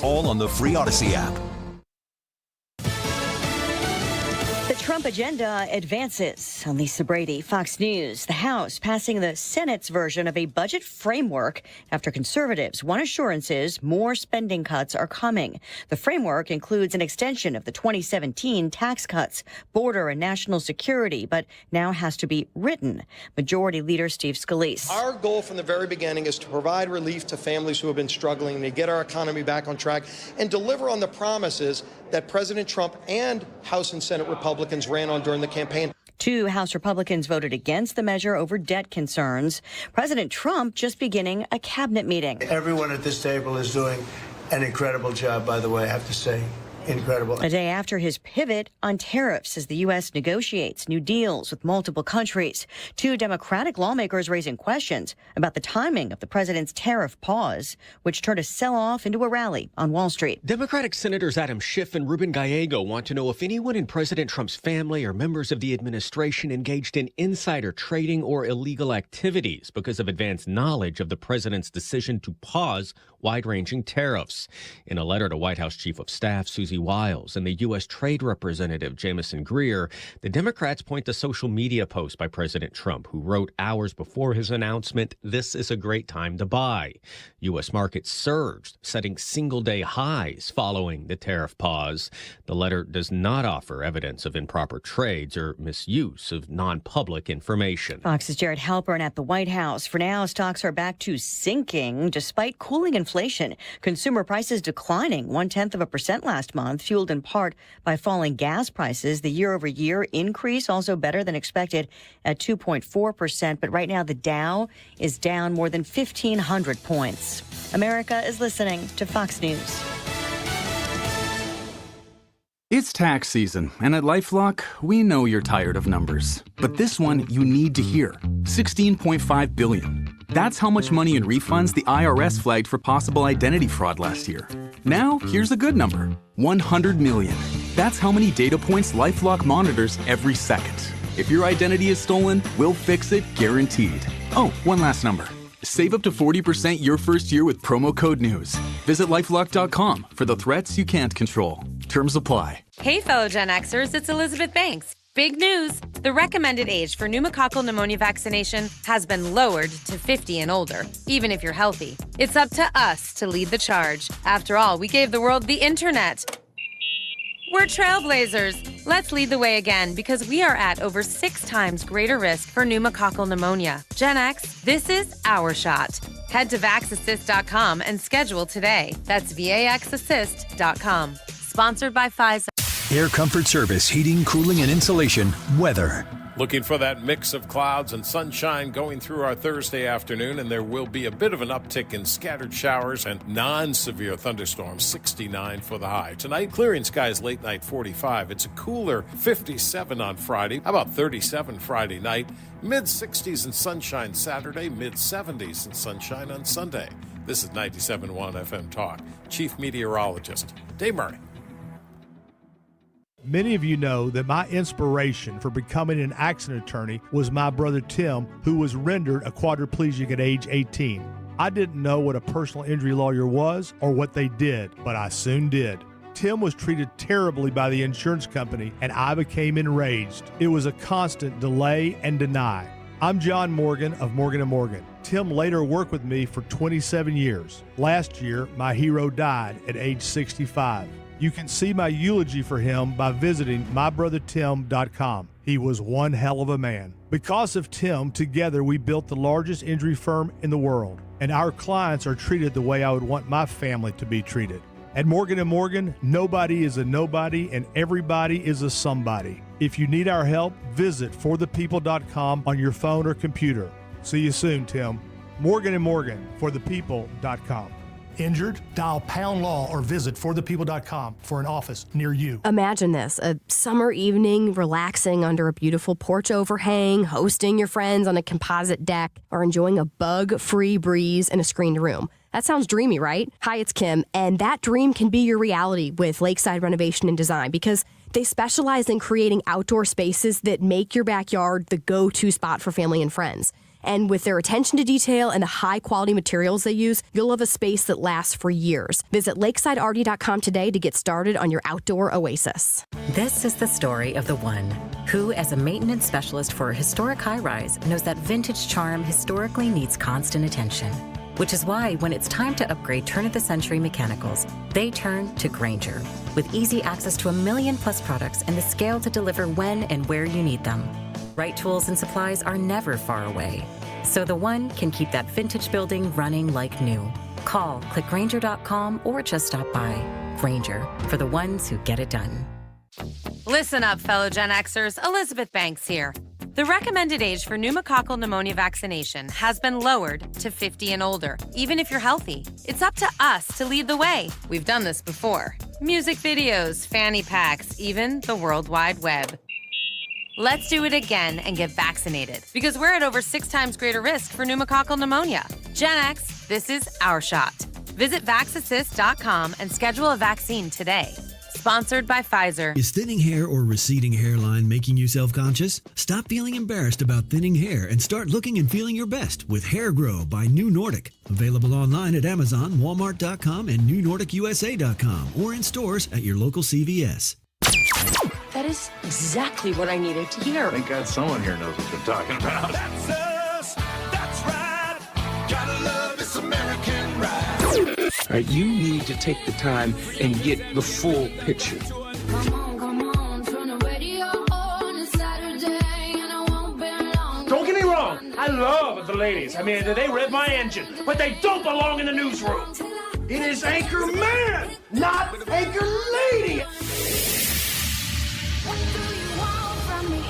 All on the free Odyssey app. The Trump agenda advances. On Lisa Brady, Fox News. The House passing the Senate's version of a budget framework after conservatives want assurances more spending cuts are coming. The framework includes an extension of the 2017 tax cuts, border and national security, but now has to be written. Majority Leader Steve Scalise. Our goal from the very beginning is to provide relief to families who have been struggling, to get our economy back on track, and deliver on the promises that President Trump and House and Senate Republicans ran on during the campaign. 2 House Republicans voted against the measure over debt concerns. President Trump just beginning a cabinet meeting. Everyone at this table is doing an incredible job, by the way, I have to say. Incredible. A day after his pivot on tariffs as the U.S. negotiates new deals with multiple countries. 2 Democratic lawmakers raising questions about the timing of the president's tariff pause, which turned a sell-off into a rally on Wall Street. Democratic Senators Adam Schiff and Ruben Gallego want to know if anyone in President Trump's family or members of the administration engaged in insider trading or illegal activities because of advanced knowledge of the president's decision to pause wide-ranging tariffs. In a letter to White House Chief of Staff Susie Wiles and the U.S. Trade Representative Jamieson Greer, the Democrats point to social media posts by President Trump, who wrote hours before his announcement, "This is a great time to buy." U.S. markets surged, setting single-day highs following the tariff pause. The letter does not offer evidence of improper trades or misuse of non-public information. Fox's Jared Halpern at the White House. For now, stocks are back to sinking despite cooling inflation. Consumer prices declining 0.1% last month, fueled in part by falling gas prices. The year-over-year increase also better than expected at 2.4%. But right now, the Dow is down more than 1,500 points. America is listening to Fox News. It's tax season, and at LifeLock, we know you're tired of numbers. But this one you need to hear. $16.5 billion. That's how much money in refunds the IRS flagged for possible identity fraud last year. Now, here's a good number. $100 million. That's how many data points LifeLock monitors every second. If your identity is stolen, we'll fix it guaranteed. Oh, one last number. Save up to 40% your first year with promo code NEWS. Visit LifeLock.com for the threats you can't control. Terms apply. Hey, fellow Gen Xers, it's Elizabeth Banks. Big news! The recommended age for pneumococcal pneumonia vaccination has been lowered to 50 and older, even if you're healthy. It's up to us to lead the charge. After all, we gave the world the internet. We're trailblazers. Let's lead the way again because we are at over 6 times greater risk for pneumococcal pneumonia. Gen X, this is our shot. Head to VaxAssist.com and schedule today. That's VaxAssist.com. Sponsored by Pfizer. Air Comfort Service, heating, cooling, and insulation. Weather. Looking for that mix of clouds and sunshine going through our Thursday afternoon, and there will be a bit of an uptick in scattered showers and non-severe thunderstorms, 69 for the high. Tonight, clearing skies late night 45. It's a cooler 57 on Friday, about 37 Friday night, mid-60s and sunshine Saturday, mid-70s and sunshine on Sunday. This is 97.1 FM Talk. Chief Meteorologist Dave Murray. Many of you know that my inspiration for becoming an accident attorney was my brother Tim, who was rendered a quadriplegic at age 18. I didn't know what a personal injury lawyer was or what they did, but I soon did. Tim was treated terribly by the insurance company, and I became enraged. It was a constant delay and deny. I'm John Morgan of Morgan & Morgan. Tim later worked with me for 27 years. Last year, my hero died at age 65. You can see my eulogy for him by visiting mybrothertim.com. He was one hell of a man. Because of Tim, together we built the largest injury firm in the world, and our clients are treated the way I would want my family to be treated. At Morgan & Morgan, nobody is a nobody and everybody is a somebody. If you need our help, visit forthepeople.com on your phone or computer. See you soon, Tim. Morgan & Morgan, forthepeople.com. Injured? Dial #law or visit forthepeople.com for an office near you. Imagine this, a summer evening, relaxing under a beautiful porch overhang, hosting your friends on a composite deck, or enjoying a bug-free breeze in a screened room. That sounds dreamy, right? Hi, it's Kim, and that dream can be your reality with Lakeside Renovation and Design because they specialize in creating outdoor spaces that make your backyard the go-to spot for family and friends. And with their attention to detail and the high-quality materials they use, you'll have a space that lasts for years. Visit lakesideRV.com today to get started on your outdoor oasis. This is the story of the one who, as a maintenance specialist for a historic high-rise, knows that vintage charm historically needs constant attention. Which is why when it's time to upgrade turn-of-the-century mechanicals, they turn to Grainger. With easy access to 1 million-plus products and the scale to deliver when and where you need them. Right tools and supplies are never far away. So the one can keep that vintage building running like new. Call, click Grainger.com, or just stop by. Grainger, for the ones who get it done. Listen up, fellow Gen Xers. Elizabeth Banks here. The recommended age for pneumococcal pneumonia vaccination has been lowered to 50 and older, even if you're healthy. It's up to us to lead the way. We've done this before. Music videos, fanny packs, even the World Wide Web. Let's do it again and get vaccinated, because we're at over 6 times greater risk for pneumococcal pneumonia. Gen X, this is our shot. Visit vaxassist.com and schedule a vaccine today. Sponsored by Pfizer. Is thinning hair or receding hairline making you self-conscious? Stop feeling embarrassed about thinning hair and start looking and feeling your best with Hair Grow by New Nordic. Available online at Amazon, Walmart.com, and NewNordicUSA.com, or in stores at your local CVS. That is exactly what I needed to hear. Thank God someone here knows what they're talking about. That's us. That's right. Gotta love this American ride. All right, you need to take the time and get the full picture. Come on, turn the radio on. It's Saturday and I won't be long. Don't get me wrong, I love the ladies. I mean, they rev my engine, but they don't belong in the newsroom. It is Anchor Man, not Anchor Lady. What do you want from me?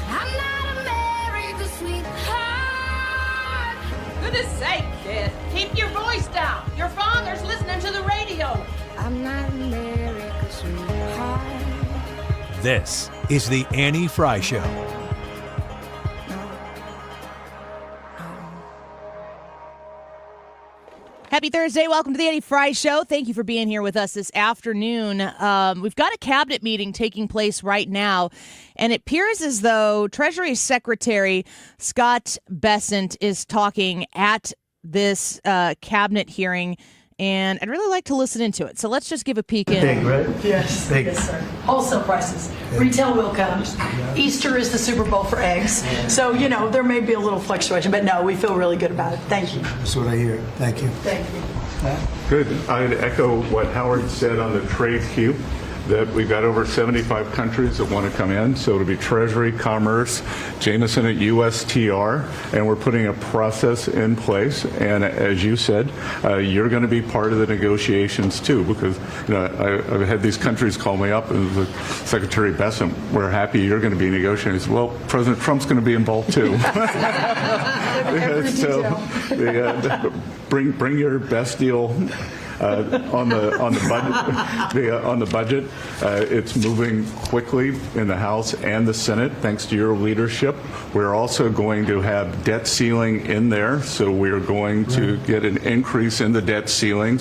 I'm not America's sweetheart. Goodness sake, kid. Keep your voice down. Your father's listening to the radio. I'm not America's sweetheart. This is the Annie Fry Show. Happy Thursday. Welcome to the Annie Fry Show. Thank you for being here with us this afternoon. We've got a cabinet meeting taking place right now, and it appears as though Treasury Secretary Scott Bessent is talking at this cabinet hearing, and I'd really like to listen into it. So let's just give a peek in. Big, right? Yes. Big. Yes, sir. Wholesale prices. Retail will come. Easter is the Super Bowl for eggs. So, there may be a little fluctuation, but no, we feel really good about it. Thank you. That's what I hear. Thank you. Thank you. Good. I'd echo what Howard said on the trade queue, that we've got over 75 countries that want to come in. So it'll be Treasury, Commerce, Jameson at USTR, and we're putting a process in place. And as you said, you're going to be part of the negotiations too, because I've had these countries call me up and the Secretary Bessent, we're happy you're going to be negotiating. I said, well, President Trump's going to be involved too. So bring your best deal. On the budget, it's moving quickly in the House and the Senate, thanks to your leadership. We're also going to have debt ceiling in there, so we're going to get an increase in the debt ceiling.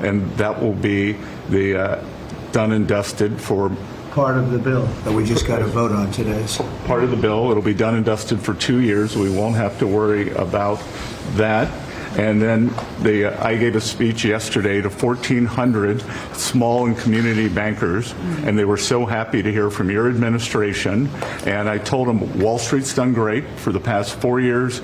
And that will be the done and dusted for part of the bill that we just got to vote on today. Part of the bill. It'll be done and dusted for 2 years. We won't have to worry about that. And then I gave a speech yesterday to 1,400 small and community bankers, and they were so happy to hear from your administration. And I told them Wall Street's done great for the past 4 years,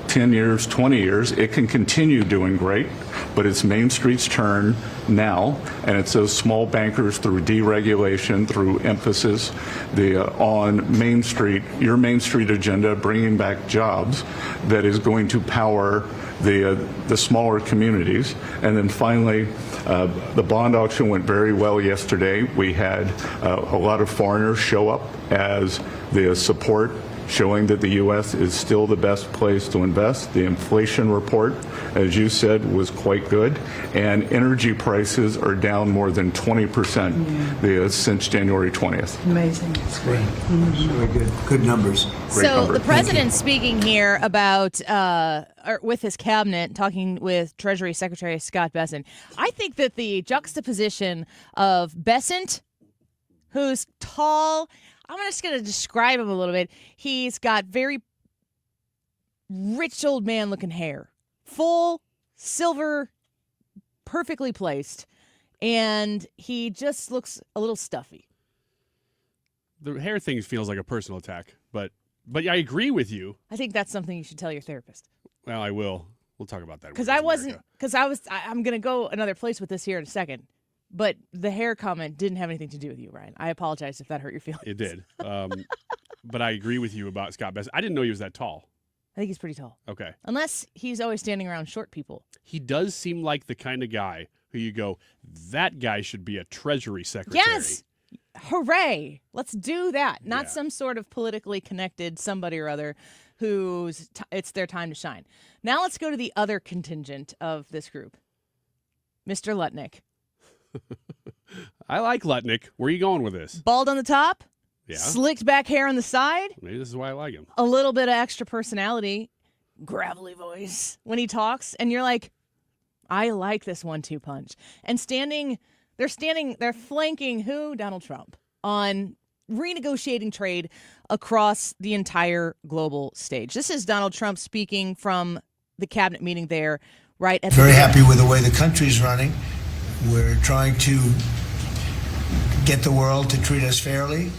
10 years, 20 years. It can continue doing great, but it's Main Street's turn now, and it's those small bankers through deregulation, through emphasis on Main Street, your Main Street agenda, bringing back jobs, that is going to power the smaller communities. And then finally, the bond auction went very well yesterday. We had a lot of foreigners show up as the support, showing that the U.S. is still the best place to invest. The inflation report, as you said, was quite good. And energy prices are down more than 20% since January 20th. Amazing. That's great. Very good. Good numbers. Great numbers. The president's speaking here about, with his cabinet, talking with Treasury Secretary Scott Bessent. I think that the juxtaposition of Bessent, who's tall, I'm just going to describe him a little bit. He's got very rich old man looking hair. Full, silver, perfectly placed. And he just looks a little stuffy. The hair thing feels like a personal attack, but I agree with you. I think that's something you should tell your therapist. Well, I will. We'll talk about that. I'm going to go another place with this here in a second. But the hair comment didn't have anything to do with you, Ryan. I apologize if that hurt your feelings. It did. But I agree with you about Scott Bessent. I didn't know he was that tall. I think he's pretty tall. Okay. Unless he's always standing around short people. He does seem like the kind of guy who you go, that guy should be a Treasury Secretary. Yes! Hooray! Let's do that. Not some sort of politically connected somebody or other who's it's their time to shine. Now let's go to the other contingent of this group. Mr. Lutnick. I like Lutnick. Where are you going with this? Bald on the top. Yeah. Slicked back hair on the side. Maybe this is why I like him. A little bit of extra personality. Gravelly voice when he talks. And you're like, I like this 1-2 punch. And they're flanking who? Donald Trump on renegotiating trade across the entire global stage. This is Donald Trump speaking from the cabinet meeting there, right at Very happy with the way the country's running. We're trying to get the world to treat us fairly.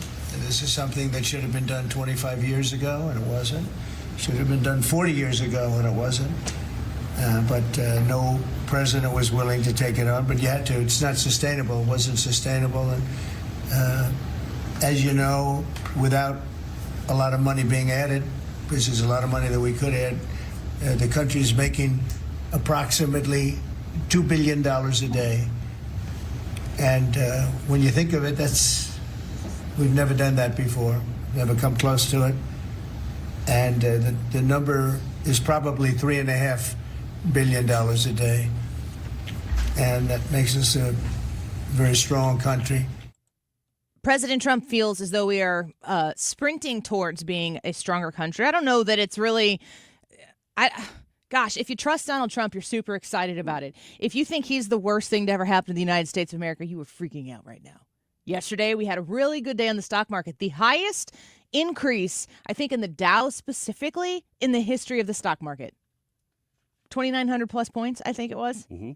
This is something that should have been done 25 years ago, and it wasn't. Should have been done 40 years ago, and it wasn't. But no president was willing to take it on, but you had to. It's not sustainable. It wasn't sustainable. And as you know, without a lot of money being added, this is a lot of money that we could add, the country is making approximately $2 billion a day. And when you think of it, we've never done that before, never come close to it. And the number is probably $3.5 billion a day. And that makes us a very strong country. President Trump feels as though we are sprinting towards being a stronger country. I don't know that it's really... Gosh, if you trust Donald Trump, you're super excited about it. If you think he's the worst thing to ever happen to the United States of America, you are freaking out right now. Yesterday, we had a really good day on the stock market. The highest increase, I think, in the Dow specifically in the history of the stock market. 2,900 plus points, I think it was. Mm-hmm.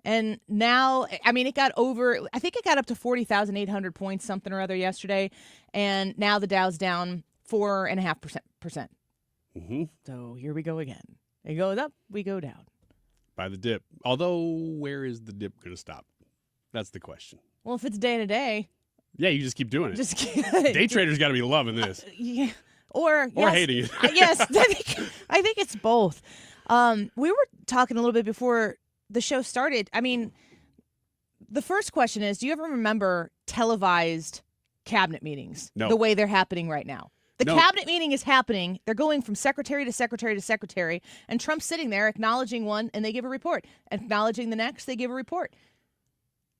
And now, it got up to 40,800 points, something or other yesterday. And now the Dow's down 4.5%. Mm-hmm. So here we go again. It goes up, we go down. By the dip. Although, where is the dip going to stop? That's the question. Well, if it's day to day. Yeah, you just keep doing it. Day traders got to be loving this. Yeah. Or hating it. Yes, I think it's both. We were talking a little bit before the show started. The first question is, do you ever remember televised cabinet meetings? No. The way they're happening right now. The cabinet meeting is happening. They're going from secretary to secretary to secretary, and Trump's sitting there acknowledging one, and they give a report. Acknowledging the next, they give a report.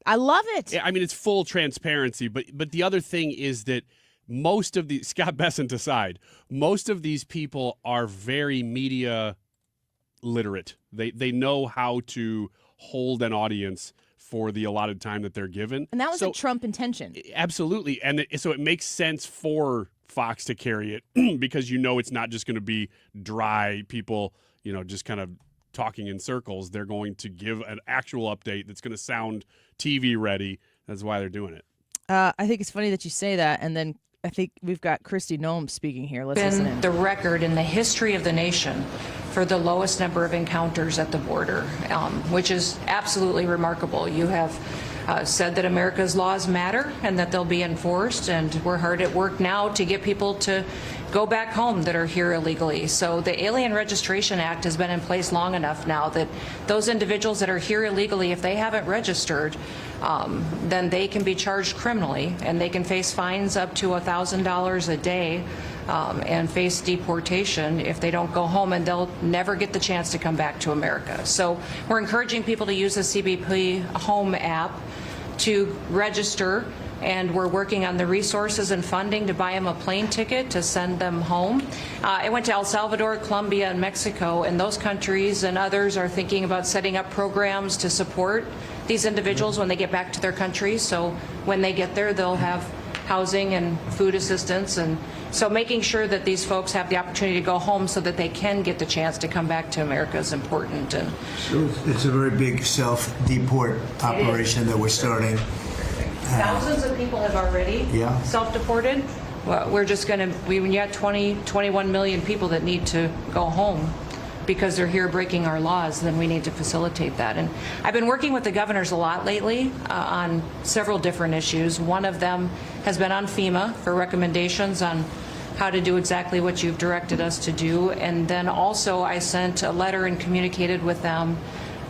I love it. Yeah, it's full transparency, but the other thing is that most of the, Scott Bessent aside, most of these people are very media literate. They know how to hold an audience for the allotted time that they're given. And that was a Trump intention. Absolutely. And so it makes sense for Fox to carry it because it's not just going to be dry people, just kind of talking in circles. They're going to give an actual update that's going to sound TV ready. That's why they're doing it. I think it's funny that you say that. And then I think we've got Kristi Noem speaking here. Let's listen in. The record in the history of the nation for the lowest number of encounters at the border, which is absolutely remarkable. You have said that America's laws matter and that they'll be enforced, and we're hard at work now to get people to go back home that are here illegally. So the Alien Registration Act has been in place long enough now that those individuals that are here illegally, if they haven't registered, then they can be charged criminally, and they can face fines up to $1,000 a day and face deportation if they don't go home, and they'll never get the chance to come back to America. So we're encouraging people to use the CBP Home app to register, and we're working on the resources and funding to buy them a plane ticket to send them home. I went to El Salvador, Colombia, and Mexico, and those countries and others are thinking about setting up programs to support these individuals when they get back to their countries. So when they get there, they'll have housing and food assistance and So making sure that these folks have the opportunity to go home so that they can get the chance to come back to America is important. And So it's a very big self-deport operation that we're starting. thousands of people have already Yeah. self-deported. Well, we're just going to, when you have 21 million people that need to go home because they're here breaking our laws, then we need to facilitate that. And I've been working with the governors a lot lately on several different issues. One of them has been on FEMA for recommendations on how to do exactly what you've directed us to do. And then also I sent a letter and communicated with them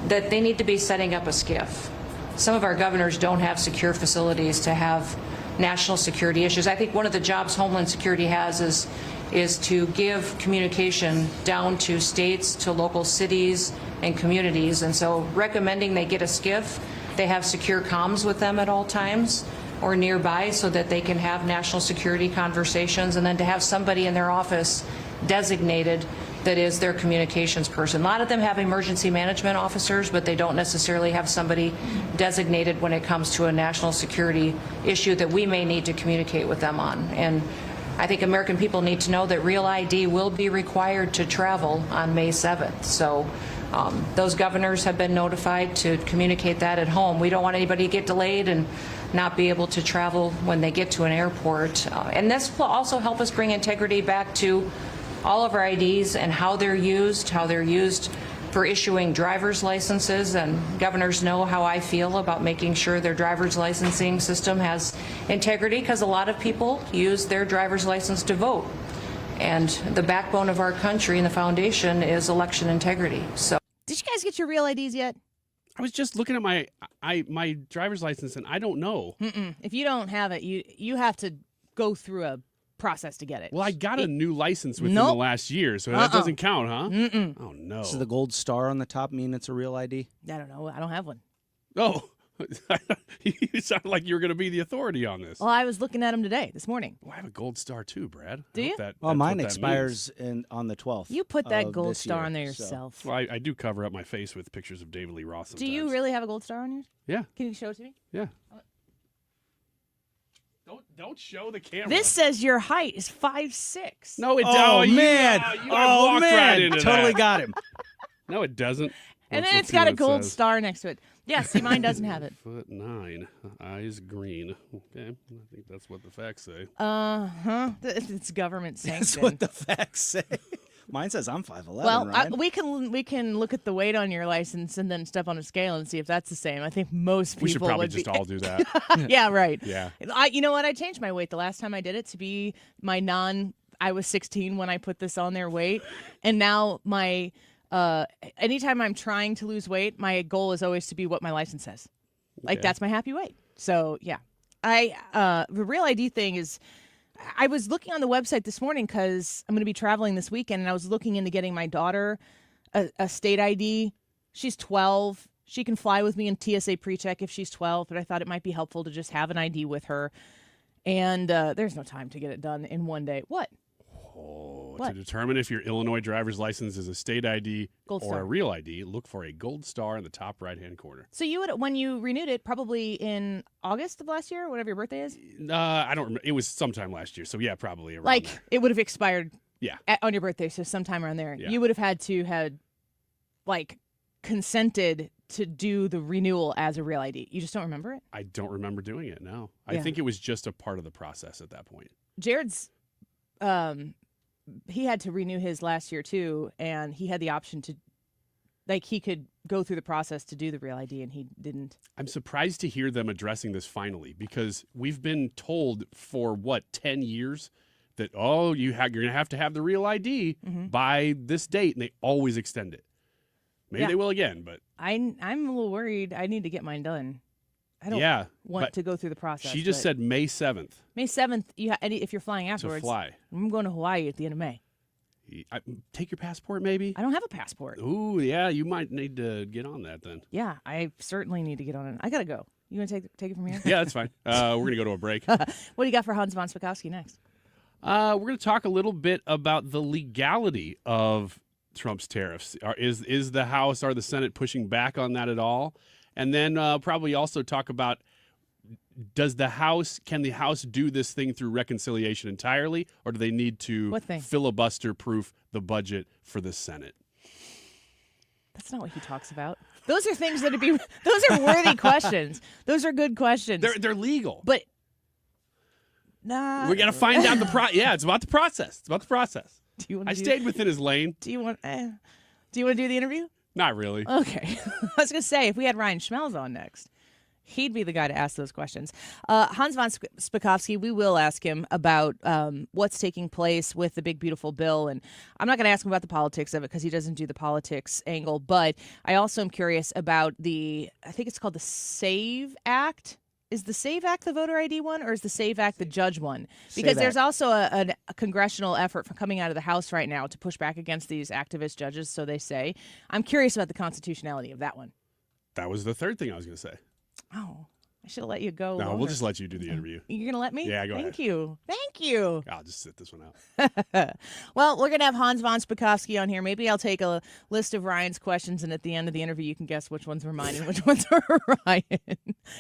that they need to be setting up a SCIF. Some of our governors don't have secure facilities to have national security issues. I think one of the jobs Homeland Security has is to give communication down to states, to local cities and communities. And so recommending they get a SCIF, they have secure comms with them at all times or nearby so that they can have national security conversations, and then to have somebody in their office designated that is their communications person. A lot of them have emergency management officers, but they don't necessarily have somebody designated when it comes to a national security issue that we may need to communicate with them on. And I think American people need to know that Real ID will be required to travel on May 7th. So those governors have been notified to communicate that at home. We don't want anybody to get delayed and not be able to travel when they get to an airport. And this will also help us bring integrity back to all of our IDs and how they're used for issuing driver's licenses. And governors know how I feel about making sure their driver's licensing system has integrity, because a lot of people use their driver's license to vote. And the backbone of our country and the foundation is election integrity. So, did you guys get your real IDs yet? I was just looking at my driver's license, and I don't know. If you don't have it, you have to go through a process to get it. Well, I got a new license within the last year, so that doesn't count, huh? Oh, no. Does the gold star on the top mean it's a real ID? I don't know. I don't have one. Oh, you sound like you were going to be the authority on this. Well, I was looking at them today, this morning. Well, I have a gold star too, Brad. Do you? Well, mine expires on the 12th. You put that of gold this star year, on there so- yourself. Well, I do cover up my face with pictures of David Lee Roth sometimes. Do you really have a gold star on yours? Yeah. Can you show it to me? Yeah. Don't show the camera. This says your height is 5'6". No, it Oh, don't. man. You Oh, walked man. right into Totally that. got him. No, it doesn't. And Let's then it's see got what a it gold says. star next to it. Yeah, see, mine doesn't have it. 5'9", eyes green. Okay, I think that's what the facts say. It's government sanctioned. That's what the facts say. Mine says I'm 5'11". Well, Ryan. we can look at the weight on your license and then step on a scale and see if that's the same. I think most people We should probably would just be... all do that. Yeah, right. Yeah. You know what? I changed my weight the last time I did it to be my I was 16 when I put this on their weight, and now my anytime I'm trying to lose weight, my goal is always to be what my license says. Like that's my happy weight. So yeah, the Real ID thing is. I was looking on the website this morning because I'm going to be traveling this weekend, and I was looking into getting my daughter a state ID. She's 12. She can fly with me in TSA PreCheck if she's 12, but I thought it might be helpful to just have an ID with her. And there's no time to get it done in one day. What? To determine if your Illinois driver's license is a state ID Gold or star. a real ID, look for a gold star in the top right-hand corner. So you would, when you renewed it, probably in August of last year, whatever your birthday is? I don't remember. It was sometime last year, so yeah, probably around Like, there. it would have expired Yeah. on your birthday, so sometime around there. Yeah. You would have had to have, consented to do the renewal as a real ID. You just don't remember it? I don't remember doing it, no. I Yeah. think it was just a part of the process at that point. Jared's, he had to renew his last year too, and he had the option to, he could go through the process to do the real ID, and he didn't. I'm surprised to hear them addressing this finally, because we've been told for, 10 years that, you're going to have the real ID by this date, and they always extend it. Maybe they will again, but I'm a little worried. I need to get mine done. I don't want to go through the process. She just said May 7th. May 7th, if you're flying afterwards. To fly. I'm going to Hawaii at the end of May. Take your passport, maybe? I don't have a passport. Ooh, yeah, you might need to get on that then. Yeah, I certainly need to get on it. I got to go. You want to take it from here? Yeah, that's fine. We're going to go to a break. What do you got for Hans von Spakovsky next? We're going to talk a little bit about the legality of Trump's tariffs. Is the House or the Senate pushing back on that at all? And then probably also talk about can the House do this thing through reconciliation entirely, or do they need to filibuster-proof the budget for the Senate? That's not what he talks about. Those are things that those are worthy questions. Those are good questions. They're legal. But nah. We got to find out yeah, it's about the process. It's about the process. I stayed within his lane. Do you want to do the interview? Not really. Okay. I was going to say, if we had Ryan Schmelz on next, he'd be the guy to ask those questions. Hans von Spakovsky, we will ask him about what's taking place with the big, beautiful bill. And I'm not going to ask him about the politics of it because he doesn't do the politics angle. But I also am curious about I think it's called the SAVE Act. Is the SAVE Act the voter ID one, or is the SAVE Act the judge one? Because there's also a congressional effort from coming out of the House right now to push back against these activist judges, so they say. I'm curious about the constitutionality of that one. That was the third thing I was going to say. Oh, I should have let you go. No, we'll just let you do the interview. You're going to let me? Yeah, go ahead. Thank you. Thank you. I'll just sit this one out. Well, we're going to have Hans von Spakovsky on here. Maybe I'll take a list of Ryan's questions, and at the end of the interview, you can guess which ones were mine and which ones are Ryan.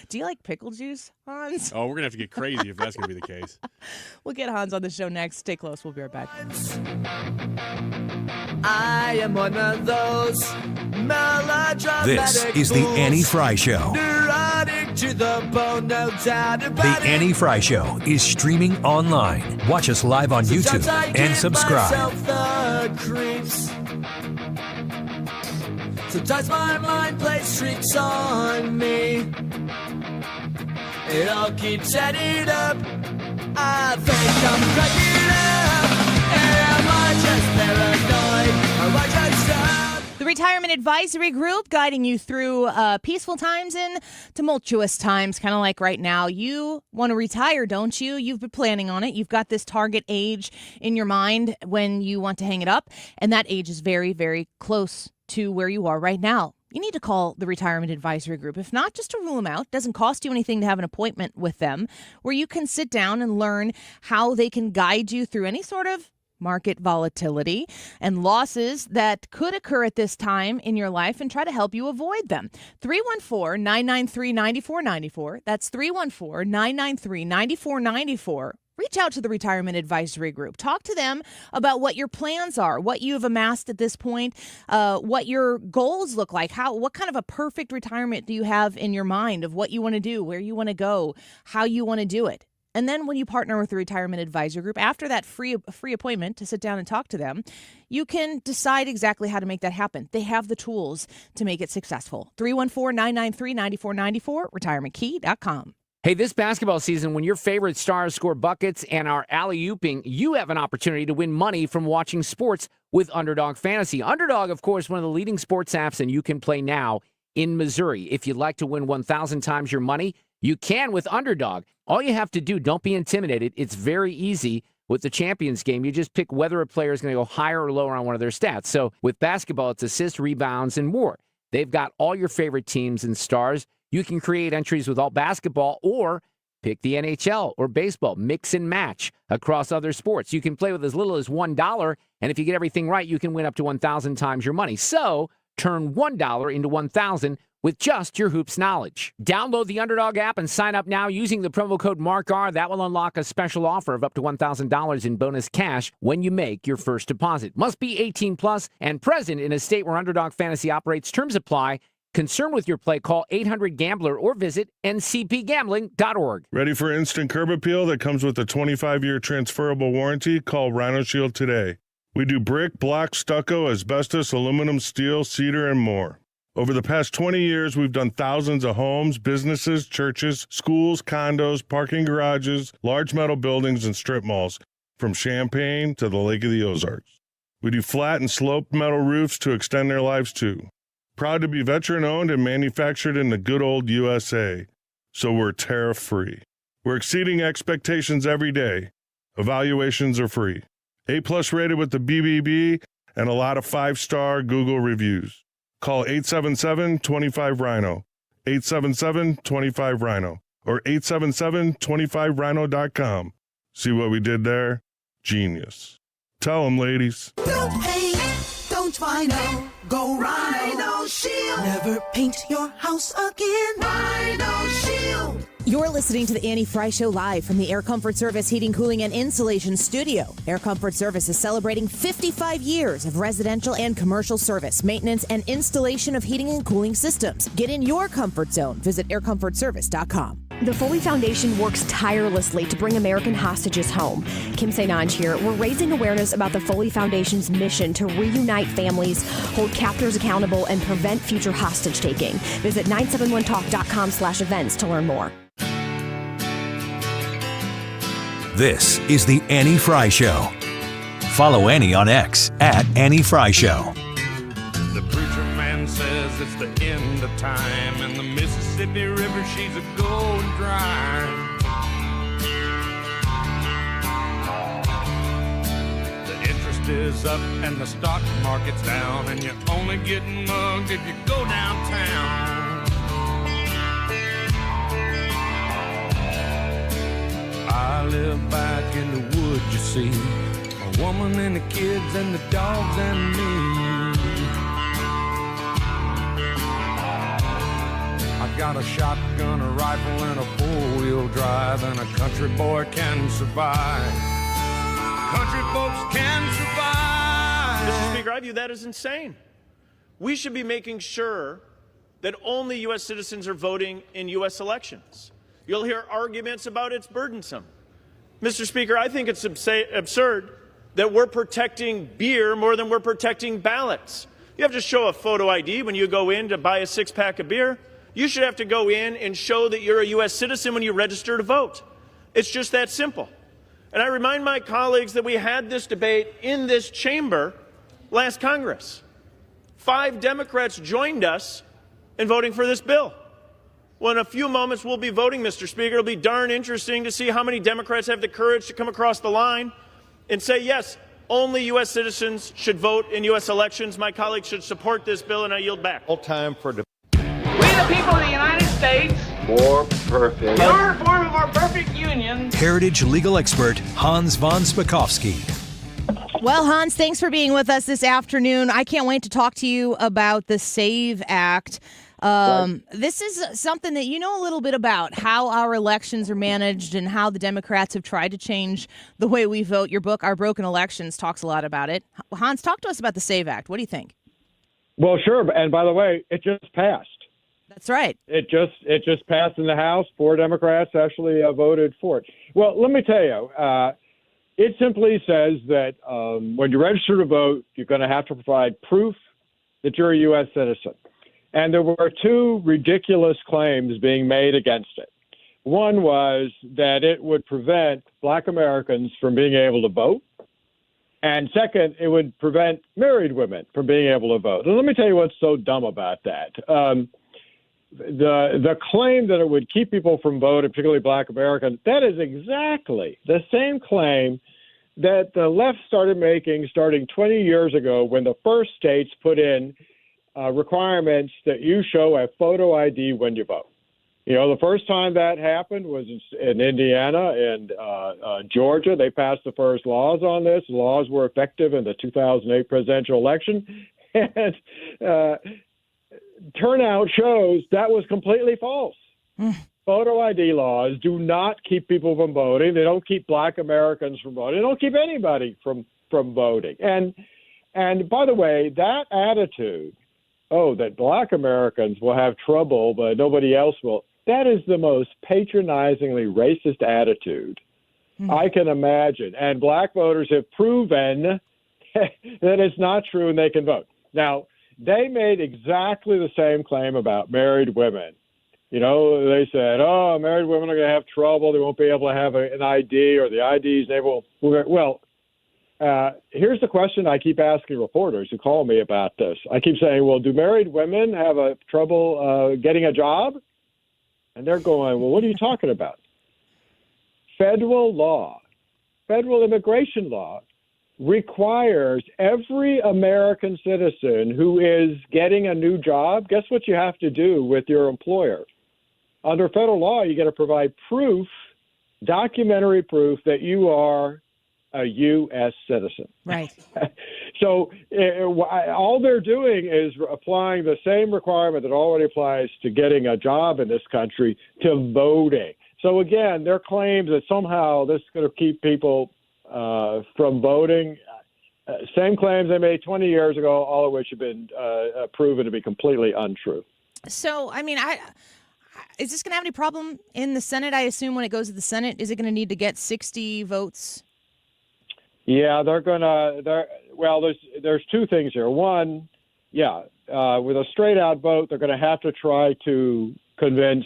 Do you like pickle juice, Hans? Oh, we're going to have to get crazy if that's going to be the case. We'll get Hans on the show next. Stay close. We'll be right back. I am one of those melodramatic This is the Annie Fry Show. Neurotic to the bone, no doubt about The it. Annie Fry Show is streaming online. Watch us live on YouTube Sometimes I and give subscribe. myself the creeps. Sometimes my mind plays tricks on me. It all keeps adding up. I think I'm cracking up. Am I just paranoid? Am I just The Retirement Advisory Group, guiding you through peaceful times and tumultuous times, kind of like right now. You want to retire, don't you? You've been planning on it. You've got this target age in your mind when you want to hang it up, and that age is very, very close to where you are right now. You need to call the Retirement Advisory Group. If not, just to rule them out. It doesn't cost you anything to have an appointment with them where you can sit down and learn how they can guide you through any sort of market volatility and losses that could occur at this time in your life and try to help you avoid them. 314-993-9494. That's 314-993-9494. Reach out to the Retirement Advisory Group. Talk to them about what your plans are, what you've amassed at this point, what your goals look like, what kind of a perfect retirement do you have in your mind of what you want to do, where you want to go, how you want to do it. And then when you partner with the Retirement Advisory Group, after that free appointment to sit down and talk to them, you can decide exactly how to make that happen. They have the tools to make it successful. 314-993-9494, retirementkey.com. Hey, this basketball season, when your favorite stars score buckets and are alley-ooping, you have an opportunity to win money from watching sports with Underdog Fantasy. Underdog, of course, one of the leading sports apps, and you can play now in Missouri. If you'd like to win 1,000 times your money, you can with Underdog. All you have to do, don't be intimidated. It's very easy with the Champions game. You just pick whether a player is going to go higher or lower on one of their stats. So with basketball, it's assists, rebounds, and more. They've got all your favorite teams and stars. You can create entries with all basketball or pick the NHL or baseball. Mix and match across other sports. You can play with as little as $1, and if you get everything right, you can win up to 1,000 times your money. So turn $1 into 1,000 with just your hoops knowledge. Download the Underdog app and sign up now using the promo code MARKR. That will unlock a special offer of up to $1,000 in bonus cash when you make your first deposit. Must be 18 plus and present in a state where Underdog Fantasy operates. Terms apply. Concerned with your play, call 800-GAMBLER or visit ncpgambling.org. Ready for instant curb appeal that comes with a 25-year transferable warranty? Call Rhino Shield today. We do brick, block, stucco, asbestos, aluminum, steel, cedar, and more. Over the past 20 years, we've done thousands of homes, businesses, churches, schools, condos, parking garages, large metal buildings, and strip malls, from Champaign to the Lake of the Ozarks. We do flat and sloped metal roofs to extend their lives too. Proud to be veteran-owned and manufactured in the good old USA, so we're tariff-free. We're exceeding expectations every day. Evaluations are free. A+ rated with the BBB and a lot of 5-star Google reviews. Call 877-25-RHINO, 877-25-RHINO, or 877-25rhino.com. See what we did there? Genius. Tell them, ladies. Don't paint, don't Rhino. Go Rhino Shield. Never paint your house again. Rhino Shield. You're listening to the Annie Fry Show live from the Air Comfort Service Heating, Cooling, and Insulation Studio. Air Comfort Service is celebrating 55 years of residential and commercial service, maintenance, and installation of heating and cooling systems. Get in your comfort zone. Visit aircomfortservice.com. The Foley Foundation works tirelessly to bring American hostages home. Kim St. here. We're raising awareness about the Foley Foundation's mission to reunite families, hold captors accountable, and prevent future hostage taking. Visit 971talk.com/events to learn more. This is the Annie Fry Show. Follow Annie on X at Annie Fry Show. The preacher man says it's the end of time, and the Mississippi River, she's a going dry. The interest is up and the stock market's down, and you're only getting mugged if you go downtown. I live back in the woods, you see, a woman and the kids and the dogs and me. I got a shotgun, a rifle, and a four-wheel drive, and a country boy can survive. Country folks can survive. Mr. Speaker, I view that as insane. We should be making sure that only U.S. citizens are voting in U.S. elections. You'll hear arguments about it's burdensome. Mr. Speaker, I think it's absurd that we're protecting beer more than we're protecting ballots. You have to show a photo ID when you go in to buy a six-pack of beer. You should have to go in and show that you're a U.S. citizen when you register to vote. It's just that simple. And I remind my colleagues that we had this debate in this chamber last Congress. 5 Democrats joined us in voting for this bill. Well, in a few moments, we'll be voting, Mr. Speaker. It'll be darn interesting to see how many Democrats have the courage to come across the line and say, yes, only U.S. citizens should vote in U.S. elections. My colleagues should support this bill, and I yield back. All time for We the people of the United States, more perfect. your reform of our perfect union. Heritage legal expert Hans von Spakovsky. Well, Hans, thanks for being with us this afternoon. I can't wait to talk to you about the SAVE Act. This is something that you know a little bit about, how our elections are managed and how the Democrats have tried to change the way we vote. Your book, Our Broken Elections, talks a lot about it. Hans, talk to us about the SAVE Act. What do you think? Well, sure. And by the way, it just passed. That's right. It just passed in the House. 4 Democrats actually voted for it. Well, let me tell you, it simply says that when you register to vote, you're going to have to provide proof that you're a U.S. citizen. And there were 2 ridiculous claims being made against it. One was that it would prevent Black Americans from being able to vote. And second, it would prevent married women from being able to vote. And let me tell you what's so dumb about that. The claim that it would keep people from voting, particularly Black Americans, that is exactly the same claim that the left started making starting 20 years ago when the first states put in requirements that you show a photo ID when you vote. You know, the first time that happened was in Indiana and Georgia. They passed the first laws on this. The laws were effective in the 2008 presidential election. And turnout shows that was completely false. Photo ID laws do not keep people from voting. They don't keep Black Americans from voting. They don't keep anybody from voting. And by the way, that attitude, that Black Americans will have trouble, but nobody else will. That is the most patronizingly racist attitude I can imagine. And Black voters have proven that it's not true and they can vote. Now, they made exactly the same claim about married women. You know, they said, married women are going to have trouble. They won't be able to have an ID, or the IDs, they will. Well, here's the question I keep asking reporters who call me about this. I keep saying, well, do married women have trouble getting a job? And they're going, well, what are you talking about? Federal immigration law requires every American citizen who is getting a new job, guess what you have to do with your employer? Under federal law, you got to provide proof, documentary proof that you are a U.S. citizen. Right. So all they're doing is applying the same requirement that already applies to getting a job in this country to voting. So again, their claims that somehow this is going to keep people from voting, same claims they made 20 years ago, all of which have been proven to be completely untrue. So, I mean, is this going to have any problem in the Senate? I assume when it goes to the Senate, is it going to need to get 60 votes? Yeah, they're going to. Well, there's two things here. One, with a straight out vote, they're going to have to try to convince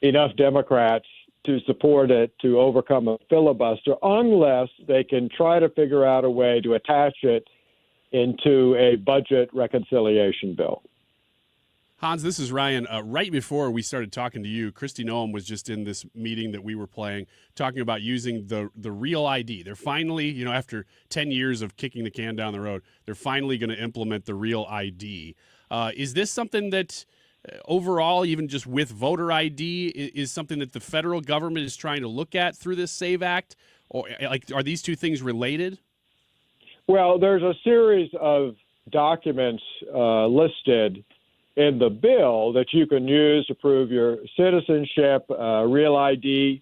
enough Democrats to support it to overcome a filibuster, unless they can try to figure out a way to attach it into a budget reconciliation bill. Hans, this is Ryan. Right before we started talking to you, Kristi Noem was just in this meeting that we were playing, talking about using the real ID. They're finally, after 10 years of kicking the can down the road, they're finally going to implement the real ID. Is this something that overall, even just with voter ID, is something that the federal government is trying to look at through this SAVE Act? Or are these two things related? Well, there's a series of documents listed in the bill that you can use to prove your citizenship. Real ID,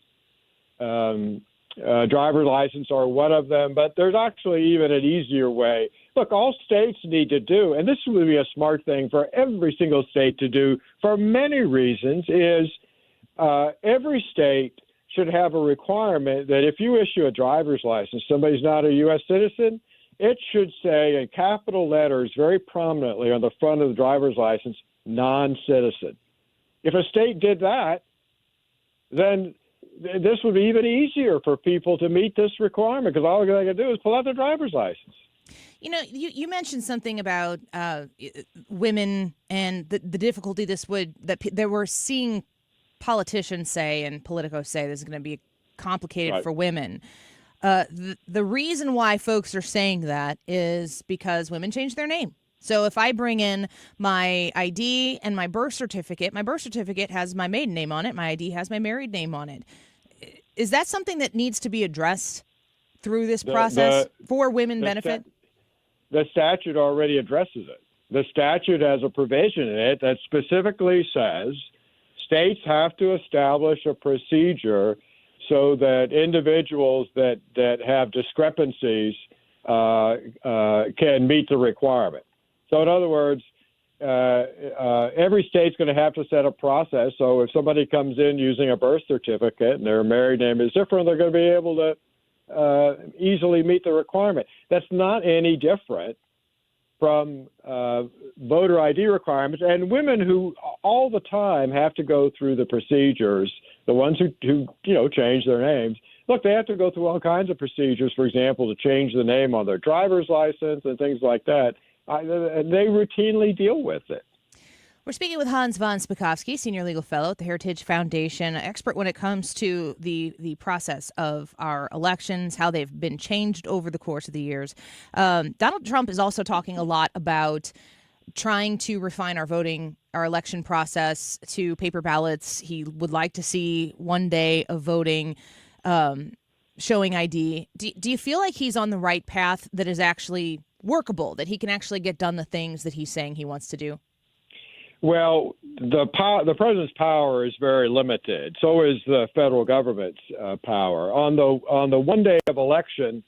driver's license are one of them, but there's actually even an easier way. Look, all states need to do, and this would be a smart thing for every single state to do for many reasons, is every state should have a requirement that if you issue a driver's license, somebody's not a U.S. citizen, it should say in capital letters very prominently on the front of the driver's license, non-citizen. If a state did that, then this would be even easier for people to meet this requirement, because all they got to do is pull out their driver's license. You mentioned something about women and the difficulty that we're seeing politicians say and politicos say this is going to be complicated for women. The reason why folks are saying that is because women change their name. So if I bring in my ID and my birth certificate has my maiden name on it, my ID has my married name on it. Is that something that needs to be addressed through this process for women benefit? The statute already addresses it. The statute has a provision in it that specifically says states have to establish a procedure so that individuals that have discrepancies can meet the requirement. So in other words, every state's going to have to set a process. So if somebody comes in using a birth certificate and their married name is different, they're going to be able to easily meet the requirement. That's not any different from voter ID requirements. And women who all the time have to go through the procedures, the ones who change their names, look, they have to go through all kinds of procedures, for example, to change the name on their driver's license and things like that. And they routinely deal with it. We're speaking with Hans von Spakovsky, Senior Legal Fellow at the Heritage Foundation, expert when it comes to the process of our elections, how they've been changed over the course of the years. Donald Trump is also talking a lot about trying to refine our election process to paper ballots. He would like to see one day of voting showing ID. Do you feel like he's on the right path that is actually workable, that he can actually get done the things that he's saying he wants to do? Well, the president's power is very limited. So is the federal government's power. On the one day of election,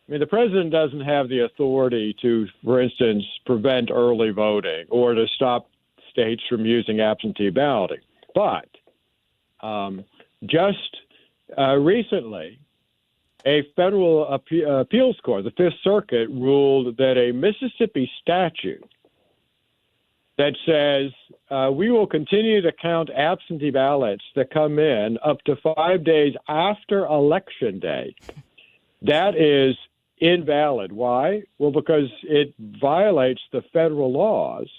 I mean, the president doesn't have the authority to, for instance, prevent early voting or to stop states from using absentee balloting. But just recently, a federal appeals court, the Fifth Circuit, ruled that a Mississippi statute that says we will continue to count absentee ballots that come in up to 5 days after Election Day, that is invalid. Why? Well, because it violates the federal laws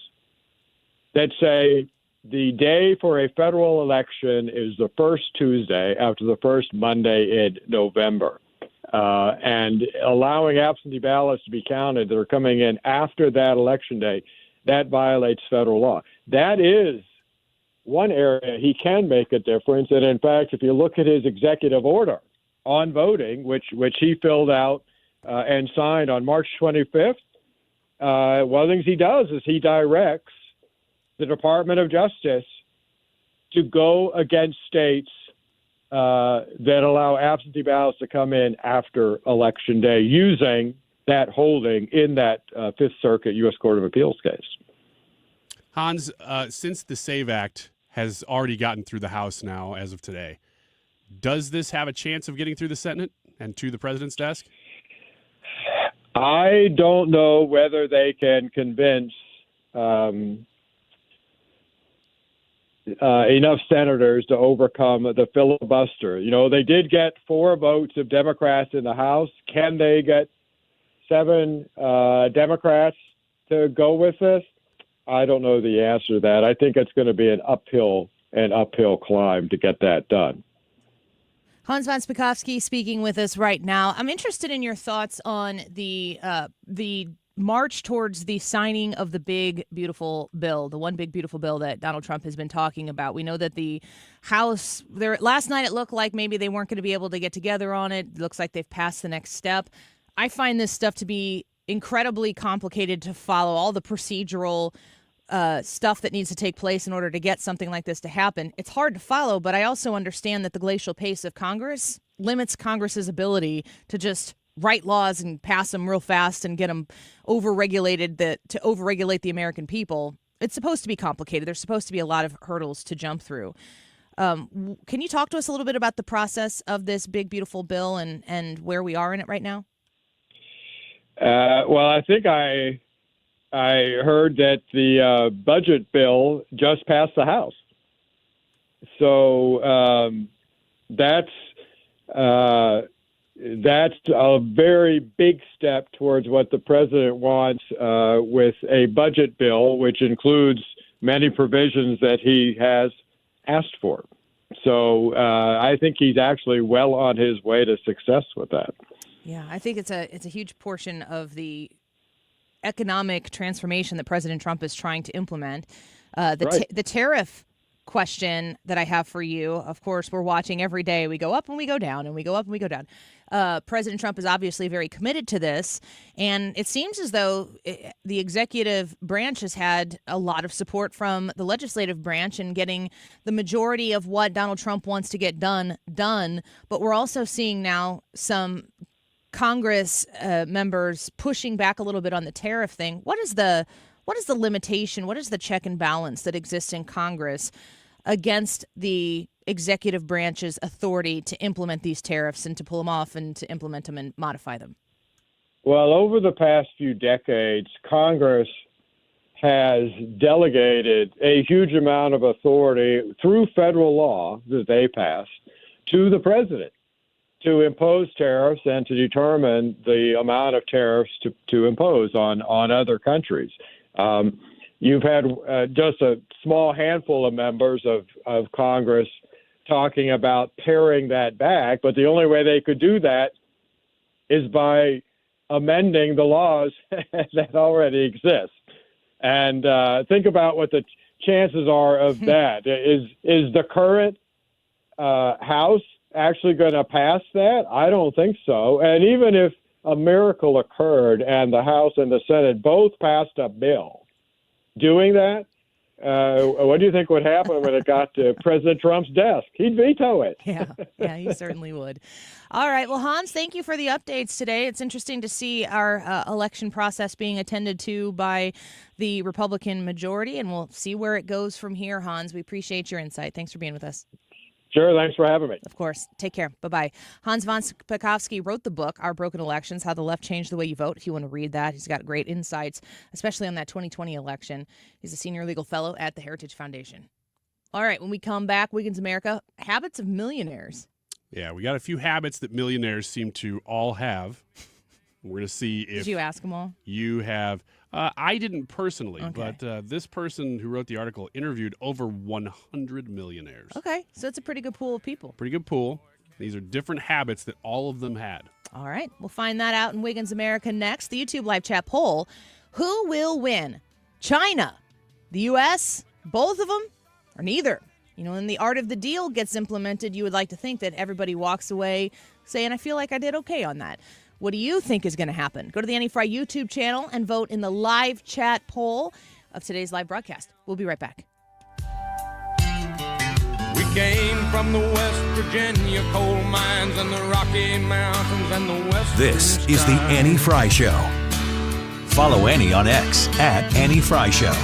that say the day for a federal election is the first Tuesday after the first Monday in November. And allowing absentee ballots to be counted that are coming in after that election day, that violates federal law. That is one area he can make a difference. And in fact, if you look at his executive order on voting, which he filled out and signed on March 25th, one of the things he does is he directs the Department of Justice to go against states that allow absentee ballots to come in after Election Day using that holding in that Fifth Circuit U.S. Court of Appeals case. Hans, since the SAVE Act has already gotten through the House now as of today, does this have a chance of getting through the Senate and to the president's desk? I don't know whether they can convince enough senators to overcome the filibuster. You know, they did get 4 votes of Democrats in the House. Can they get 7 Democrats to go with this? I don't know the answer to that. I think it's going to be an uphill climb to get that done. Hans von Spakovsky speaking with us right now. I'm interested in your thoughts on the march towards the signing of the big, beautiful bill, the one big, beautiful bill that Donald Trump has been talking about. We know that the House, last night it looked like maybe they weren't going to be able to get together on it. It looks like they've passed the next step. I find this stuff to be incredibly complicated to follow, all the procedural stuff that needs to take place in order to get something like this to happen. It's hard to follow, but I also understand that the glacial pace of Congress limits Congress's ability to just write laws and pass them real fast and get them overregulated to overregulate the American people. It's supposed to be complicated. There's supposed to be a lot of hurdles to jump through. Can you talk to us a little bit about the process of this big, beautiful bill and where we are in it right now? Well, I think I heard that the budget bill just passed the House. So that's a very big step towards what the president wants with a budget bill, which includes many provisions that he has asked for. So I think he's actually well on his way to success with that. Yeah, I think it's a huge portion of the economic transformation that President Trump is trying to implement. The tariff question that I have for you, of course, we're watching every day. We go up and we go down, and we go up and we go down. President Trump is obviously very committed to this, and it seems as though the executive branch has had a lot of support from the legislative branch in getting the majority of what Donald Trump wants to get done. But we're also seeing now some Congress members pushing back a little bit on the tariff thing. What is the limitation? What is the check and balance that exists in Congress against the executive branch's authority to implement these tariffs and to pull them off and to implement them and modify them? Well, over the past few decades, Congress has delegated a huge amount of authority through federal law that they passed to the president to impose tariffs and to determine the amount of tariffs to impose on other countries. You've had just a small handful of members of Congress talking about paring that back, but the only way they could do that is by amending the laws that already exist. And think about what the chances are of that. Is the current House actually going to pass that? I don't think so. And even if a miracle occurred and the House and the Senate both passed a bill doing that, what do you think would happen when it got to President Trump's desk? He'd veto it. Yeah, he certainly would. All right. Well, Hans, thank you for the updates today. It's interesting to see our election process being attended to by the Republican majority, and we'll see where it goes from here, Hans. We appreciate your insight. Thanks for being with us. Sure. Thanks for having me. Of course. Take care. Bye-bye. Hans von Spakovsky wrote the book, Our Broken Elections, How the Left Changed the Way You Vote. If you want to read that, he's got great insights, especially on that 2020 election. He's a senior legal fellow at the Heritage Foundation. All right. When we come back, Wiggins America, habits of millionaires. Yeah, we got a few habits that millionaires seem to all have. We're going to see if Did you ask them all? You have. I didn't personally, but this person who wrote the article interviewed over 100 millionaires. Okay, so it's a pretty good pool of people. Pretty good pool. These are different habits that all of them had. All right, we'll find that out in Wiggins America next. The YouTube live chat poll, who will win? China, the U.S., both of them, or neither? You know, when the art of the deal gets implemented, you would like to think that everybody walks away saying, I feel like I did okay on that. What do you think is going to happen? Go to the Annie Fry YouTube channel and vote in the live chat poll of today's live broadcast. We'll be right back. came from the West Virginia coal mines and the Rocky Mountains and the Western This is the skies. Annie Fry Show. Follow Annie on X at Annie Fry Show.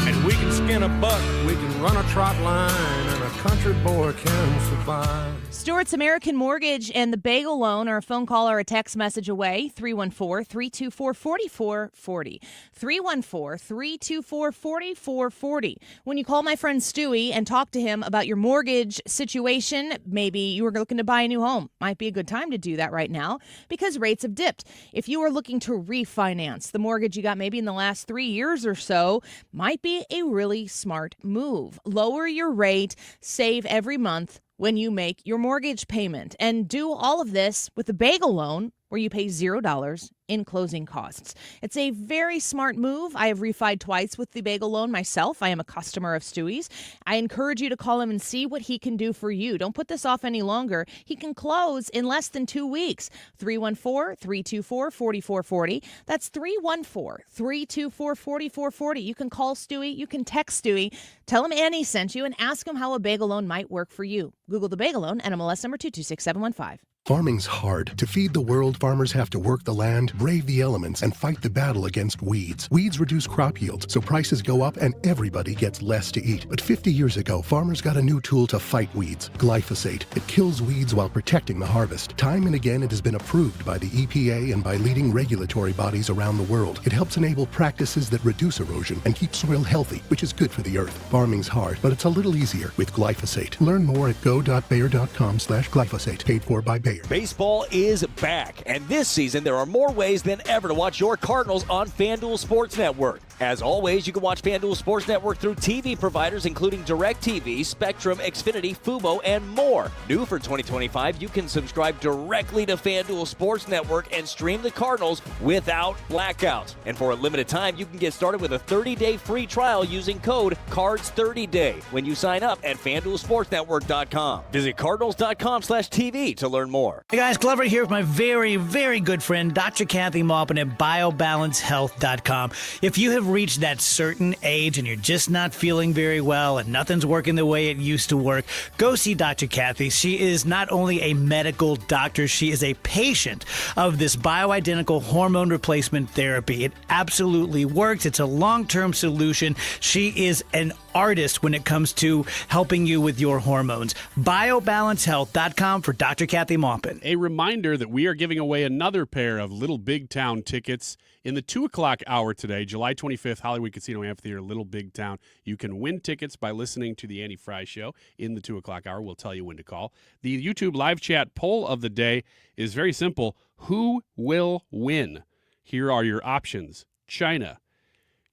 And we can skin a buck, we can run a trot line, and a country boy can survive. Stewart's American Mortgage and the Bagel Loan are a phone call or a text message away. 314-324-4440. 314-324-4440. When you call my friend Stewie and talk to him about your mortgage situation, maybe you are looking to buy a new home. Might be a good time to do that right now because rates have dipped. If you are looking to refinance the mortgage you got maybe in the last 3 years or so, might be a really smart move. Lower your rate, save every month when you make your mortgage payment, and do all of this with the Bagel Loan, where you pay $0 in closing costs. It's a very smart move. I have refied twice with the Bagel Loan myself. I am a customer of Stewie's. I encourage you to call him and see what he can do for you. Don't put this off any longer. He can close in less than 2 weeks. 314-324-4440. That's 314-324-4440. You can call Stewie. You can text Stewie. Tell him Annie sent you and ask him how a Bagel Loan might work for you. Google the Bagel Loan, NMLS number 226715. Farming's hard. To feed the world, farmers have to work the land, brave the elements, and fight the battle against weeds. Weeds reduce crop yields, so prices go up and everybody gets less to eat. But 50 years ago, farmers got a new tool to fight weeds, glyphosate. It kills weeds while protecting the harvest. Time and again, it has been approved by the EPA and by leading regulatory bodies around the world. It helps enable practices that reduce erosion and keep soil healthy, which is good for the earth. Farming's hard, but it's a little easier with glyphosate. Learn more at go.bayer.com/glyphosate. Paid for by Bayer. Baseball is back, and this season there are more ways than ever to watch your Cardinals on FanDuel Sports Network. As always, you can watch FanDuel Sports Network through TV providers including DirecTV, Spectrum, Xfinity, Fubo, and more. New for 2025, you can subscribe directly to FanDuel Sports Network and stream the Cardinals without blackouts. And for a limited time, you can get started with a 30-day free trial using code CARDS30DAY when you sign up at FanDuelSportsNetwork.com. Visit Cardinals.com/TV to learn more. Hey guys, Glover here with my very, very good friend, Dr. Kathy Maupin at BioBalanceHealth.com. If you have reached that certain age and you're just not feeling very well and nothing's working the way it used to work, go see Dr. Kathy. She is not only a medical doctor, she is a patient of this bioidentical hormone replacement therapy. It absolutely works. It's a long-term solution. She is an artist when it comes to helping you with your hormones. BioBalanceHealth.com for Dr. Kathy Maupin. A reminder that we are giving away another pair of Little Big Town tickets in the 2 o'clock hour today, July 25th, Hollywood Casino Amphitheater, Little Big Town. You can win tickets by listening to the Annie Fry Show in the 2 o'clock hour. We'll tell you when to call. The YouTube live chat poll of the day is very simple. Who will win? Here are your options. China,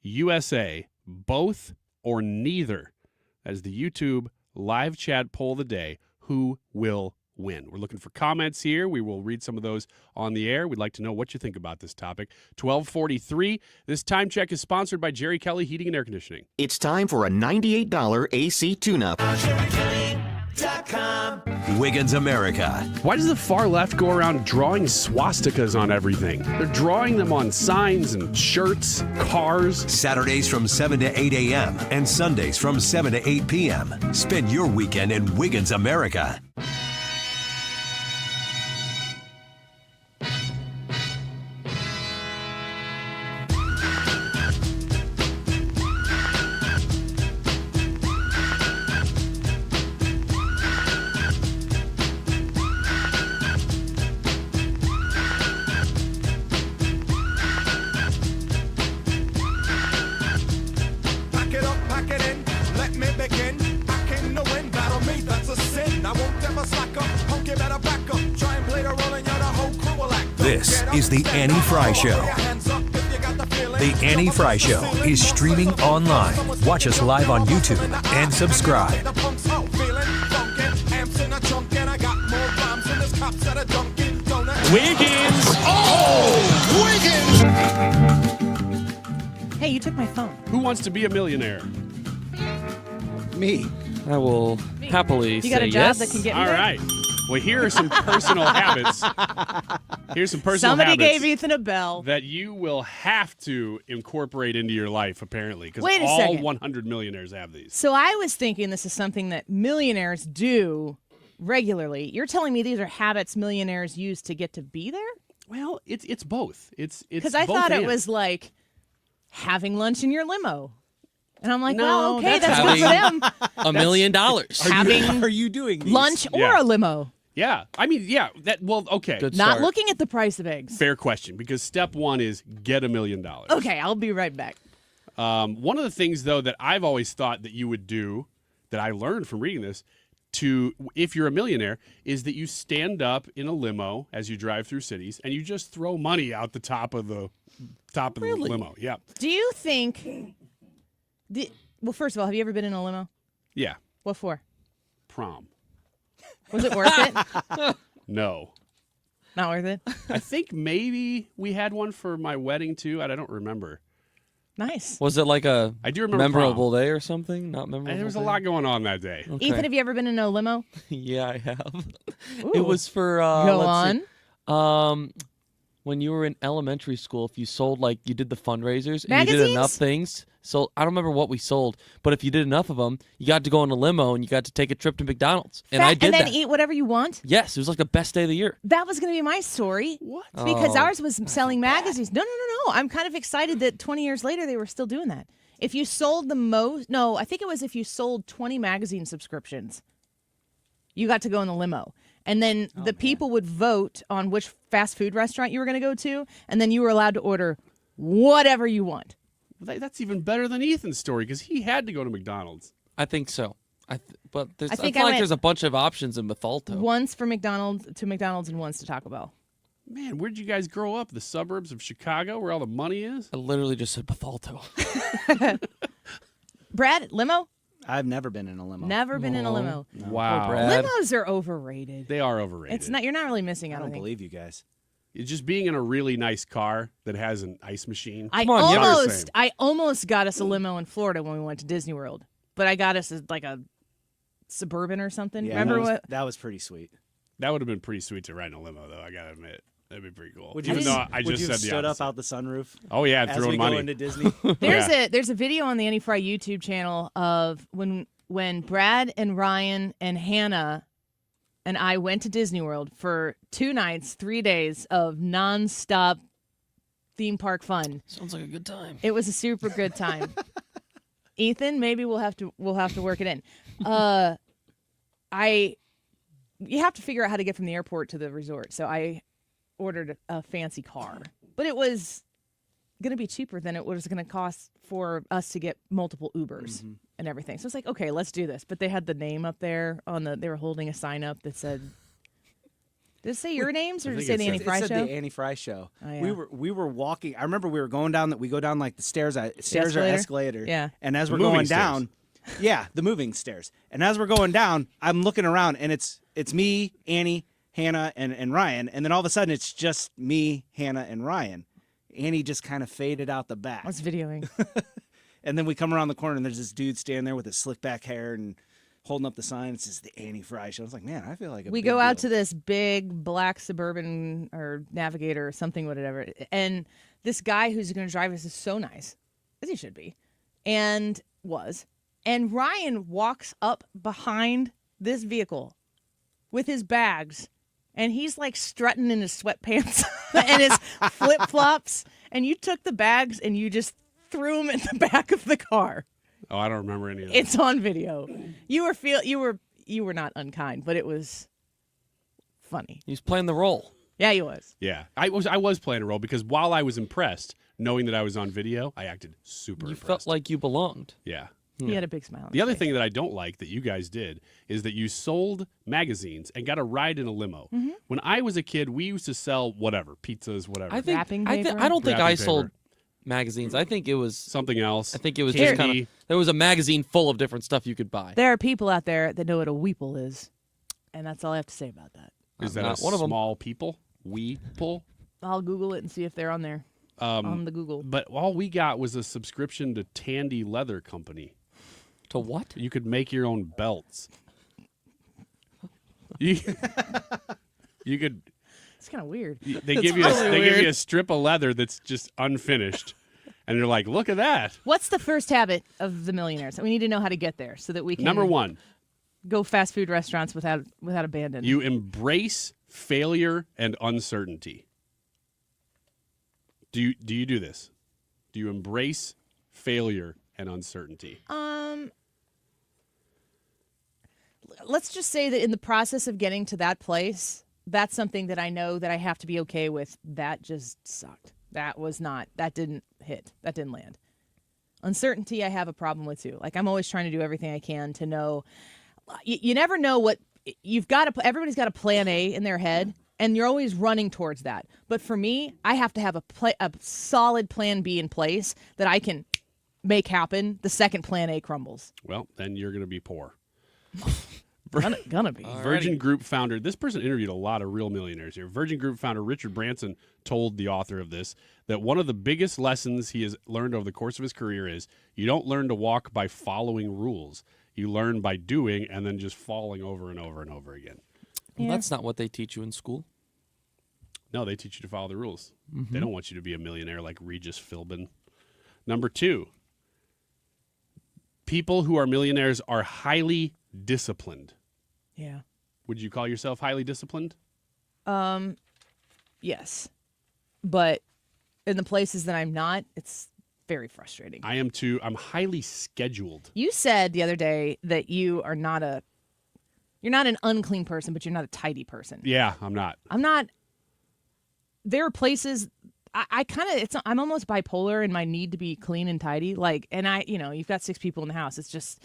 USA, both or neither. That is the YouTube live chat poll of the day. Who will win? We're looking for comments here. We will read some of those on the air. We'd like to know what you think about this topic. 12:43. This time check is sponsored by Jerry Kelly Heating and Air Conditioning. It's time for a $98 AC tune-up. Wiggins America. Why does the far left go around drawing swastikas on everything? They're drawing them on signs and shirts, cars. Saturdays from 7 to 8 a.m. and Sundays from 7 to 8 p.m. Spend your weekend in Wiggins America. This is the Annie Fry Show. The Annie Fry Show is streaming online. Watch us live on YouTube and subscribe. Wiggins! Oh! Wiggins! Hey, you took my phone. Who wants to be a millionaire? Me. I will happily say yes. You got a job that can get me All there? right. Well, here are some personal habits. Here's some personal Somebody habits gave Ethan a bell. that you will have to incorporate into your life, apparently, because Wait a all second. 100 millionaires have these. So I was thinking this is something that millionaires do regularly. You're telling me these are habits millionaires use to get to be there? Well, it's both. It's Because I both thought it and. was like having lunch in your limo. And I'm like, No, well, okay, that's having good for them. $1 million. Having Are you doing these? lunch or Yeah. a limo. Yeah, I mean, yeah. Okay. Good Not start. looking at the price of eggs. Fair question, because step one is get $1 million. Okay, I'll be right back. One of the things, though, that I've always thought that you would do, that I learned from reading this, if you're a millionaire, is that you stand up in a limo as you drive through cities and you just throw money out the top of the limo. Yeah. Do you think... Well, first of all, have you ever been in a limo? Yeah. What for? Prom. Was it worth it? No. Not worth it? I think maybe we had one for my wedding, too. I don't remember. Nice. Was it like a I do remember memorable day or something? Not memorable. There was a day? lot going on that day. Okay. Ethan, have you ever been in a limo? Yeah, I have. Ooh. It was for Go let's on. see. When you were in elementary school, if you sold you did the fundraisers and you Magazines? did enough things. So I don't remember what we sold, but if you did enough of them, you got to go in a limo and you got to take a trip to McDonald's. And I did and then that. eat whatever you want? Yes, it was like the best day of the year. That was going to be my story. What? Because Oh. ours was selling magazines. No. I'm kind of excited that 20 years later they were still doing that. If you sold the most, no, I think it was if you sold 20 magazine subscriptions, you got to go in the limo. And then the people would vote on which fast food restaurant you were going to go to, and then you were allowed to order whatever you want. That's even better than Ethan's story because he had to go to McDonald's. I think so. But I I think feel I like went- there's a bunch of options in Bethalto. Once for McDonald's and once to Taco Bell. Man, where'd you guys grow up? The suburbs of Chicago where all the money is? I literally just said Bethalto. Brad, limo? I've never been in a limo. Never been in a limo. Wow. Brad. Limos are overrated. They are overrated. It's not. You're not really missing I out. don't I think. believe you guys. It's just being in a really nice car that has an ice machine. I almost got us a limo in Florida when we went to Disney World, but I got us like a Suburban or something. Yeah, Remember that was pretty sweet. That would have been pretty sweet to ride in a limo, though. I gotta admit, that'd be pretty cool. Would you Even though I would just you said have the stood opposite. up out the sunroof? Oh yeah, and as throw we money go into Disney. There's a video on the Annie Fry YouTube channel of when Brad and Ryan and Hannah and I went to Disney World for 2 nights, 3 days of nonstop theme park fun. Sounds like a good time. It was a super good time. Ethan, maybe we'll have to work it in. You have to figure out how to get from the airport to the resort. So I ordered a fancy car, but it was going to be cheaper than it was going to cost for us to get multiple Ubers and everything. So it's like, okay, let's do this. But they had the name up there they were holding a sign up that said, did it say your names or did it say the Annie Fry It said Show? the Annie Fry Show. Oh, yeah. We were walking. I remember we were going down we go down like the stairs or escalator? escalator. Yeah. And as The we're moving going stairs. down, yeah, the moving stairs. And as we're going down, I'm looking around and it's me, Annie, Hannah, and Ryan. And then all of a sudden it's just me, Hannah, and Ryan. Annie just kind of faded out the back. I was videoing. And then we come around the corner and there's this dude standing there with his slick back hair and holding up the sign. It says the Annie Fry Show. I was like, man, I feel like We go out to this big black Suburban or Navigator or something, whatever. And this guy who's going to drive us is so nice, as he should be, and was. And Ryan walks up behind this vehicle with his bags, and he's like strutting in his sweatpants and his flip-flops. And you took the bags and you just threw them in the back of the car. Oh, I don't remember any of that. It's on video. You were not unkind, but it was funny. He was playing the role. Yeah, he was. Yeah, I was playing a role because while I was impressed, knowing that I was on video, I acted super You impressed. felt like you belonged. Yeah. He had a big smile on The his other face. thing that I don't like that you guys did is that you sold magazines and got a ride in a limo. Mhm. When I was a kid, we used to sell whatever, pizzas, whatever. I think Wrapping I paper? don't think Wrapping I paper. sold magazines. I think it was something else. I think it was just kind Candy. of there was a magazine full of different stuff you could buy. There are people out there that know what a weeple is, and that's all I have to say about that. Is that not a one of 'em. small people? Weeple? I'll Google it and see if they're on there. On the Google. But all we got was a subscription to Tandy Leather Company. To what? You could make your own belts. You could. It's kind of weird. They give you a strip of leather that's just unfinished, and you're like, look at that. What's the first habit of the millionaires? We need to know how to get there so that we can Number one, go fast food restaurants without abandon. you embrace failure and uncertainty. Do you do this? Do you embrace failure and uncertainty? Let's just say that in the process of getting to that place, that's something that I know that I have to be okay with. That just sucked. That didn't hit. That didn't land. Uncertainty, I have a problem with too. Like, I'm always trying to do everything I can to know. You never know what everybody's got a plan A in their head, and you're always running towards that. But for me, I have to have a solid plan B in place that I can make happen the second plan A crumbles. Well, then you're going to be poor. Gonna be. Virgin Group founder, this person interviewed a lot of real millionaires here. Virgin Group founder Richard Branson told the author of this that one of the biggest lessons he has learned over the course of his career is you don't learn to walk by following rules. You learn by doing and then just falling over and over and over again. Well, that's not what they teach you in school. No, they teach you to follow the rules. Mhm. They don't want you to be a millionaire like Regis Philbin. Number two, people who are millionaires are highly disciplined. Yeah. Would you call yourself highly disciplined? Yes. But in the places that I'm not, it's very frustrating. I am too. I'm highly scheduled. You said the other day that you're not an unclean person, but you're not a tidy person. Yeah, I'm not. I'm not. There are places I'm almost bipolar in my need to be clean and tidy. Like, and you've got 6 people in the house. It's just,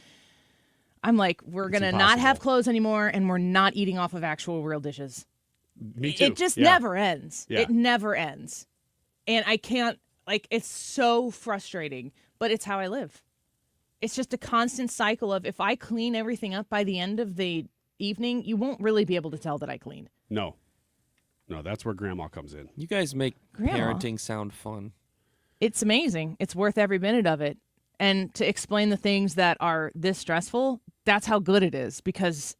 I'm like, we're going to not have clothes anymore, and we're not eating off of actual real dishes. Me too. It just never ends. Yeah. It never ends. And I can't, it's so frustrating, but it's how I live. It's just a constant cycle of, if I clean everything up by the end of the evening, you won't really be able to tell that I cleaned. No, that's where Grandma comes in. You guys make Grandma. parenting sound fun. It's amazing. It's worth every minute of it. And to explain the things that are this stressful, that's how good it is, because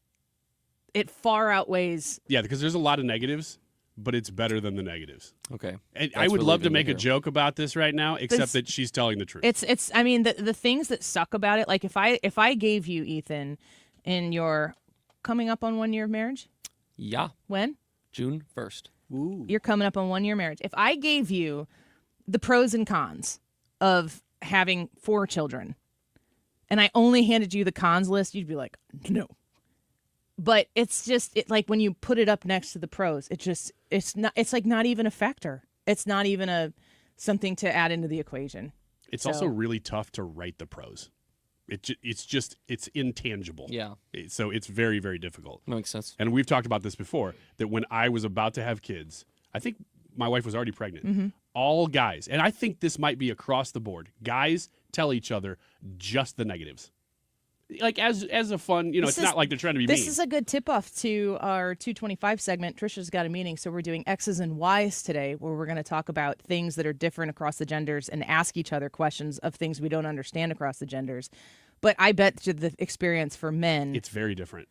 it far outweighs. Yeah, because there's a lot of negatives, but it's better than the negatives. Okay. And I would love to make a joke about this right now, except that she's telling the truth. It's. I mean, the things that suck about it. Like, if I gave you, Ethan, in your coming up on 1 year of marriage. Yeah. When? June 1st. Ooh. You're coming up on 1 year marriage. If I gave you the pros and cons of having 4 children, and I only handed you the cons list, you'd be like, no. But it's just like when you put it up next to the pros, it's not even a factor. It's not even something to add into the equation. It's also really tough to write the pros. It's intangible. Yeah. So it's very, very difficult. Makes sense. And we've talked about this before, that when I was about to have kids, I think my wife was already pregnant. Mm-hmm. All guys, and I think this might be across the board, guys tell each other just the negatives. Like, as a fun, it's not like they're trying to be mean. This is a good tip-off to our 225 segment. Trisha's got a meeting, so we're doing X's and Y's today, where we're going to talk about things that are different across the genders and ask each other questions of things we don't understand across the genders. But I bet the experience for men... It's very different.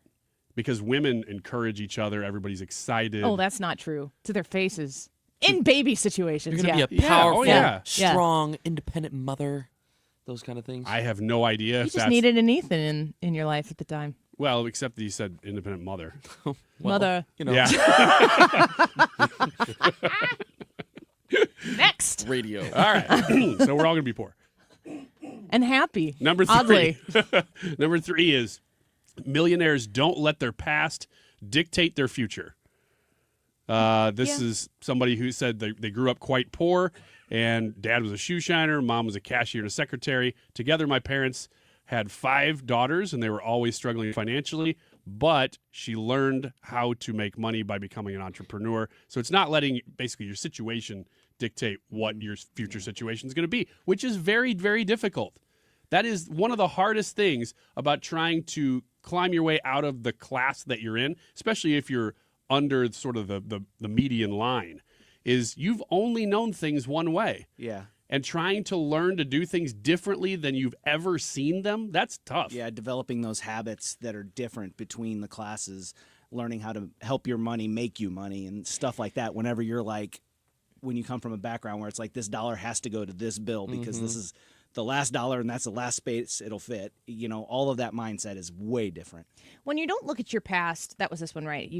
Because women encourage each other, everybody's excited. Oh, that's not true. To their faces. In baby situations, You're going to be a powerful, strong, independent mother. Those kind of things. I have no idea You if just needed an Ethan in your life at the time. Well, except that you said independent mother. Mother. Yeah. Next. Radio. All right. So we're all going to be poor. And happy. Number 3. Oddly. Number 3 is millionaires don't let their past dictate their future. This is somebody who said they grew up quite poor, and dad was a shoe shiner, mom was a cashier and a secretary. Together, my parents had 5 daughters, and they were always struggling financially, but she learned how to make money by becoming an entrepreneur. So it's not letting basically your situation dictate what your future situation is going to be, which is very, very difficult. That is one of the hardest things about trying to climb your way out of the class that you're in, especially if you're under sort of the median line, is you've only known things one way. Yeah. And trying to learn to do things differently than you've ever seen them, that's tough. Yeah, developing those habits that are different between the classes. learning how to help your money make you money and stuff like that. Whenever you're when you come from a background where it's like this dollar has to go to this bill because this is the last dollar and that's the last space it'll fit. All of that mindset is way different. When you don't look at your past, that was this one, right?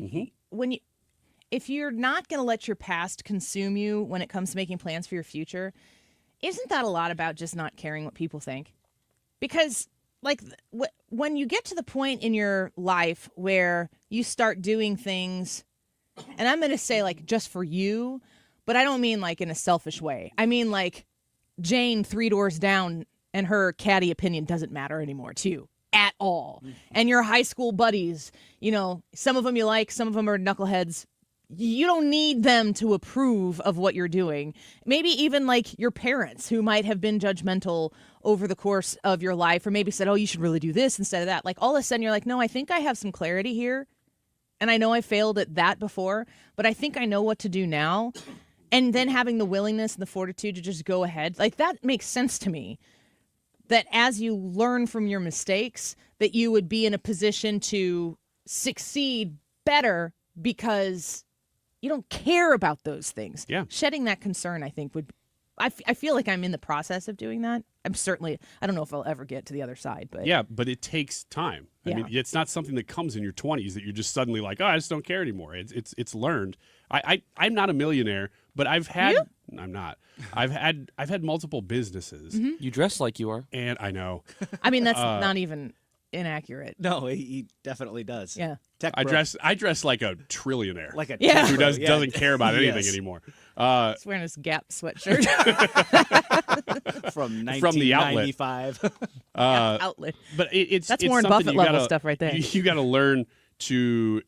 If you're not going to let your past consume you when it comes to making plans for your future, isn't that a lot about just not caring what people think? Because when you get to the point in your life where you start doing things, and I'm going to say just for you, but I don't mean in a selfish way. I mean Jane 3 doors down and her catty opinion doesn't matter anymore to you at all. And your high school buddies, some of them you like, some of them are knuckleheads. You don't need them to approve of what you're doing. Maybe even your parents who might have been judgmental over the course of your life, or maybe said, oh, you should really do this instead of that. All of a sudden you're no, I think I have some clarity here. And I know I failed at that before, but I think I know what to do now. And then having the willingness and the fortitude to just go ahead, that makes sense to me. That as you learn from your mistakes, that you would be in a position to succeed better because you don't care about those things. Yeah. Shedding that concern, I think, I feel like I'm in the process of doing that. I don't know if I'll ever get to the other side. But yeah, but it takes time. Yeah. I mean, it's not something that comes in your 20s that you're just suddenly I just don't care anymore. It's learned. I'm not a millionaire, but I've had. You? I'm not. I've had multiple businesses. You dress like you are. And I know. I mean, that's not even inaccurate. No, he definitely does. Yeah. I dress like a trillionaire. Who doesn't care about anything anymore. He's wearing his Gap sweatshirt from the outlet. 1995. Outlet. But that's it's Warren something Buffett level stuff right there. You got to learn to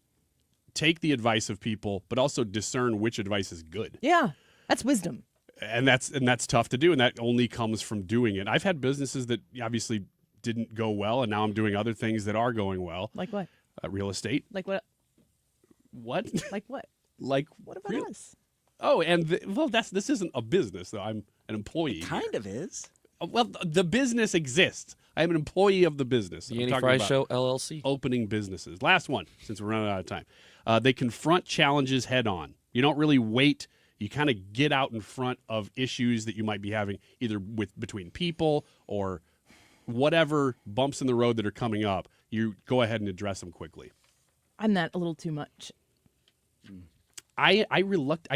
take the advice of people, but also discern which advice is good. Yeah, that's wisdom. And that's tough to do, and that only comes from doing it. I've had businesses that obviously didn't go well, and now I'm doing other things that are going well. Like what? Real estate. Like what? What? Like what? Like what about us? Oh, and this isn't a business though. I'm an employee. It kind of is. Well, the business exists. I am an employee of the business. The Annie Fry Show, LLC. Opening businesses. Last one, since we're running out of time. They confront challenges head on. You don't really wait. You kind of get out in front of issues that you might be having either between people or whatever bumps in the road that are coming up. You go ahead and address them quickly. I'm that a little too much. I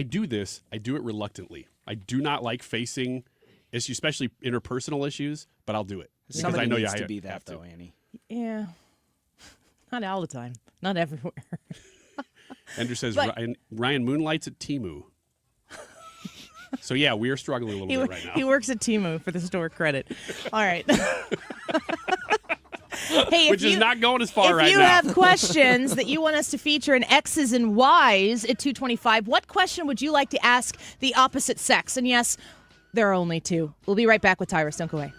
do this. I do it reluctantly. I do not like facing issues, especially interpersonal issues, but I'll do it. Somebody I know needs you to be that, have to. though, Annie. Yeah. Not all the time. Not everywhere. Andrew says Ryan moonlights at Temu. So, yeah, we are struggling a little bit right now. He works at Temu for the store credit. All right. Hey, which is not going as far right now. If you have questions that you want us to feature in X's and Y's at 225, what question would you like to ask the opposite sex? And yes, there are only two. We'll be right back with Tyrus. Don't go away.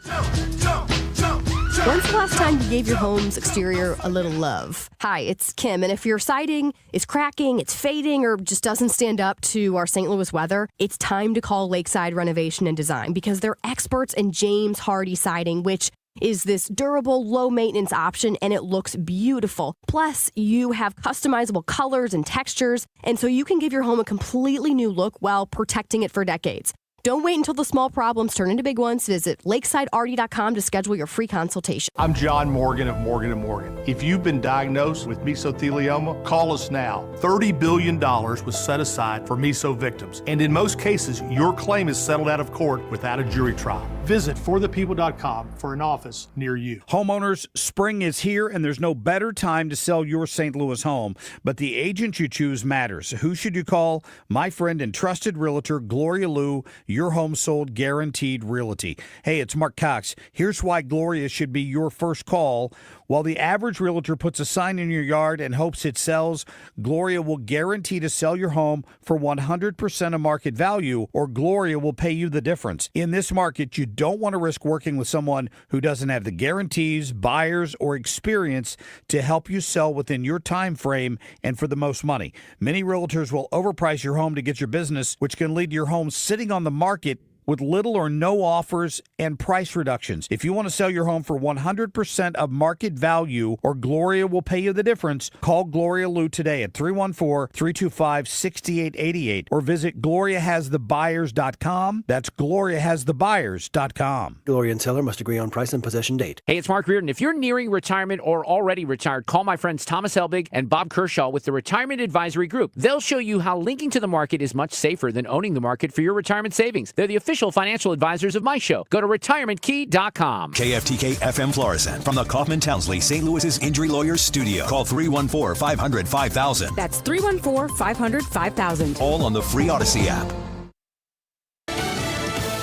When's the last time you gave your home's exterior a little love? Hi, it's Kim, and if your siding is cracking, it's fading, or just doesn't stand up to our St. Louis weather, it's time to call Lakeside Renovation and Design because they're experts in James Hardy siding, which is this durable, low-maintenance option, and it looks beautiful. Plus, you have customizable colors and textures, and so you can give your home a completely new look while protecting it for decades. Don't wait until the small problems turn into big ones. Visit lakesidearty.com to schedule your free consultation. I'm John Morgan of Morgan & Morgan. If you've been diagnosed with mesothelioma, call us now. $30 billion was set aside for meso victims, and in most cases, your claim is settled out of court without a jury trial. Visit forthepeople.com for an office near you. Homeowners, spring is here, and there's no better time to sell your St. Louis home. But the agent you choose matters. Who should you call? My friend and trusted realtor, Gloria Liu, your home sold guaranteed realty. Hey, it's Mark Cox. Here's why Gloria should be your first call. While the average realtor puts a sign in your yard and hopes it sells, Gloria will guarantee to sell your home for 100% of market value, or Gloria will pay you the difference. In this market, you don't want to risk working with someone who doesn't have the guarantees, buyers, or experience to help you sell within your time frame and for the most money. Many realtors will overprice your home to get your business, which can lead to your home sitting on the market with little or no offers and price reductions. If you want to sell your home for 100% of market value or Gloria will pay you the difference, call Gloria Lou today at 314-325-6888 or visit GloriaHasTheBuyers.com. That's GloriaHasTheBuyers.com. Gloria and seller must agree on price and possession date. Hey, it's Mark Reardon. If you're nearing retirement or already retired, call my friends Thomas Helbig and Bob Kershaw with the Retirement Advisory Group. They'll show you how linking to the market is much safer than owning the market for your retirement savings. They're the official financial advisors of my show. Go to retirementkey.com. KFTK FM Florissant from the Kaufman Townsley St. Louis's Injury Lawyers Studio. Call 314-500-5000. That's 314-500-5000. All on the free Odyssey app.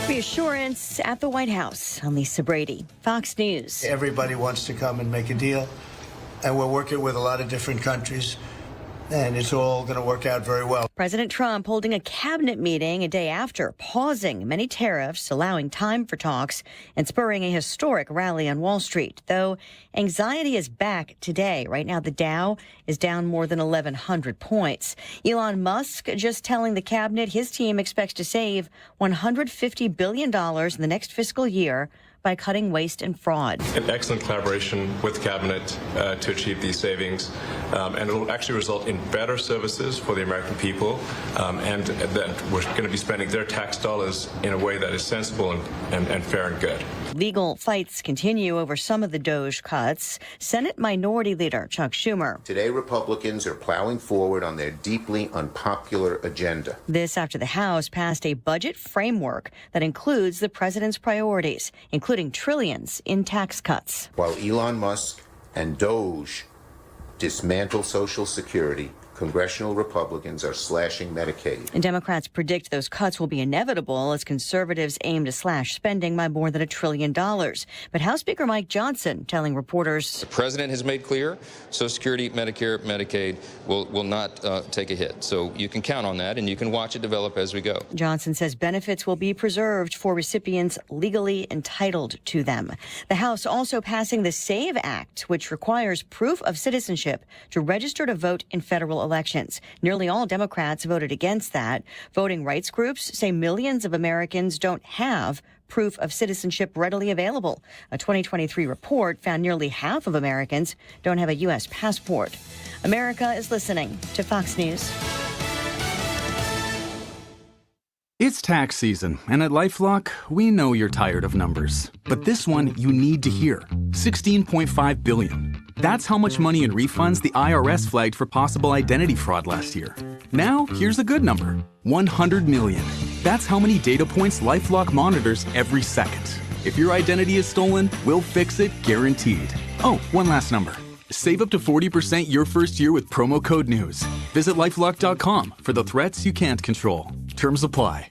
Reassurance at the White House. I'm Lisa Brady, Fox News. Everybody wants to come and make a deal, and we're working with a lot of different countries, and it's all going to work out very well. President Trump holding a cabinet meeting a day after pausing many tariffs, allowing time for talks, and spurring a historic rally on Wall Street. Though anxiety is back today. Right now, the Dow is down more than 1,100 points. Elon Musk just telling the cabinet his team expects to save $150 billion in the next fiscal year by cutting waste and fraud. An excellent collaboration with Cabinet to achieve these savings, and it will actually result in better services for the American people, and that we're going to be spending their tax dollars in a way that is sensible and fair and good. Legal fights continue over some of the DOGE cuts. Senate Minority Leader Chuck Schumer. Today, Republicans are plowing forward on their deeply unpopular agenda. This after the House passed a budget framework that includes the president's priorities, including trillions in tax cuts. While Elon Musk and DOGE dismantle Social Security, congressional Republicans are slashing Medicaid. And Democrats predict those cuts will be inevitable as conservatives aim to slash spending by more than $1 trillion. But House Speaker Mike Johnson telling reporters, the president has made clear Social Security, Medicare, Medicaid will not take a hit. So you can count on that, and you can watch it develop as we go. Johnson says benefits will be preserved for recipients legally entitled to them. The House also passing the SAVE Act, which requires proof of citizenship to register to vote in federal elections. Nearly all Democrats voted against that. Voting rights groups say millions of Americans don't have proof of citizenship readily available. A 2023 report found nearly half of Americans don't have a U.S. passport. America is listening to Fox News. It's tax season, and at LifeLock, we know you're tired of numbers. But this one you need to hear. $16.5 billion. That's how much money in refunds the IRS flagged for possible identity fraud last year. Now, here's a good number. $100 million. That's how many data points LifeLock monitors every second. If your identity is stolen, we'll fix it guaranteed. Oh, one last number. Save up to 40% your first year with promo code NEWS. Visit LifeLock.com for the threats you can't control. Terms apply.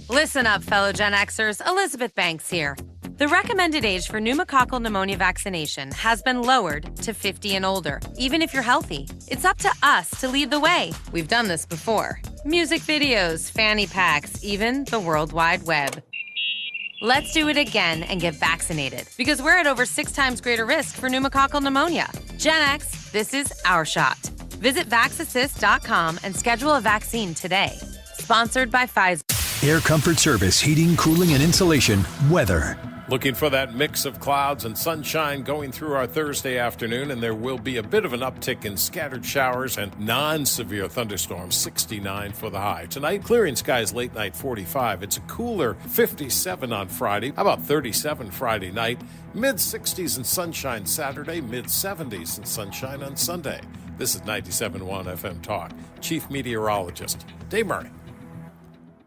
Listen up, fellow Gen Xers. Elizabeth Banks here. The recommended age for pneumococcal pneumonia vaccination has been lowered to 50 and older, even if you're healthy. It's up to us to lead the way. We've done this before. Music videos, fanny packs, even the World Wide Web. Let's do it again and get vaccinated, because we're at over 6 times greater risk for pneumococcal pneumonia. Gen X, this is our shot. Visit VaxAssist.com and schedule a vaccine today. Sponsored by Pfizer. Air Comfort Service, heating, cooling, and insulation, weather. Looking for that mix of clouds and sunshine going through our Thursday afternoon, and there will be a bit of an uptick in scattered showers and non-severe thunderstorms, 69 for the high. Tonight, clearing skies late night 45. It's a cooler 57 on Friday, about 37 Friday night, mid-60s and sunshine Saturday, mid-70s and sunshine on Sunday. This is 97.1 FM Talk. Chief Meteorologist Dave Murray.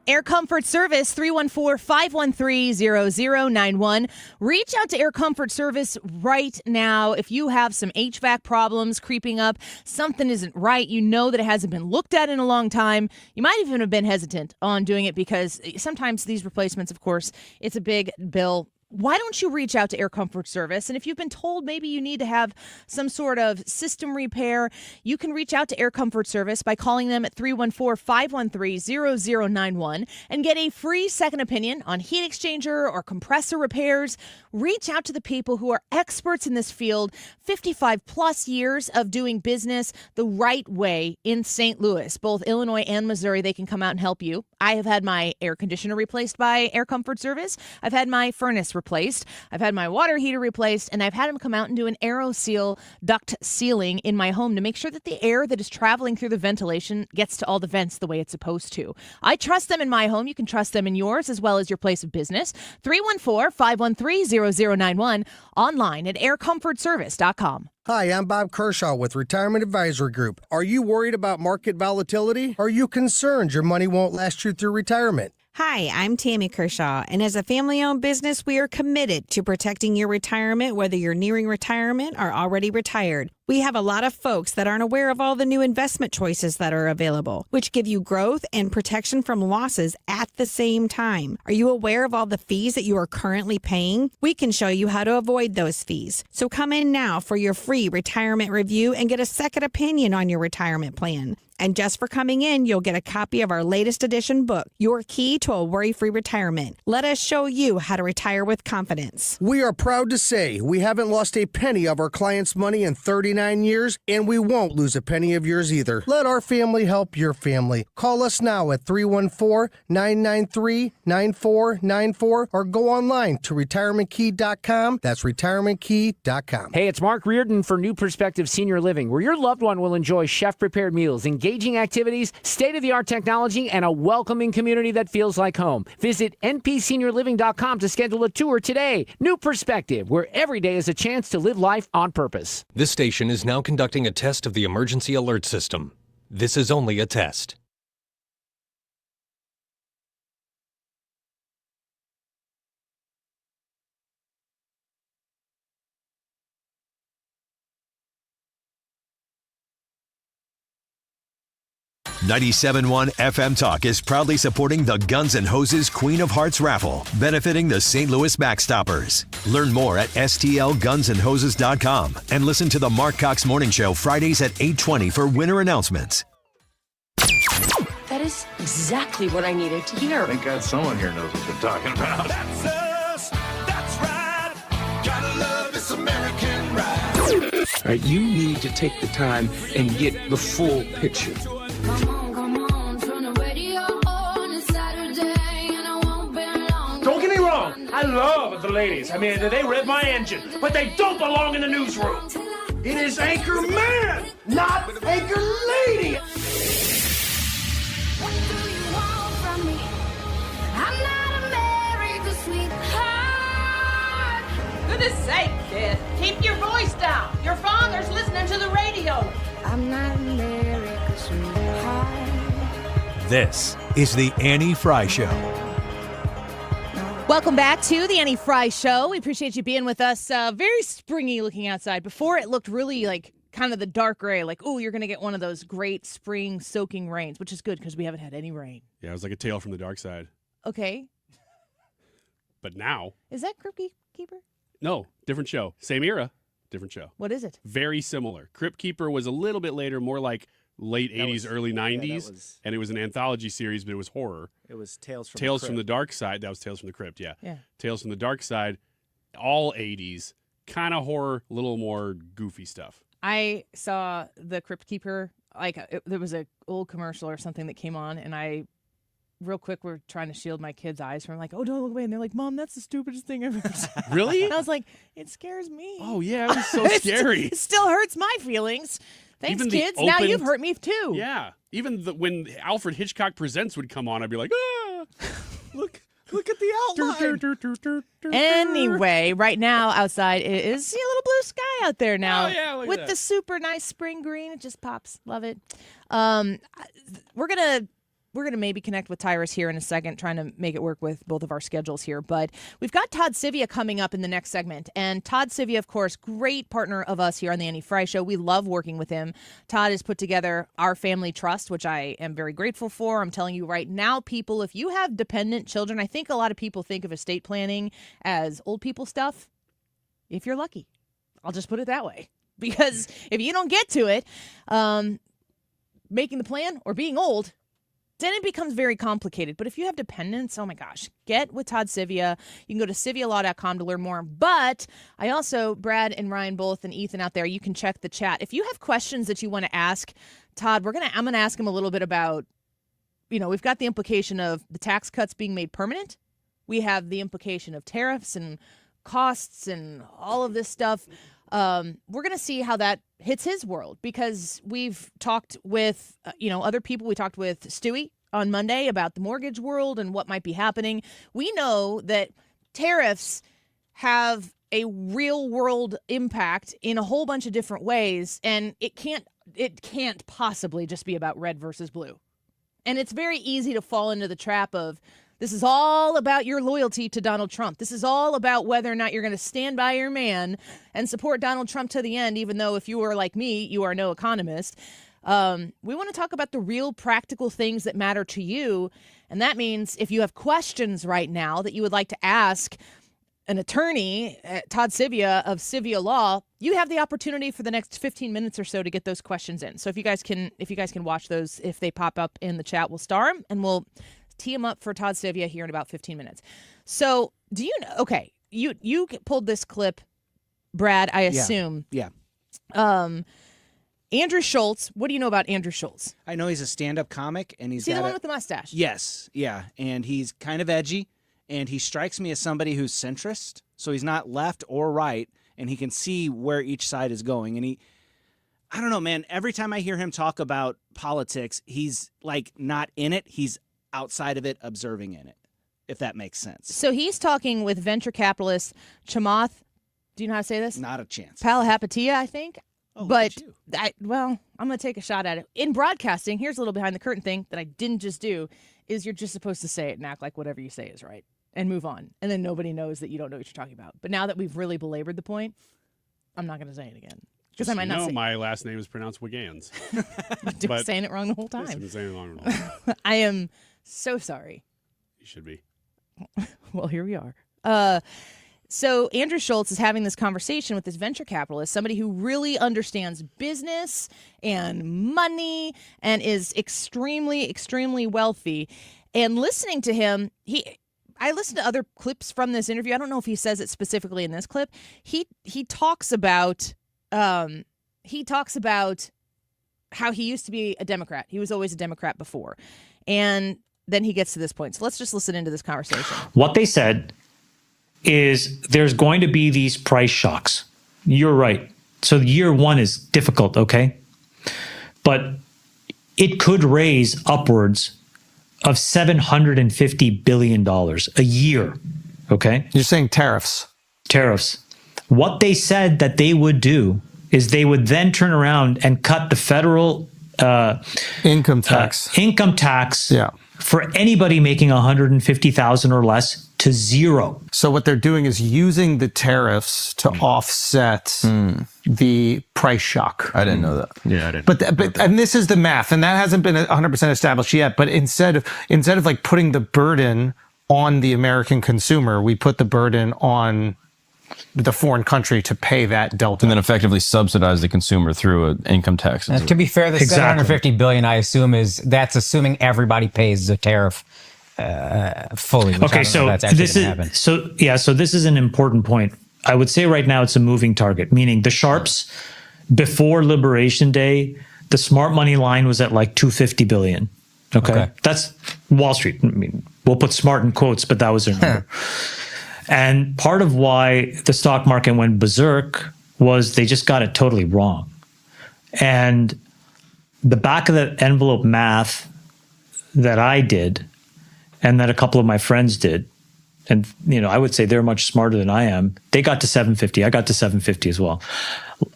Air Comfort Service, 314-513-0091. Reach out to Air Comfort Service right now. If you have some HVAC problems creeping up, something isn't right, you know that it hasn't been looked at in a long time, you might even have been hesitant on doing it because sometimes these replacements, of course, it's a big bill why don't you reach out to Air Comfort Service? And if you've been told maybe you need to have some sort of system repair, you can reach out to Air Comfort Service by calling them at 314-513-0091 and get a free second opinion on heat exchanger or compressor repairs. Reach out to the people who are experts in this field, 55 plus years of doing business the right way in St. Louis. Both Illinois and Missouri, they can come out and help you. I have had my air conditioner replaced by Air Comfort Service. I've had my furnace replaced. I've had my water heater replaced, and I've had them come out and do an AeroSeal duct sealing in my home to make sure that the air that is traveling through the ventilation gets to all the vents the way it's supposed to. I trust them in my home. You can trust them in yours as well as your place of business. 314-513-0091, online at aircomfortservice.com. Hi, I'm Bob Kershaw with Retirement Advisory Group. Are you worried about market volatility? Are you concerned your money won't last you through retirement? Hi, I'm Tammy Kershaw, and as a family-owned business, we are committed to protecting your retirement, whether you're nearing retirement or already retired. We have a lot of folks that aren't aware of all the new investment choices that are available, which give you growth and protection from losses at the same time. Are you aware of all the fees that you are currently paying? We can show you how to avoid those fees. So come in now for your free retirement review and get a second opinion on your retirement plan. And just for coming in, you'll get a copy of our latest edition book, Your Key to a Worry-Free Retirement. Let us show you how to retire with confidence. We are proud to say we haven't lost a penny of our clients' money in 39 years, and we won't lose a penny of yours either. Let our family help your family. Call us now at 314-993-9494 or go online to retirementkey.com. That's retirementkey.com. Hey, it's Mark Reardon for New Perspective Senior Living, where your loved one will enjoy chef-prepared meals, engaging activities, state-of-the-art technology, and a welcoming community that feels like home. Visit npseniorliving.com to schedule a tour today. New Perspective, where every day is a chance to live life on purpose. This station is now conducting a test of the emergency alert system. This is only a test. .97.1 FM Talk is proudly supporting the Guns N' Hoses Queen of Hearts raffle, benefiting the St. Louis Backstoppers. Learn more at stlgunsandhoses.com and listen to the Mark Cox Morning Show Fridays at 8:20 for winner announcements. That is exactly what I needed to hear. Thank God someone here knows what they're talking about. That's us. That's right. Gotta love this American ride. All right, you need to take the time and get the full picture. Don't get me wrong, I love the ladies. I mean, they rev my engine, but they don't belong in the newsroom. It is Anchor Man, not Anchor Lady. What do you want from me? I'm not America's sweetheart. Goodness sake, kid. Keep your voice down. Your father's listening to the radio. I'm not America's sweetheart. This is the Annie Fry Show. Welcome back to the Annie Fry Show. We appreciate you being with us. Very springy looking outside. Before it looked really like kind of the dark gray, like, oh, you're going to get one of those great spring soaking rains, which is good because we haven't had any rain. Yeah, it was like a tale from the dark side. Okay. But now. Is that Crypt Keeper? No, different show. Same era, different show. What is it? Very similar. Crypt Keeper was a little bit later, more like late 80s, early 90s, and it was an anthology series, but it was horror. It was Tales from the Dark Side. That was Tales from the Crypt, yeah. Yeah. Tales from the Dark Side, all 80s, kind of horror, a little more goofy stuff. I saw the Crypt Keeper, there was an old commercial or something that came on, and I real quick were trying to shield my kids' eyes from like, oh, don't look away. And they're like, Mom, that's the stupidest thing I've ever seen. Really? And I was like, it scares me. Oh, yeah, it was so scary. It still hurts my feelings. Thanks, Even kids. Now you've hurt me too. Yeah. Even when Alfred Hitchcock Presents would come on, I'd be like, ah, look at the outline. Anyway, right now outside it is a little blue sky out there now. Oh, yeah, look at with that. the super nice spring green. It just pops. Love it. We're going to we're going to maybe connect with Tyrus here in a second, trying to make it work with both of our schedules here. But we've got Todd Sivia coming up in the next segment. And Todd Sivia, of course, great partner of us here on the Annie Fry Show. We love working with him. Todd has put together our family trust, which I am very grateful for. I'm telling you right now, people, if you have dependent children, I think a lot of people think of estate planning as old people stuff. If you're lucky, I'll just put it that way. Because if you don't get to it, making the plan or being old, then it becomes very complicated. But if you have dependents, oh my gosh, get with Todd Sivia. You can go to civialaw.com to learn more. But I also, Brad and Ryan both, and Ethan out there, you can check the chat. If you have questions that you want to ask Todd, I'm going to ask him a little bit about, we've got the implication of the tax cuts being made permanent. We have the implication of tariffs and costs and all of this stuff. We're going to see how that hits his world, because we've talked with, other people. We talked with Stewie on Monday about the mortgage world and what might be happening. We know that tariffs have a real world impact in a whole bunch of different ways, and it can't possibly just be about red versus blue. And it's very easy to fall into the trap of, this is all about your loyalty to Donald Trump. This is all about whether or not you're going to stand by your man and support Donald Trump to the end, even though if you are like me, you are no economist. We want to talk about the real practical things that matter to you. And that means if you have questions right now that you would like to ask an attorney, Todd Sivia of Sivia Law, you have the opportunity for the next 15 minutes or so to get those questions in. So if you guys can watch those, if they pop up in the chat, we'll star them and we'll tee him up for Todd Sivia here in about 15 minutes. So do you know, okay, you pulled this clip, Brad, I assume. Yeah. Andrew Schultz, what do you know about Andrew Schultz? I know he's a stand-up comic, and he's the one with the mustache? Yes, yeah, and he's kind of edgy, and he strikes me as somebody who's centrist, so he's not left or right, and he can see where each side is going, and I don't know, man, every time I hear him talk about politics, he's like not in it, he's outside of it, observing in it, if that makes sense. So he's talking with venture capitalist Chamath. Do you know how to say this? Not a chance. Palihapitiya, I think. Oh, but I'm going to take a shot at it. In broadcasting, here's a little behind the curtain thing that I didn't just do, is you're just supposed to say it and act like whatever you say is right and move on. And then nobody knows that you don't know what you're talking about. But now that we've really belabored the point, I'm not going to say it again. Because I might not say my last name is pronounced Wiggins. But saying it wrong the whole time. I've been saying it wrong. I am so sorry. You should be. Well, here we are. So Andrew Schultz is having this conversation with this venture capitalist, somebody who really understands business and money and is extremely, extremely wealthy. And listening to him, I listened to other clips from this interview. I don't know if he says it specifically in this clip. He talks about how he used to be a Democrat. He was always a Democrat before. And then he gets to this point. So let's just listen into this conversation. What they said is there's going to be these price shocks. You're right. So year one is difficult, okay? But it could raise upwards of $750 billion a year, okay? You're saying tariffs. Tariffs. What they said that they would do is they would then turn around and cut the federal income tax for anybody making $150,000 or less to zero. So what they're doing is using the tariffs to offset the price shock. I didn't know that. Yeah, I didn't. But and this is the math, and that hasn't been 100% established yet. But instead of like putting the burden on the American consumer, we put the burden on the foreign country to pay that delta, and then effectively subsidize the consumer through an income tax. To be fair, the $750 billion, I assume, that's assuming everybody pays the tariff fully. Okay, so this is an important point. I would say right now it's a moving target, meaning the sharps before Liberation Day, the smart money line was at like $250 billion. Okay. That's Wall Street. I mean, we'll put smart in quotes, but that was their number. And part of why the stock market went berserk was they just got it totally wrong. And the back of the envelope math that I did and that a couple of my friends did, and I would say they're much smarter than I am, they got to 750. I got to 750 as well.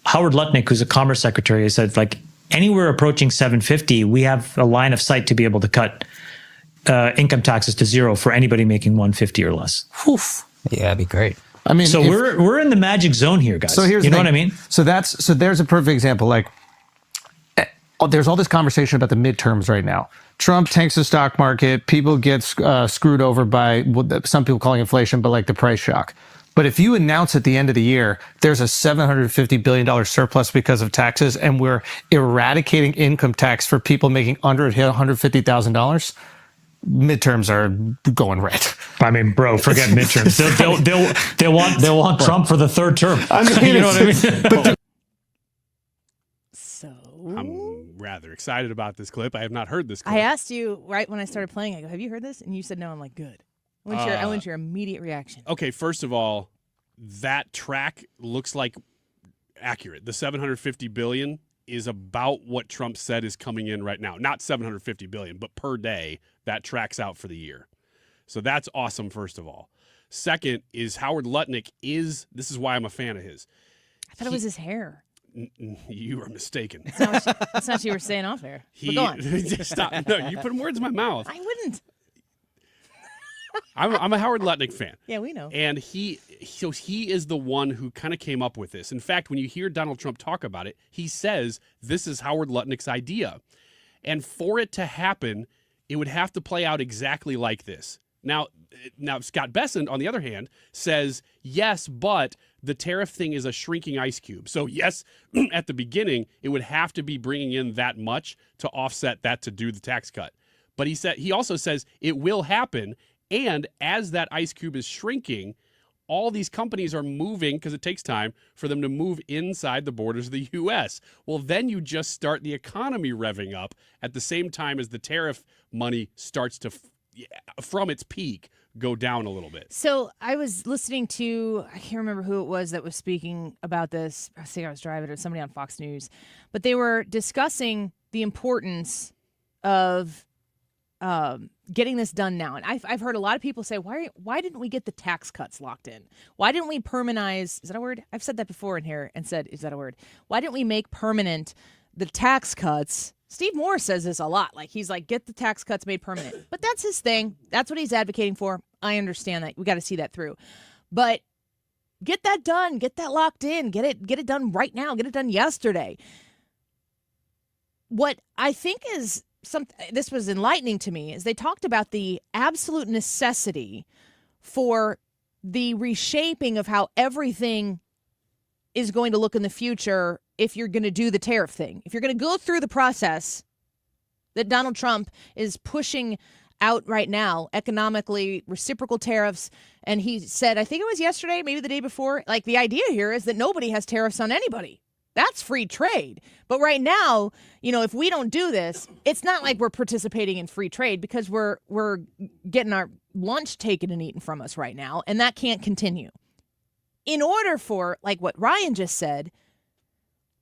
Howard Lutnick, who's a commerce secretary, said, like, anywhere approaching 750, we have a line of sight to be able to cut income taxes to zero for anybody making 150 or less. Oof. Yeah, that'd be great. I mean, so we're in the magic zone here, guys. So here's you the know thing. what I mean? So there's a perfect example. Like, there's all this conversation about the midterms right now. Trump tanks the stock market. People get screwed over by what some people calling inflation, but like the price shock. But if you announce at the end of the year, there's a $750 billion surplus because of taxes, and we're eradicating income tax for people making under $150,000, midterms are going red. I mean, bro, forget midterms. They'll want Trump for the third term. I mean, you know what I mean? I'm rather excited about this clip. I have not heard this clip. I asked you right when I started playing, I go, have you heard this? And you said no. I'm like, good. I want your immediate reaction. Okay, first of all, that track looks like accurate. The $750 billion is about what Trump said is coming in right now. Not $750 billion, but per day, that tracks out for the year. So that's awesome, first of all. Second is Howard Lutnick this is why I'm a fan of his. I thought it was his hair. You are mistaken. That's not what you were saying off there. But go on. Stop. No, you put words in my mouth. I wouldn't. I'm a Howard Lutnick fan. Yeah, we know. And he is the one who kind of came up with this. In fact, when you hear Donald Trump talk about it, he says this is Howard Lutnick's idea. And for it to happen, it would have to play out exactly like this. Now Scott Bessent, on the other hand, says, yes, but the tariff thing is a shrinking ice cube. So, yes, at the beginning, it would have to be bringing in that much to offset that to do the tax cut. But he also says it will happen. And as that ice cube is shrinking, all these companies are moving, because it takes time for them to move inside the borders of the U.S. Well, then you just start the economy revving up at the same time as the tariff money starts to, from its peak, go down a little bit. So I was listening to, I can't remember who it was that was speaking about this. I think I was driving, or somebody on Fox News. But they were discussing the importance of getting this done now. And I've heard a lot of people say, why didn't we get the tax cuts locked in? Why didn't we permanentize? Is that a word? I've said that before in here and said, is that a word? Why didn't we make permanent the tax cuts? Steve Moore says this a lot. Like, he's like, get the tax cuts made permanent. But that's his thing. That's what he's advocating for. I understand that. We got to see that through. But get that done. Get that locked in. Get it done right now. Get it done yesterday. What I think is this was enlightening to me is they talked about the absolute necessity for the reshaping of how everything is going to look in the future if you're going to do the tariff thing. If you're going to go through the process that Donald Trump is pushing out right now, economically, reciprocal tariffs, and he said, I think it was yesterday, maybe the day before, like, the idea here is that nobody has tariffs on anybody. That's free trade. But right now, if we don't do this, it's not like we're participating in free trade, because we're getting our lunch taken and eaten from us right now, and that can't continue. In order for, like what Ryan just said,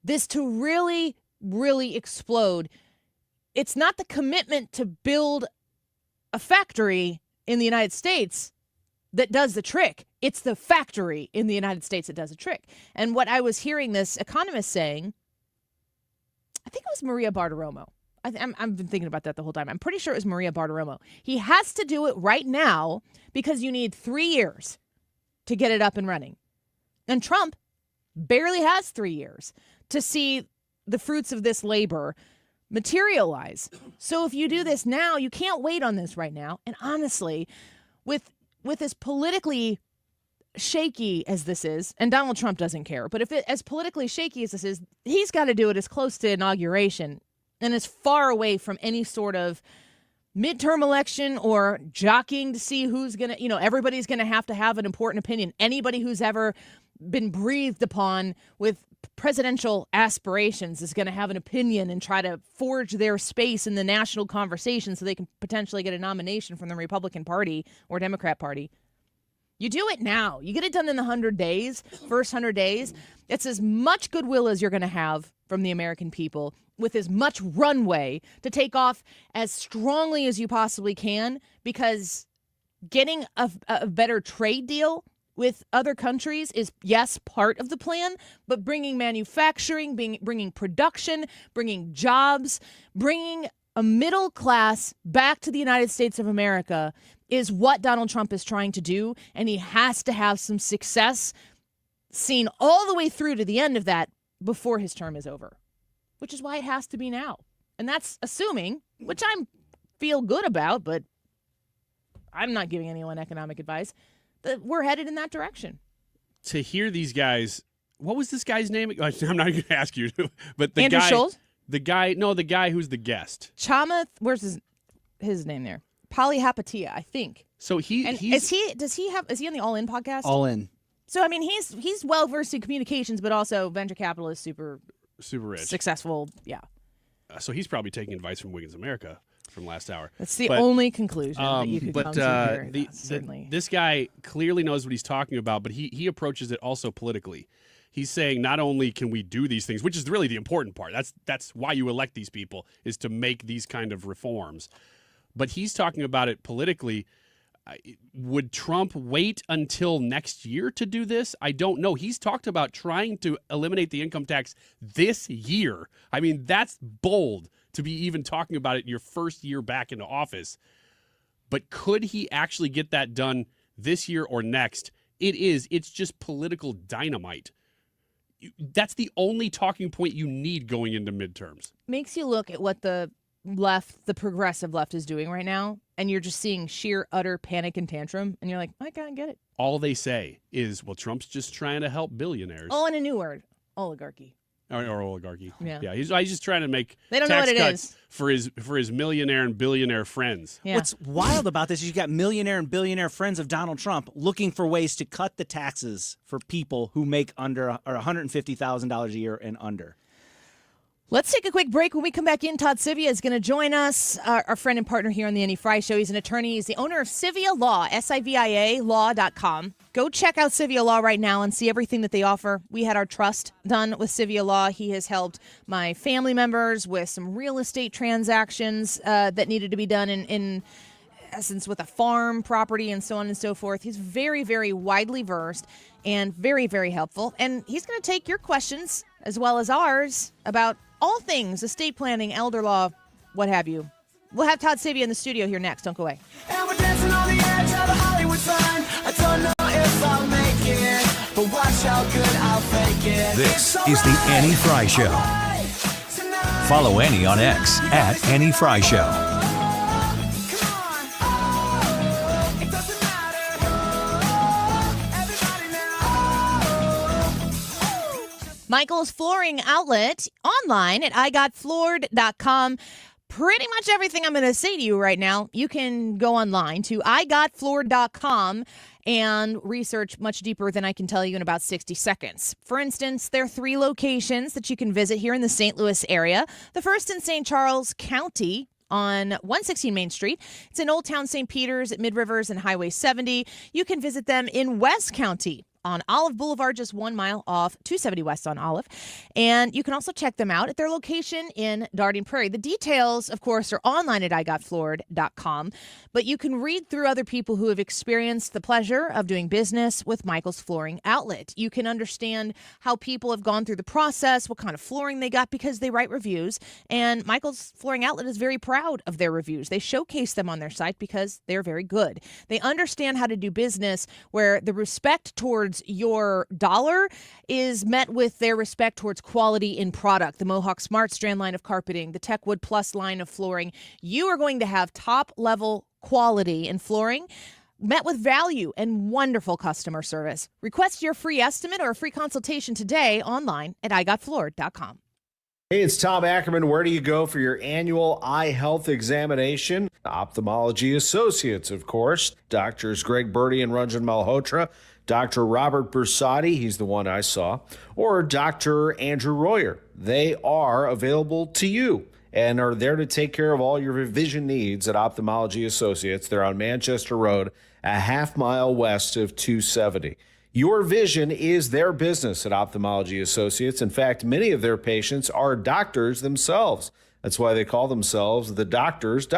this to really, really explode, it's not the commitment to build a factory in the United States that does the trick. It's the factory in the United States that does the trick. And what I was hearing this economist saying, I think it was Maria Bartiromo. I've been thinking about that the whole time. I'm pretty sure it was Maria Bartiromo. He has to do it right now because you need 3 years to get it up and running. And Trump barely has 3 years to see the fruits of this labor materialize. So if you do this now, you can't wait on this right now. And honestly, with as politically shaky as this is, and Donald Trump doesn't care, but as politically shaky as this is, he's got to do it as close to inauguration and as far away from any sort of midterm election or jockeying to see who's going to, everybody's going to have an important opinion. Anybody who's ever been breathed upon with presidential aspirations is going to have an opinion and try to forge their space in the national conversation so they can potentially get a nomination from the Republican Party or Democrat Party. You do it now. You get it done in the 100 days, first 100 days. It's as much goodwill as you're going to have from the American people, with as much runway to take off as strongly as you possibly can, because getting a better trade deal with other countries is, yes, part of the plan, but bringing manufacturing, bringing production, bringing jobs, bringing a middle class back to the United States of America is what Donald Trump is trying to do, and he has to have some success seen all the way through to the end of that before his term is over, which is why it has to be now. And that's assuming, which I feel good about, but I'm not giving anyone economic advice, that we're headed in that direction. To hear these guys, what was this guy's name? I'm not going to ask you, but the Andrew guy, Schultz? the guy who's the guest. Chamath, where's his name there? Polyhapatia, I think. So is he on the All In podcast? All In. So I mean, he's well versed in communications, but also venture capitalist, super rich, successful. Yeah. So he's probably taking advice from Wiggins America from last hour. That's the only conclusion that you could come to here. Certainly. This guy clearly knows what he's talking about, but he approaches it also politically. He's saying not only can we do these things, which is really the important part. That's why you elect these people, is to make these kind of reforms. But he's talking about it politically. Would Trump wait until next year to do this? I don't know. He's talked about trying to eliminate the income tax this year. I mean, that's bold to be even talking about it in your first year back into office. But could he actually get that done this year or next? It's just political dynamite. That's the only talking point you need going into midterms. Makes you look at what the progressive left is doing right now, and you're just seeing sheer utter panic and tantrum, and you're like, I can't get it. All they say is, well, Trump's just trying to help billionaires. Oh, and a new word, oligarchy. Or oligarchy. Yeah. He's just trying to make they don't know what it tax is. for his millionaire and billionaire friends. Yeah. What's wild about this is you got millionaire and billionaire friends of Donald Trump looking for ways to cut the taxes for people who make under or $150,000 a year and under. Let's take a quick break. When we come back in, Todd Sivia is going to join us, our friend and partner here on the Annie Fry Show. He's an attorney. He's the owner of Sivia Law, Sivia law.com. Go check out Sivia Law right now and see everything that they offer. We had our trust done with Sivia Law. He has helped my family members with some real estate transactions that needed to be done in essence with a farm property and so on and so forth. He's very, very widely versed and very, very helpful. And he's going to take your questions as well as ours about all things estate planning, elder law, what have you. We'll have Todd Sivia in the studio here next. Don't go away. And we're dancing on the edge of a Hollywood sign. I don't know if I'll make it, but watch how good I'll fake it. This is the Annie Fry Show. Follow Annie on X at Annie Fry Show. Michael's Flooring Outlet online at igotfloored.com. Pretty much everything I'm going to say to you right now, you can go online to igotfloored.com and research much deeper than I can tell you in about 60 seconds. For instance, there are 3 locations that you can visit here in the St. Louis area. The first in St. Charles County on 116 Main Street. It's in Old Town St. Peters at Mid Rivers and Highway 70. You can visit them in West County on Olive Boulevard, just 1 mile off 270 West on Olive. And you can also check them out at their location in Darting Prairie. The details, of course, are online at igotfloored.com, but you can read through other people who have experienced the pleasure of doing business with Michael's Flooring Outlet. You can understand how people have gone through the process, what kind of flooring they got, because they write reviews. And Michael's Flooring Outlet is very proud of their reviews. They showcase them on their site because they're very good. They understand how to do business where the respect towards your dollar is met with their respect towards quality in product. The Mohawk Smart Strand line of carpeting, the Techwood Plus line of flooring. You are going to have top level quality in flooring met with value and wonderful customer service. Request your free estimate or a free consultation today online at igotfloored.com. Hey, it's Tom Ackerman. Where do you go for your annual eye health examination? Ophthalmology Associates, of course. Doctors Greg Birdie and Ranjan Malhotra. Dr. Robert Bersati, he's the one I saw, or Dr. Andrew Royer. They are available to you and are there to take care of all your vision needs at Ophthalmology Associates. They're on Manchester Road, a half mile west of 270. Your vision is their business at Ophthalmology Associates. In fact, many of their patients are doctors themselves. That's why they call themselves the doctors,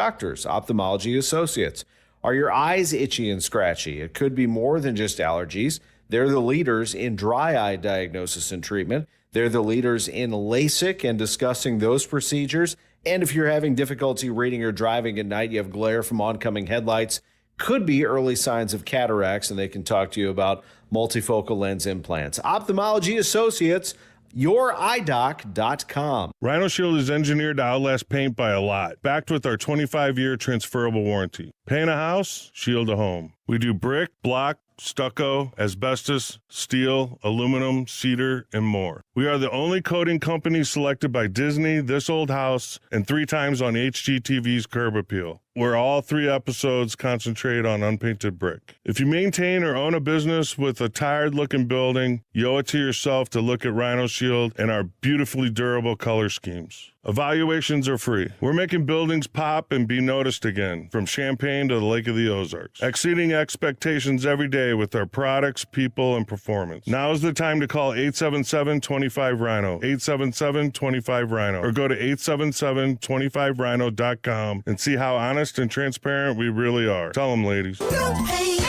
Ophthalmology Associates. Are your eyes itchy and scratchy? It could be more than just allergies. They're the leaders in dry eye diagnosis and treatment. They're the leaders in LASIK and discussing those procedures. And if you're having difficulty reading or driving at night, you have glare from oncoming headlights, could be early signs of cataracts, and they can talk to you about multifocal lens implants. Ophthalmology Associates, youridoc.com. Rhino Shield is engineered to outlast paint by a lot, backed with our 25-year transferable warranty. Paint a house, shield a home. We do brick, block, stucco, asbestos, steel, aluminum, cedar, and more. We are the only coating company selected by Disney, This Old House, and 3 times on HGTV's Curb Appeal, where all 3 episodes concentrate on unpainted brick. If you maintain or own a business with a tired-looking building, you owe it to yourself to look at Rhino Shield and our beautifully durable color schemes. Evaluations are free. We're making buildings pop and be noticed again, from Champaign to the Lake of the Ozarks, exceeding expectations every day with our products, people, and performance. Now is the time to call 877-25-RHINO, 877-25-RHINO, or go to 877-25rhino.com and see how honest and transparent we really are. Tell them, ladies. Don't paint,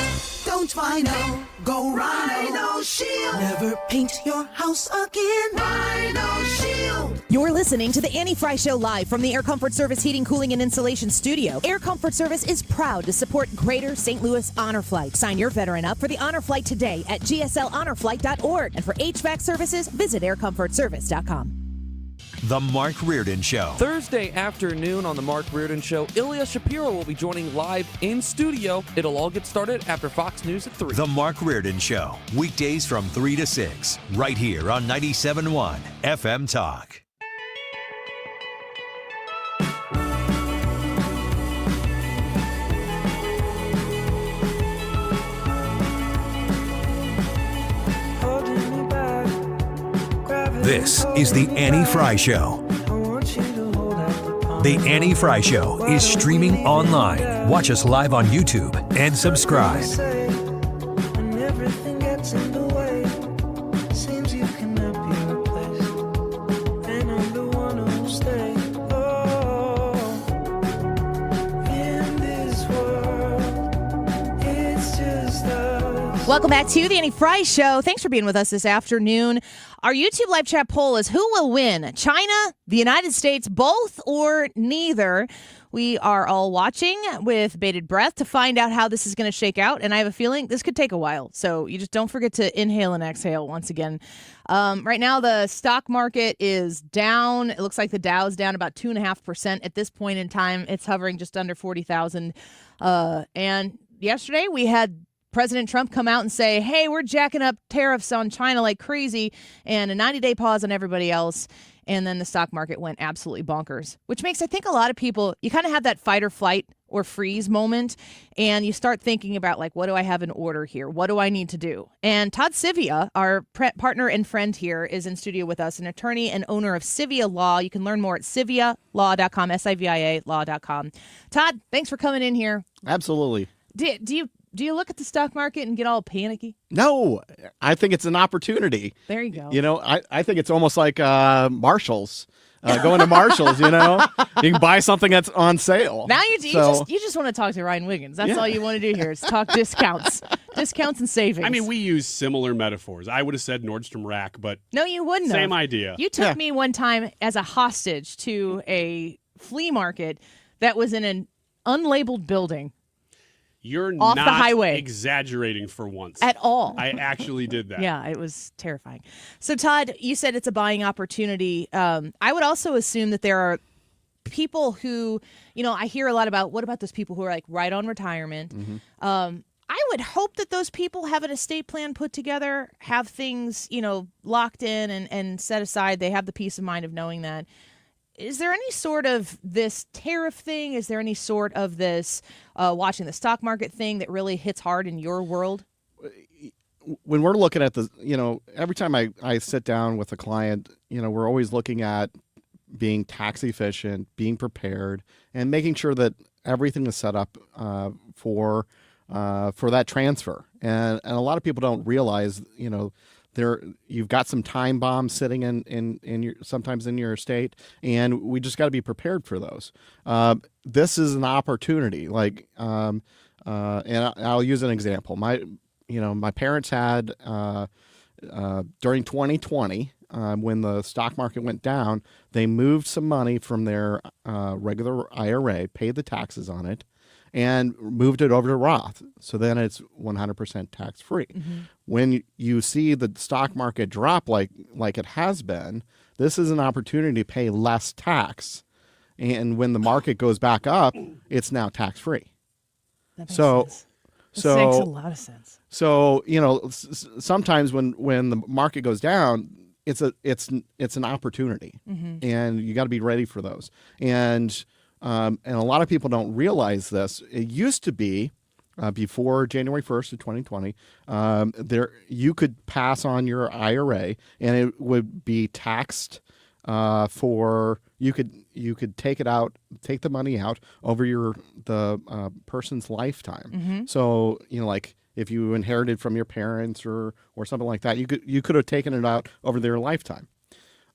don't Rhino, go Rhino Shield. Never paint your house again. Rhino Shield. You're listening to the Annie Fry Show live from the Air Comfort Service Heating, Cooling, and Insulation Studio. Air Comfort Service is proud to support Greater St. Louis Honor Flight. Sign your veteran up for the Honor Flight today at gsLHonorFlight.org. And for HVAC services, visit aircomfortservice.com. The Mark Reardon Show. Thursday afternoon on The Mark Reardon Show, Ilya Shapiro will be joining live in studio. It'll all get started after Fox News at 3. The Mark Reardon Show. Weekdays from 3 to 6. Right here on 97.1 FM Talk. This is the Annie Fry Show. The Annie Fry Show is streaming online. Watch us live on YouTube and subscribe. Welcome back to the Annie Fry Show. Thanks for being with us this afternoon. Our YouTube live chat poll is who will win, China, the United States, both or neither? We are all watching with bated breath to find out how this is going to shake out, and I have a feeling this could take a while. So you just don't forget to inhale and exhale once again. Right now, the stock market is down. It looks like the Dow is down about 2.5% at this point in time. It's hovering just under 40,000. And yesterday we had President Trump come out and say, hey, we're jacking up tariffs on China like crazy, and a 90-day pause on everybody else. And then the stock market went absolutely bonkers, which makes, I think, a lot of people, you kind of have that fight or flight or freeze moment, and you start thinking about, like, what do I have in order here? What do I need to do? And Todd Sivia, our partner and friend here, is in studio with us, an attorney and owner of Sivia Law. You can learn more at sivialaw.com, SIVIA law.com. Todd, thanks for coming in here. Absolutely. Do you look at the stock market and get all panicky? No, I think it's an opportunity. There you go. You know, I think it's almost like Marshalls. Going to Marshalls, you know, you can buy something that's on sale. Now you just want to talk to Ryan Wiggins. That's all you want to do here is talk discounts and savings. I mean, we use similar metaphors. I would have said Nordstrom Rack, but no, you wouldn't. Same idea. You took me one time as a hostage to a flea market that was in an unlabeled building. You're off not the highway. Exaggerating for once. At all. I actually did that. Yeah, it was terrifying. So, Todd, you said it's a buying opportunity. I would also assume that there are people who, you know, I hear a lot about, what about those people who are like right on retirement? Mm-hmm. I would hope that those people have an estate plan put together, have things, you know, locked in and set aside. They have the peace of mind of knowing that. Is there any sort of this tariff thing? Is there any sort of this watching the stock market thing that really hits hard in your world? When we're looking at the, you know, every time I sit down with a client, you know, we're always looking at being tax efficient, being prepared, and making sure that everything is set up for that transfer. And a lot of people don't realize, you know, you've got some time bombs sitting in your, sometimes in your estate, and we just got to be prepared for those. This is an opportunity. Like and I'll use an example. My parents had during 2020 when the stock market went down, they moved some money from their regular IRA, paid the taxes on it, and moved it over to Roth. So then it's 100% tax free. When you see the stock market drop like it has been, this is an opportunity to pay less tax. And when the market goes back up, it's now tax free. That makes sense. This makes a lot of sense. So, sometimes when the market goes down, it's an opportunity, and you got to be ready for those. And a lot of people don't realize this. It used to be before January 1st of 2020, you could pass on your IRA, and it would be taxed for you could take the money out over the person's lifetime. So like if you inherited from your parents or something like that, you could have taken it out over their lifetime.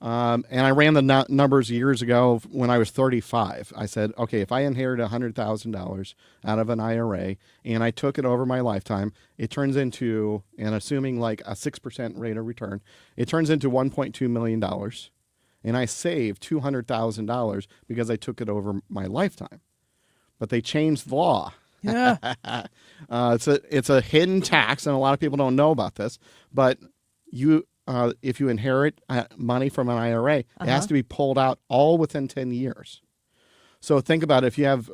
And I ran the numbers years ago when I was 35. I said, okay, if I inherited $100,000 out of an IRA and I took it over my lifetime, it turns into, and assuming like a 6% rate of return, it turns into $1.2 million. And I saved $200,000 because I took it over my lifetime. But they changed the law. Yeah. It's a hidden tax, and a lot of people don't know about this. But if you inherit money from an IRA, it has to be pulled out all within 10 years. So think about it. If you have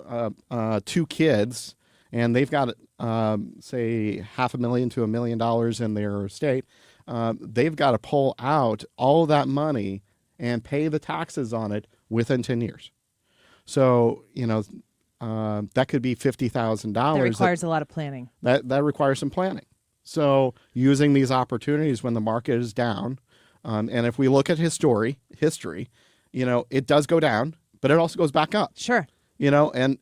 2 kids and they've got, say, $500,000 to $1 million in their estate, they've got to pull out all that money and pay the taxes on it within 10 years. So, that could be $50,000. That requires a lot of planning. That requires some planning. So using these opportunities when the market is down, and if we look at history, it does go down, but it also goes back up. Sure. And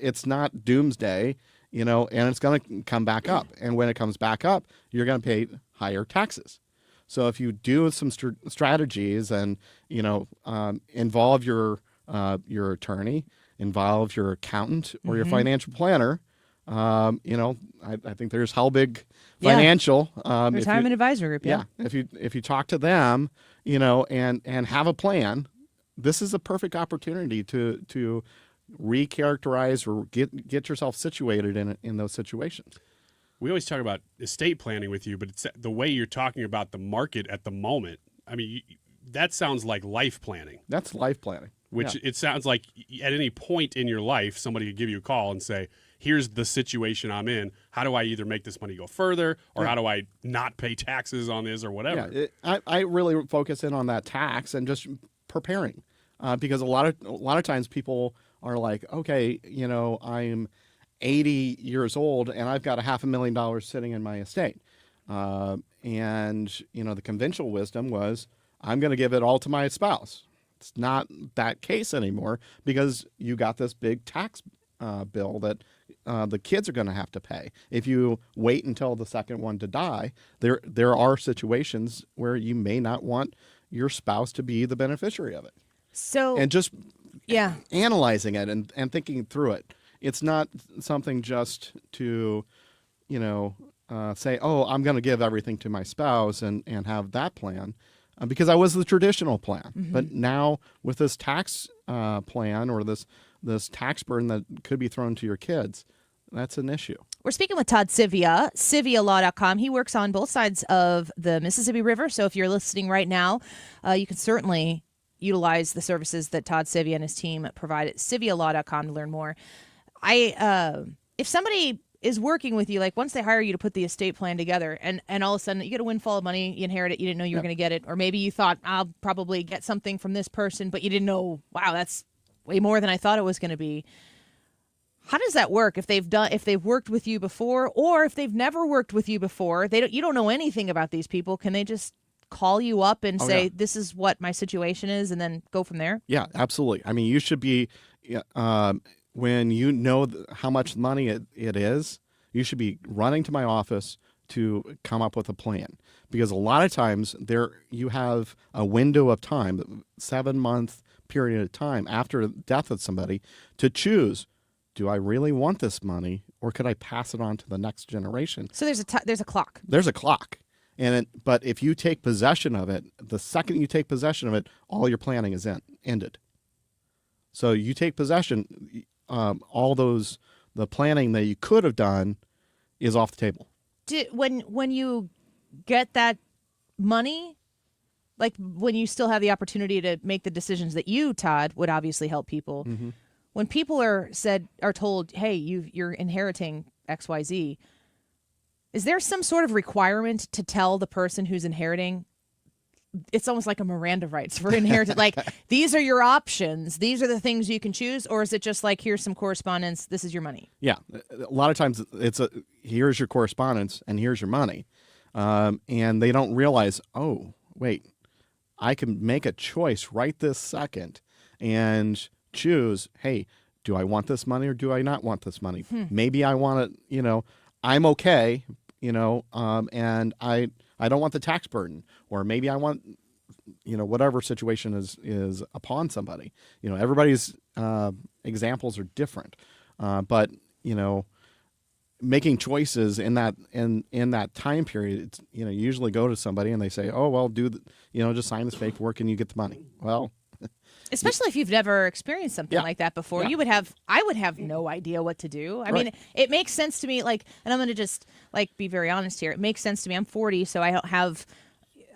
it's not doomsday, and it's going to come back up. And when it comes back up, you're going to pay higher taxes. So if you do some strategies and, involve your attorney, involve your accountant or your financial planner, I think there's Helbig Financial. Retirement Advisory Group. Yeah. If you talk to them, and have a plan, this is a perfect opportunity to recharacterize or get yourself situated in those situations. We always talk about estate planning with you, but it's the way you're talking about the market at the moment. I mean, that sounds like life planning. That's life planning. Which it sounds like at any point in your life, somebody could give you a call and say, here's the situation I'm in. How do I either make this money go further, or how do I not pay taxes on this, or whatever? Yeah, I really focus in on that tax and just preparing, because a lot of times people are like, okay, I'm 80 years old and I've got $500,000 sitting in my estate, and the conventional wisdom was I'm going to give it all to my spouse. It's not that case anymore because you got this big tax bill that the kids are going to have to pay. If you wait until the second one to die, there are situations where you may not want your spouse to be the beneficiary of it. So and just analyzing it and thinking through it. It's not something just to, say, oh, I'm going to give everything to my spouse and have that plan. Because that was the traditional plan. But now with this tax plan or this tax burden that could be thrown to your kids, that's an issue. We're speaking with Todd Sivia, SiviaLaw.com. He works on both sides of the Mississippi River. So if you're listening right now, you can certainly utilize the services that Todd Sivia and his team provide at SiviaLaw.com to learn more. If somebody is working with you, like once they hire you to put the estate plan together and all of a sudden you get a windfall of money, you inherit it, you didn't know you were going to get it, or maybe you thought I'll probably get something from this person, but you didn't know, wow, that's way more than I thought it was going to be. How does that work if they've worked with you before, or if they've never worked with you before, you don't know anything about these people, can they just call you up and say, this is what my situation is, and then go from there? Yeah, absolutely. I mean, you should be when you know how much money it is, you should be running to my office to come up with a plan. Because a lot of times you have a window of time, 7-month period of time after the death of somebody to choose, do I really want this money or could I pass it on to the next generation? So there's a clock. There's a clock. But if you take possession of it, the second you take possession of it, all your planning is ended. So you take possession, the planning that you could have done is off the table. When you get that money, like when you still have the opportunity to make the decisions that you, Todd, would obviously help people. Mm-hmm. When people are told, hey, you're inheriting XYZ, is there some sort of requirement to tell the person who's inheriting? It's almost like a Miranda rights for inheritance. Like, these are your options. These are the things you can choose. Or is it just like, here's some correspondence. This is your money. Yeah. A lot of times it's here's your correspondence and here's your money. And they don't realize, oh, wait, I can make a choice right this second and choose, hey, do I want this money or do I not want this money? Maybe I want it, I'm okay, and I don't want the tax burden, or maybe I want, whatever situation is upon somebody. Everybody's examples are different, but making choices in that time period, it's, you usually go to somebody and they say, oh well, just sign this paperwork and you get the money. Well. Especially if you've never experienced something like that before, I would have no idea what to do. I mean, it makes sense to me, and I'm going to just be very honest here. It makes sense to me. I'm 40, so I don't have,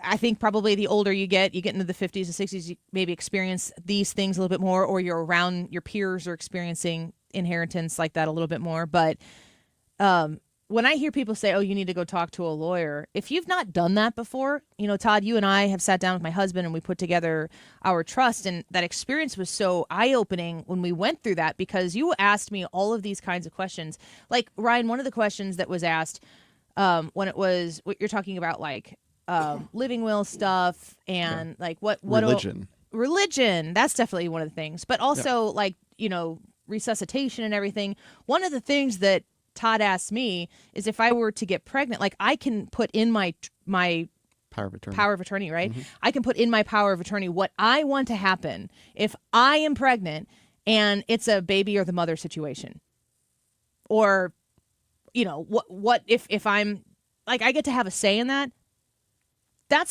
I think probably the older you get into the 50s and 60s, you maybe experience these things a little bit more, or you're around your peers are experiencing inheritance like that a little bit more. But when I hear people say, oh, you need to go talk to a lawyer, if you've not done that before, Todd, you and I have sat down with my husband and we put together our trust. And that experience was so eye-opening when we went through that, because you asked me all of these kinds of questions. Like, Ryan, one of the questions that was asked when it was what you're talking about, living will stuff and what religion, that's definitely one of the things. But also resuscitation and everything. One of the things that Todd asked me is if I were to get pregnant, I can put in my power of attorney, right? Mm-hmm. I can put in my power of attorney what I want to happen if I am pregnant and it's a baby or the mother situation. Or, what if I'm I get to have a say in that?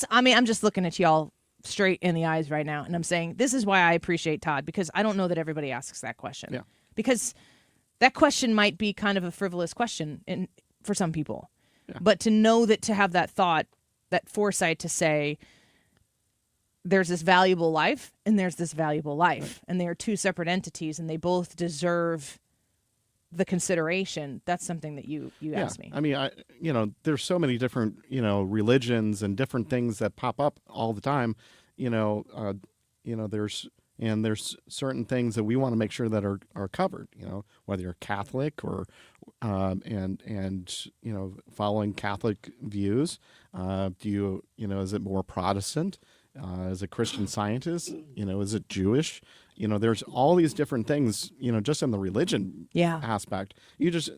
I'm just looking at y'all straight in the eyes right now. And I'm saying, this is why I appreciate Todd, because I don't know that everybody asks that question. Yeah. Because that question might be kind of a frivolous question for some people. Yeah. But to have that thought, that foresight to say, there's this valuable life and there's this valuable life. Right. And they are two separate entities and they both deserve the consideration. That's something that you asked me. I mean, there's so many different, religions and different things that pop up all the time. There's certain things that we want to make sure that are covered, whether you're Catholic or following Catholic views. Is it more Protestant? Is it Christian Scientist? Is it Jewish? There's all these different things, just in the religion aspect. You just,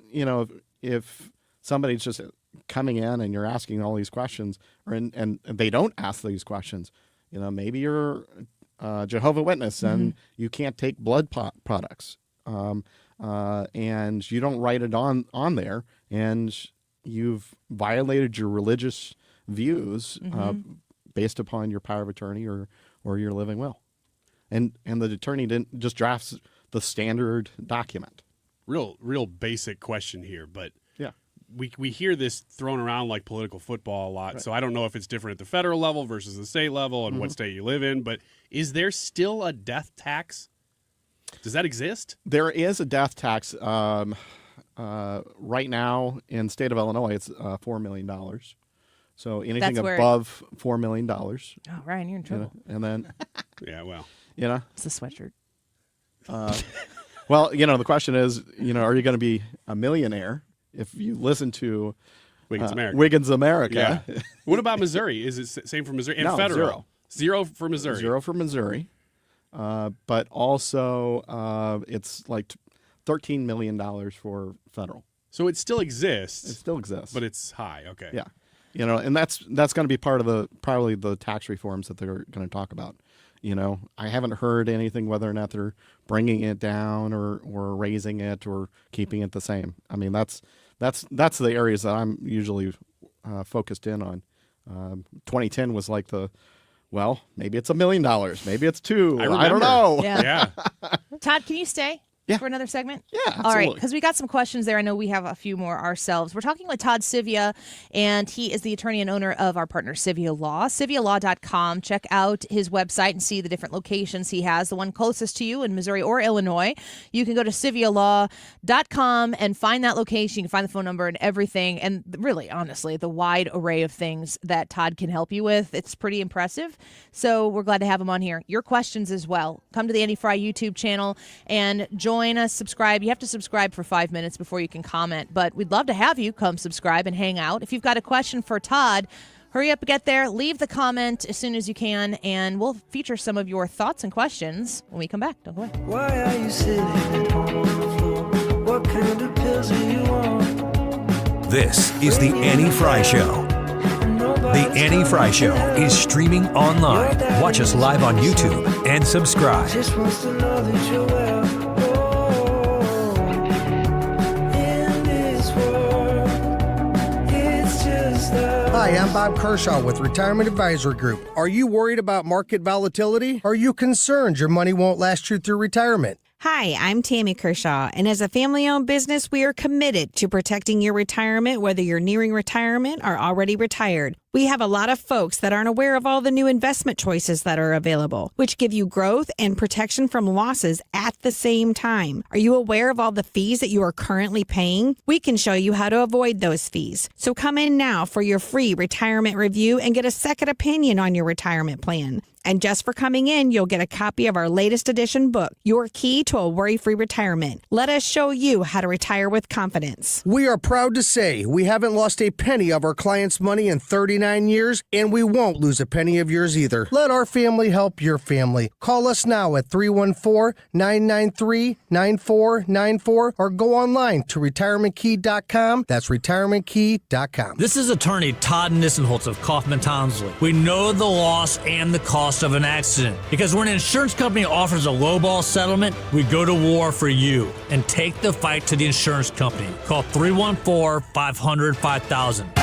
if somebody's just coming in and you're asking all these questions, and they don't ask these questions, maybe you're Jehovah's Witness and you can't take blood products, and you don't write it on there, and you've violated your religious views based upon your power of attorney or your living will, and the attorney didn't just drafts the standard document. Real basic question here, but yeah. We hear this thrown around like political football a lot, right. So I don't know if it's different at the federal level versus the state level and what state you live in, but is there still a death tax? Does that exist? There is a death tax. Right now in the state of Illinois, it's $4 million. So anything above $4 million. Oh, Ryan, you're in trouble. And then... yeah, well. It's a sweatshirt. Well, the question is, are you going to be a millionaire if you listen to Wiggins America? Yeah. What about Missouri? Is it same for Missouri? And no, federal? Zero for Missouri. Zero for Missouri. But also it's like $13 million for federal. So it still exists. It still exists. But it's high. Okay. Yeah. And that's going to be part of probably the tax reforms that they're going to talk about I haven't heard anything whether or not they're bringing it down or raising it or keeping it the same. I mean, that's the areas that I'm usually focused in on. 2010 was like maybe it's $1 million, maybe it's $2 million. I don't know. Yeah. Todd, can you stay? For another segment? Yeah, absolutely. All right, because we got some questions there. I know we have a few more ourselves. We're talking with Todd Sivia, and he is the attorney and owner of our partner, Sivia Law. SiviaLaw.com. Check out his website and see the different locations he has. The one closest to you in Missouri or Illinois. You can go to SiviaLaw.com and find that location. You can find the phone number and everything. And really, honestly, the wide array of things that Todd can help you with. It's pretty impressive. So we're glad to have him on here. Your questions as well. Come to the Andy Fry YouTube channel and join us, subscribe. You have to subscribe for 5 minutes before you can comment, but we'd love to have you come subscribe and hang out. If you've got a question for Todd, hurry up and get there. Leave the comment as soon as you can, and we'll feature some of your thoughts and questions when we come back. Don't go away. Why are you sitting at home on the floor? What kind of pills do you want? This is the Annie Fry Show. The Annie Fry Show is streaming online. Watch us live on YouTube and subscribe. Just wants to know that you're well. Hi, I'm Bob Kershaw with Retirement Advisory Group. Are you worried about market volatility? Are you concerned your money won't last you through retirement? Hi, I'm Tammy Kershaw, and as a family-owned business, we are committed to protecting your retirement, whether you're nearing retirement or already retired. We have a lot of folks that aren't aware of all the new investment choices that are available, which give you growth and protection from losses at the same time. Are you aware of all the fees that you are currently paying? We can show you how to avoid those fees. So come in now for your free retirement review and get a second opinion on your retirement plan. And just for coming in, you'll get a copy of our latest edition book, Your Key to a Worry-Free Retirement. Let us show you how to retire with confidence. We are proud to say we haven't lost a penny of our clients' money in 39 years, and we won't lose a penny of yours either. Let our family help your family. Call us now at 314-993-9494 or go online to retirementkey.com. That's retirementkey.com. This is attorney Todd Nissenholtz of Kaufman Townsley. We know the loss and the cost of an accident, because when an insurance company offers a lowball settlement, we go to war for you and take the fight to the insurance company. Call 314-500-5000.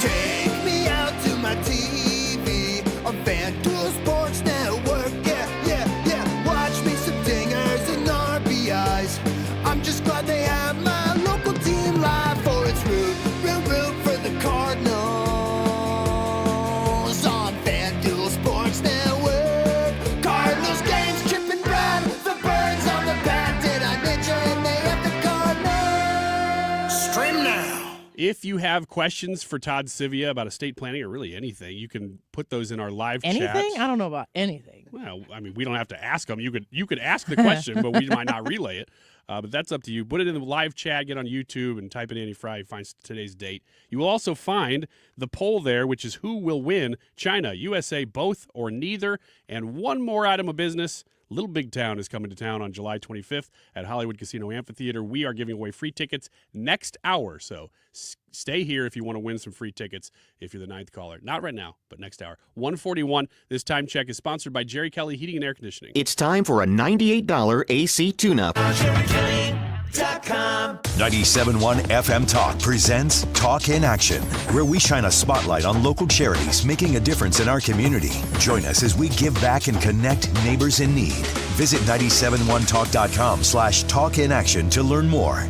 Take me out to my TV on FanDuel Sports Network. Yeah. Watch me some dingers and RBIs. I'm just glad they have my local team live, for it's root for the Cardinals on FanDuel Sports Network. Cardinals games, Chip and Brad, the Birds on the bat. Did I mention they have the Cardinals? Stream now. If you have questions for Todd Sivia about estate planning or really anything, you can put those in our live chat. Anything? I don't know about anything. Well, I mean, we don't have to ask them. You could ask the question, but we might not relay it. But that's up to you. Put it in the live chat, get on YouTube, and type in Andy Fry. Find today's date. You will also find the poll there, which is who will win, China, USA, both or neither. And one more item of business. Little Big Town is coming to town on July 25th at Hollywood Casino Amphitheater. We are giving away free tickets next hour, so stay here if you want to win some free tickets if you're the ninth caller. Not right now, but next hour. 1:41. This time check is sponsored by Jerry Kelly Heating and Air Conditioning. It's time for a $98 AC tune-up. 97.1 FM Talk presents Talk in Action, where we shine a spotlight on local charities making a difference in our community. Join us as we give back and connect neighbors in need. Visit 971talk.com/talkinaction to learn more.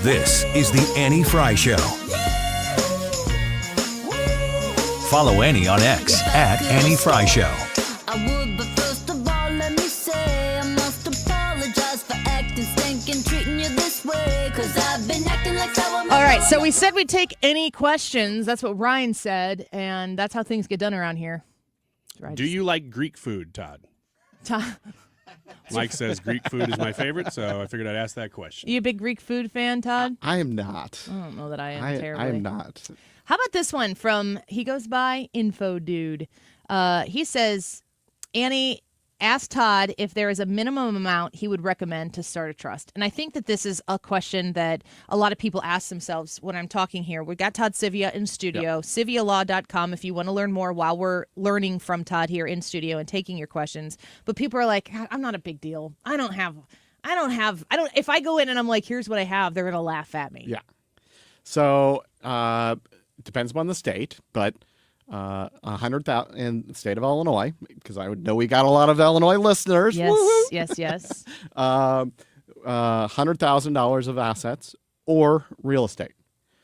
This is the Annie Fry Show. Follow Annie on X at Annie Fry Show. I would, but first of all, let me say I must apologize for acting stinking, treating you this way, 'cause I've been acting like sour. All right, so we said we'd take any questions. That's what Ryan said, and that's how things get done around here. Do you like Greek food, Todd? Mike says Greek food is my favorite, so I figured I'd ask that question. You a big Greek food fan, Todd? I am not. I don't know that I am terribly. I am not. How about this one from, he goes by Info Dude. He says, Annie asked Todd if there is a minimum amount he would recommend to start a trust. And I think that this is a question that a lot of people ask themselves when I'm talking here. We've got Todd Sivia in studio, SiviaLaw.com if you want to learn more while we're learning from Todd here in studio and taking your questions. But people are like, I'm not a big deal. If I go in and I'm like, here's what I have, they're going to laugh at me. Yeah. So, depends upon the state, but 100,000 in the state of Illinois, because I would know we got a lot of Illinois listeners. Yes, Woo-hoo! yes. $100,000 of assets or real estate.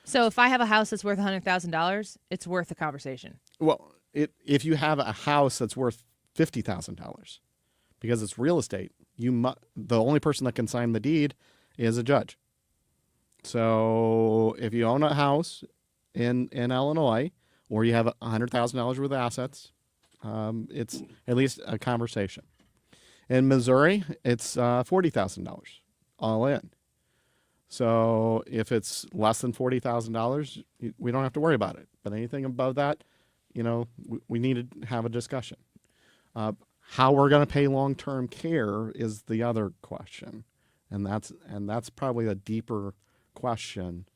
So if I have a house that's worth $100,000, it's worth a conversation. Well, if you have a house that's worth $50,000, because it's real estate, the only person that can sign the deed is a judge. So if you own a house in Illinois, or you have $100,000 worth of assets, it's at least a conversation. In Missouri, it's $40,000 all in. So if it's less than $40,000, we don't have to worry about it. But anything above that, we need to have a discussion. How we're going to pay long-term care is the other question, and that's probably a deeper question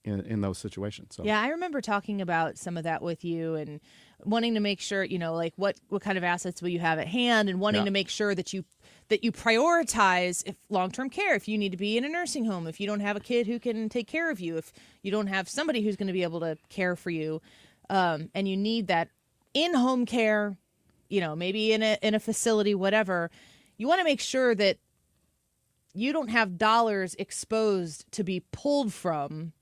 in those situations. So. Yeah, I remember talking about some of that with you and wanting to make sure, like what kind of assets will you have at hand, and wanting to make sure that you prioritize if long-term care, if you need to be in a nursing home, if you don't have a kid who can take care of you, if you don't have somebody who's going to be able to care for you, and you need that in-home care, maybe in a facility, whatever, you want to make sure that you don't have dollars exposed to be pulled from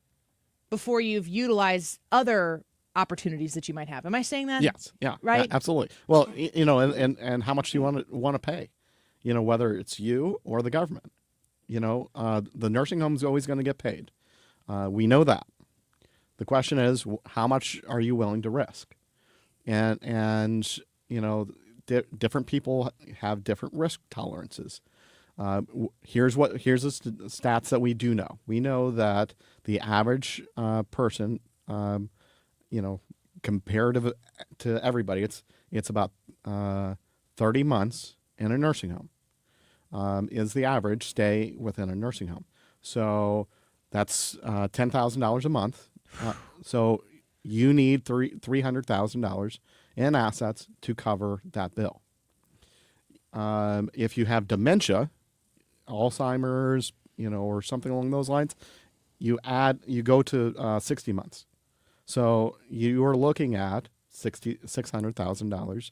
before you've utilized other opportunities that you might have. Am I saying that? Yes. Yeah. Right. Absolutely. Well, and how much do you want to pay? Whether it's you or the government. The nursing home is always going to get paid. We know that. The question is, how much are you willing to risk? And different people have different risk tolerances. Here's the stats that we do know. We know that the average person, comparative to everybody, it's about 30 months in a nursing home is the average stay within a nursing home. So that's $10,000 a month. So you need $300,000 in assets to cover that bill. If you have dementia, Alzheimer's, or something along those lines, you go to 60 months. So you are looking at $600,000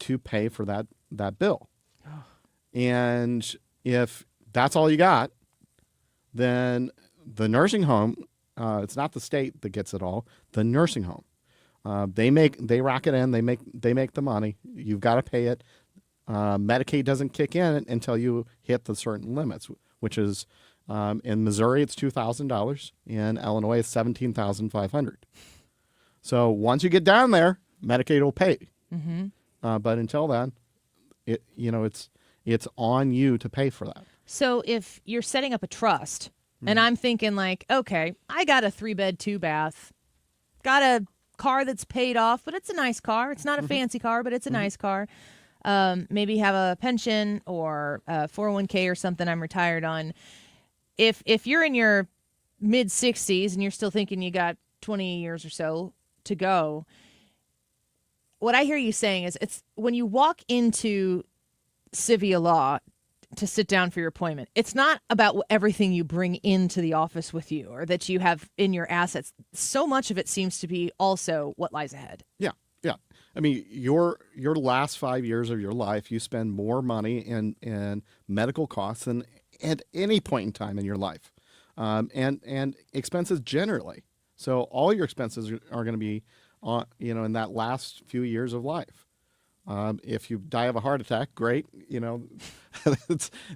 to pay for that bill. And if that's all you got, then the nursing home, it's not the state that gets it all. The nursing home, they rack it in. They make the money. You've got to pay it. Medicaid doesn't kick in until you hit the certain limits, which is in Missouri it's $2,000. In Illinois it's $17,500. So once you get down there, Medicaid will pay. Mm-hmm. But until then, it's on you to pay for that. So if you're setting up a trust, and I'm thinking like, okay, I got a 3-bed, 2-bath, got a car that's paid off, but it's a nice car. It's not a fancy car, but it's a nice car. Maybe have a pension or a 401k or something I'm retired on. If you're in your mid 60s and you're still thinking you got 20 years or so to go, what I hear you saying is it's when you walk into Sivia Law to sit down for your appointment, it's not about everything you bring into the office with you or that you have in your assets. So much of it seems to be also what lies ahead. Yeah. Yeah. I mean, your last 5 years of your life, you spend more money in medical costs than at any point in time in your life, and expenses generally. So all your expenses are going to be, in that last few years of life. If you die of a heart attack, great.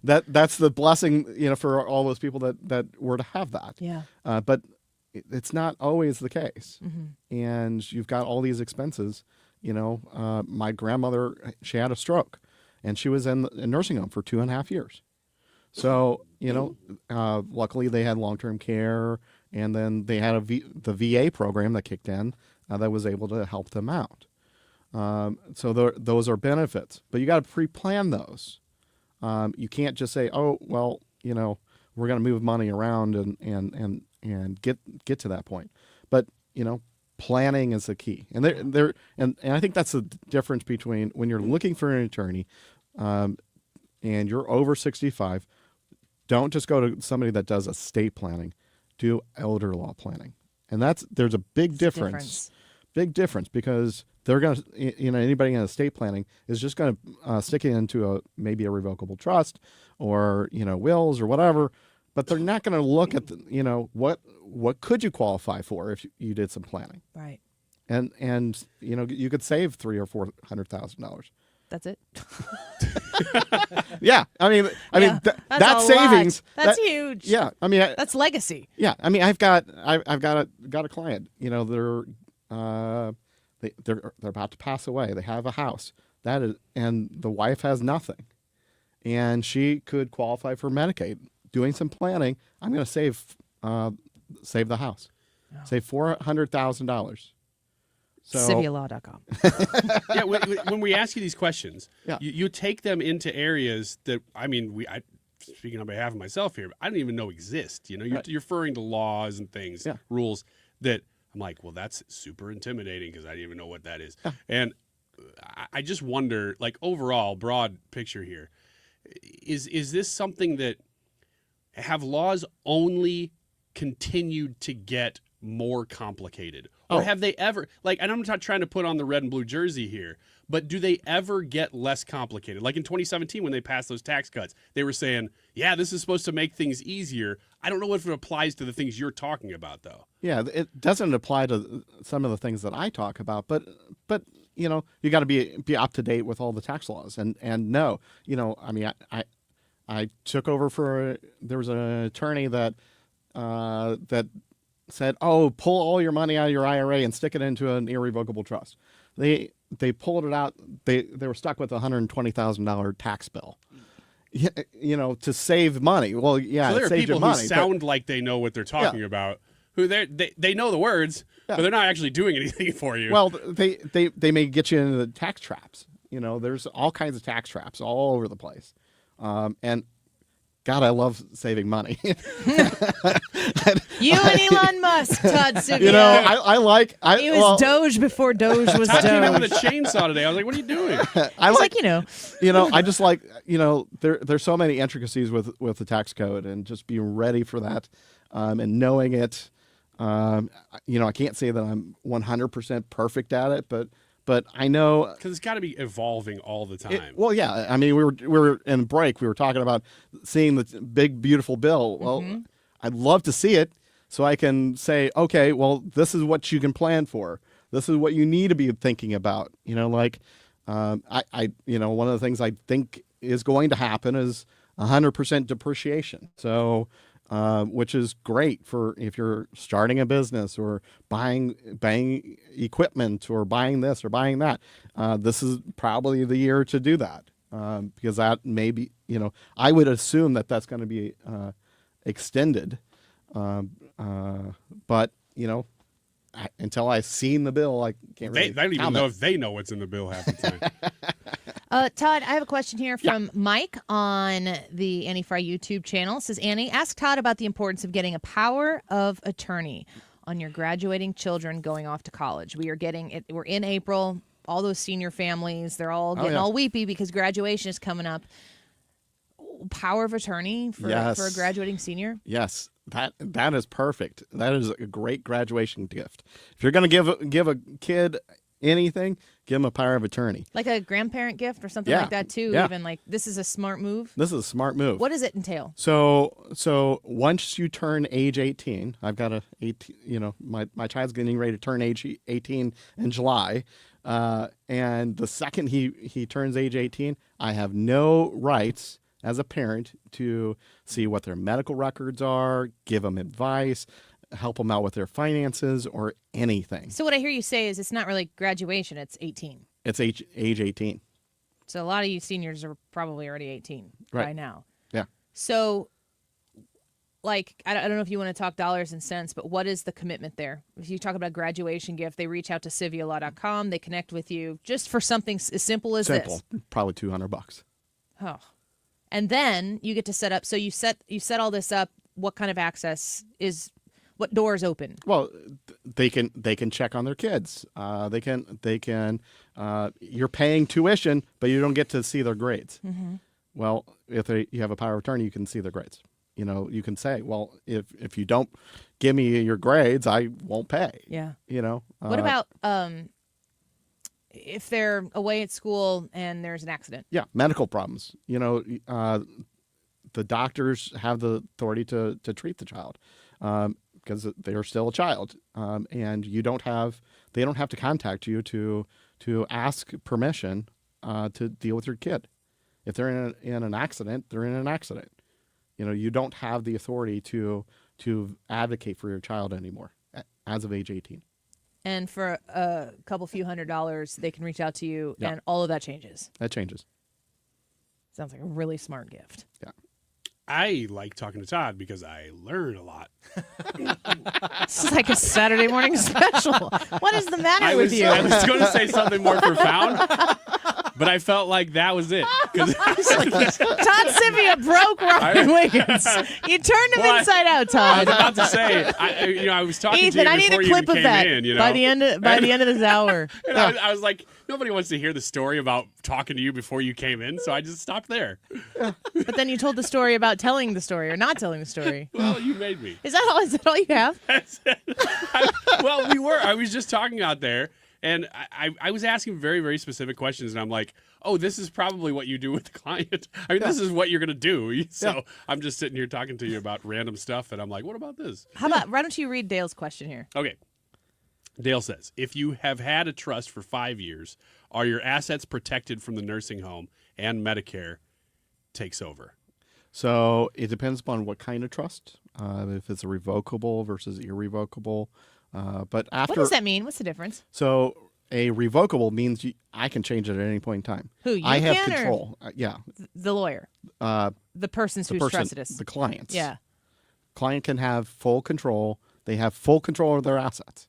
That's the blessing, for all those people that were to have that. Yeah. But it's not always the case. Mm-hmm. And you've got all these expenses. My grandmother, she had a stroke. and she was in a nursing home for 2.5 years. So, luckily they had long-term care, and then they had the VA program that kicked in that was able to help them out. So those are benefits, but you got to pre-plan those. You can't just say, oh, well, we're going to move money around and get to that point. But, planning is the key. And and I think that's the difference between when you're looking for an attorney and you're over 65, don't just go to somebody that does estate planning. Do elder law planning. And there's a big difference. Big difference, because they're going to, anybody in estate planning is just going to stick it into maybe a revocable trust or, wills or whatever, but they're not going to look at what could you qualify for if you did some planning. Right. And you could save $300,000 or $400,000. That's it. Yeah, I mean that's savings. That's huge. Yeah, I mean that's legacy. Yeah, I mean I've got a client. They're about to pass away. They have a house and the wife has nothing, and she could qualify for Medicaid. Doing some planning, I'm going to save the house, save $400,000. So, Sivialaw.com. Yeah, when we ask you these questions, you take them into areas that, speaking on behalf of myself here, I don't even know exist. You're referring to laws and things, rules that I'm like, well, that's super intimidating because I didn't even know what that is. And I just wonder, like, overall, broad picture here, is this something that have laws only continued to get more complicated? Or have they ever, and I'm not trying to put on the red and blue jersey here, but do they ever get less complicated? Like in 2017 when they passed those tax cuts, they were saying, yeah, this is supposed to make things easier. I don't know if it applies to the things you're talking about, though. Yeah, it doesn't apply to some of the things that I talk about, but you got to be up to date with all the tax laws. And no, I took over there was an attorney that said, oh, pull all your money out of your IRA and stick it into an irrevocable trust. They pulled it out. They were stuck with a $120,000 tax bill, to save money. Well, yeah, so there are people who sound like they know what they're talking about, who they know the words, but they're not actually doing anything for you. Well, they may get you into the tax traps. There's all kinds of tax traps all over the place, and God, I love saving money. You and Elon Musk, Todd Sivia. He was Doge before Doge was Todd came in Doge. with a chainsaw today. I was like, what are you doing? I just like, there's so many intricacies with the tax code, and just being ready for that, and knowing it. I can't say that I'm 100% perfect at it, but I know, because it's got to be evolving all the time. We were in break. We were talking about seeing the big, beautiful bill. Well, I'd love to see it so I can say, okay, well, this is what you can plan for. This is what you need to be thinking about. One of the things I think is going to happen is 100% depreciation. So, which is great for if you're starting a business or buying equipment or buying this or buying that. This is probably the year to do that, because that may be, I would assume that's going to be extended. But, until I've seen the bill, I can't really They don't even know if they know what's in the bill half the time. Todd, I have a question here from Mike on the Annie Fry YouTube channel. It says, Annie, ask Todd about the importance of getting a power of attorney on your graduating children going off to college. We are getting it. We're in April. All those senior families, they're all getting all weepy because graduation is coming up. Power of attorney for a graduating senior? Yes. That is perfect. That is a great graduation gift. If you're going to give a kid anything, give them a power of attorney. Like a grandparent gift or something like that too. Yeah. Even like, this is a smart move. This is a smart move. What does it entail? So once you turn age 18, I've got my child's getting ready to turn age 18 in July. And the second he turns age 18, I have no rights as a parent to see what their medical records are, give them advice, help them out with their finances or anything. So what I hear you say is it's not really graduation, it's 18. It's age 18. So a lot of you seniors are probably already 18 by now. Yeah. So, like, I don't know if you want to talk dollars and cents, but what is the commitment there? If you talk about a graduation gift, they reach out to SiviaLaw.com. They connect with you just for something as simple as this. Probably $200. Oh. And then you get to set up. So you set all this up. What kind of access is? What doors open? Well, they can check on their kids. They can. You're paying tuition, but you don't get to see their grades. Mm-hmm. Well, if you have a power of attorney, you can see their grades. You can say, well, if you don't give me your grades, I won't pay. Yeah. What about if they're away at school and there's an accident? Yeah, medical problems. The doctors have the authority to treat the child. Because they are still a child, and they don't have to contact you to ask permission to deal with your kid. If they're in an accident, they're in an accident. You don't have the authority to advocate for your child anymore as of age 18. And for a couple few $100s, they can reach out to you, and all of that changes. That changes. Sounds like a really smart gift. Yeah. I like talking to Todd because I learn a lot. This is like a Saturday morning special. What is the matter with you? I was going to say something more profound, but I felt like that was it. Todd Sivia broke Ryan Wiggins. You turned him inside out, I Todd. was about to say, I was talking Ethan, to you I need before a you clip even of came that in. by the end of this hour. And I was like, nobody wants to hear the story about talking to you before you came in, so I just stopped there. But then you told the story about telling the story or not telling the story. Well, you made me. Is that all? Is that all you have? I was just talking out there, and I was asking very, very specific questions, and I'm like, oh, this is probably what you do with the client. I mean, this is what you're going to do. So I'm just sitting here talking to you about random stuff, and I'm like, what about this? Why don't you read Dale's question here? Okay. Dale says, if you have had a trust for 5 years, are your assets protected from the nursing home and Medicare takes over? So it depends upon what kind of trust. If it's a revocable versus irrevocable. But after, what does that mean? What's the difference? So a revocable means I can change it at any point in time. Who, you I have can, control. Yeah. The lawyer. The person who's trusted us. The clients. Yeah. Client can have full control. They have full control of their assets.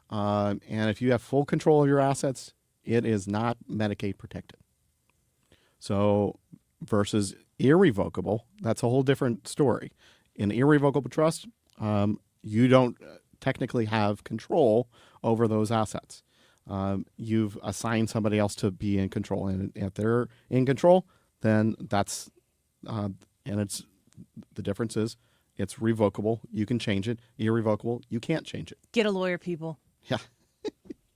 And if you have full control of your assets, it is not Medicaid protected. So versus irrevocable, that's a whole different story. In irrevocable trust, you don't technically have control over those assets. You've assigned somebody else to be in control, and if they're in control, then that's and it's the difference is it's revocable. You can change it. Irrevocable, you can't change it. Get a lawyer, people. Yeah.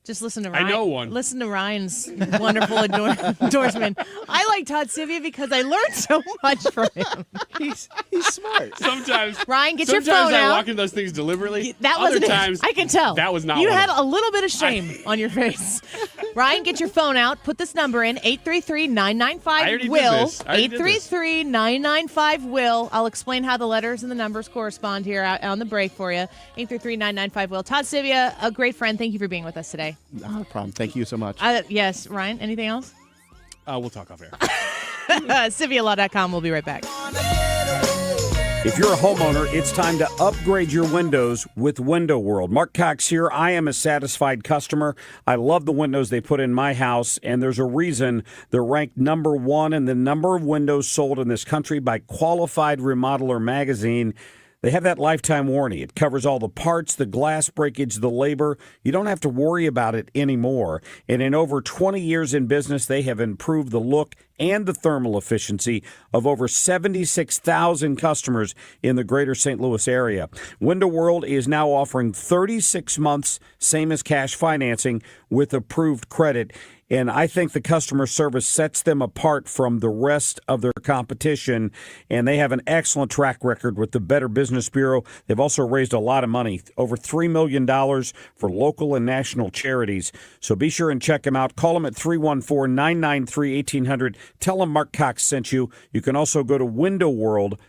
Just listen to Ryan. I know one. Listen to Ryan's wonderful endorsement. I like Todd Sivia because I learned so much from him. He's smart. Sometimes Ryan, get your phone Sometimes I out. walk into those things deliberately. That Other wasn't it. times, I can tell. That was not You one had of a little bit of shame on your face. Ryan, get your phone out. Put this number in, 833-995-WILL. 833-995-WILL. I'll explain how the letters and the numbers correspond here on the break for you. 833-995-WILL. Todd Sivia, a great friend. Thank you for being with us today. No problem. Thank you so much. Yes, Ryan, anything else? We'll talk off air. SiviaLaw.com. We'll be right back. If you're a homeowner, it's time to upgrade your windows with Window World. Mark Cox here. I am a satisfied customer. I love the windows they put in my house, and there's a reason they're ranked number one in the number of windows sold in this country by Qualified Remodeler magazine. They have that lifetime warranty. It covers all the parts, the glass breakage, the labor. You don't have to worry about it anymore. And in over 20 years in business, they have improved the look and the thermal efficiency of over 76,000 customers in the greater St. Louis area. Window World is now offering 36 months, same as cash financing, with approved credit. And I think the customer service sets them apart from the rest of their competition. And they have an excellent track record with the Better Business Bureau. They've also raised a lot of money, over $3 million for local and national charities. So be sure and check them out. Call them at 314-993-1800. Tell them Mark Cox sent you. You can also go to windowworld.com.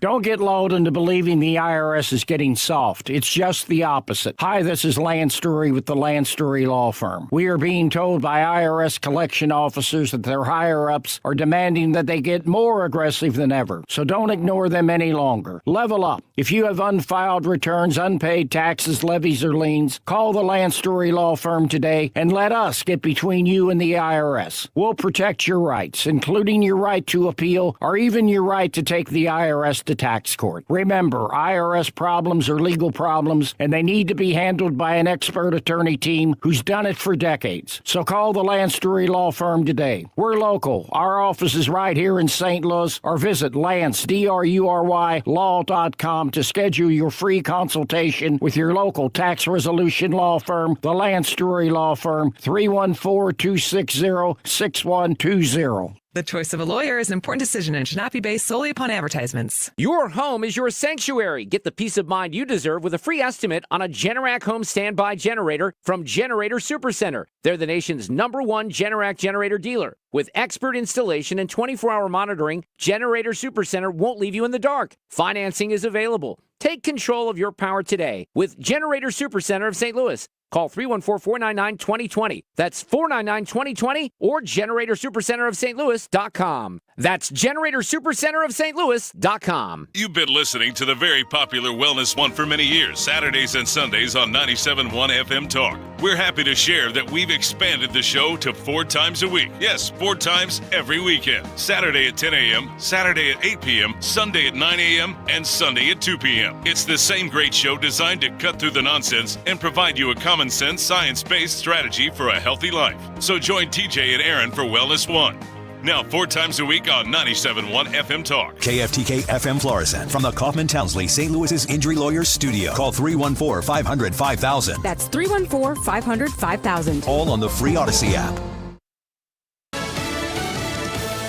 Don't get lulled into believing the IRS is getting soft. It's just the opposite. Hi, this is Lance Story with the Lance Story Law Firm. We are being told by IRS collection officers that their higher-ups are demanding that they get more aggressive than ever. So don't ignore them any longer. Level up. If you have unfiled returns, unpaid taxes, levies, or liens, call the Lance Story Law Firm today and let us get between you and the IRS. We'll protect your rights, including your right to appeal or even your right to take the IRS to tax court. Remember, IRS problems are legal problems, and they need to be handled by an expert attorney team who's done it for decades. So call the Lance Story Law Firm today. We're local. Our office is right here in St. Louis, or visit Lance, DRURY, law.com to schedule your free consultation with your local tax resolution law firm, the Lance Story Law Firm, 314-260-6120. The choice of a lawyer is an important decision and should not be based solely upon advertisements. Your home is your sanctuary. Get the peace of mind you deserve with a free estimate on a Generac home standby generator from Generator Supercenter. They're the nation's #1 Generac generator dealer. With expert installation and 24-hour monitoring, Generator Supercenter won't leave you in the dark. Financing is available. Take control of your power today with Generator Supercenter of St. Louis. Call 314-499-2020. That's 499-2020 or GeneratorSuperCenterofSt.Louis.com. That's GeneratorSuperCenterofSt.Louis.com. You've been listening to the very popular Wellness One for many years, Saturdays and Sundays on 97.1 FM Talk. We're happy to share that we've expanded the show to 4 times a week. Yes, 4 times every weekend. Saturday at 10 a.m., Saturday at 8 p.m., Sunday at 9 a.m., and Sunday at 2 p.m. It's the same great show designed to cut through the nonsense and provide you a common sense, science-based strategy for a healthy life. So join TJ and Aaron for Wellness One. Now 4 times a week on 97.1 FM Talk. KFTK FM Florissant from the Kaufman Townsley St. Louis's Injury Lawyers Studio. Call 314-500-5000. That's 314-500-5000. All on the free Odyssey app.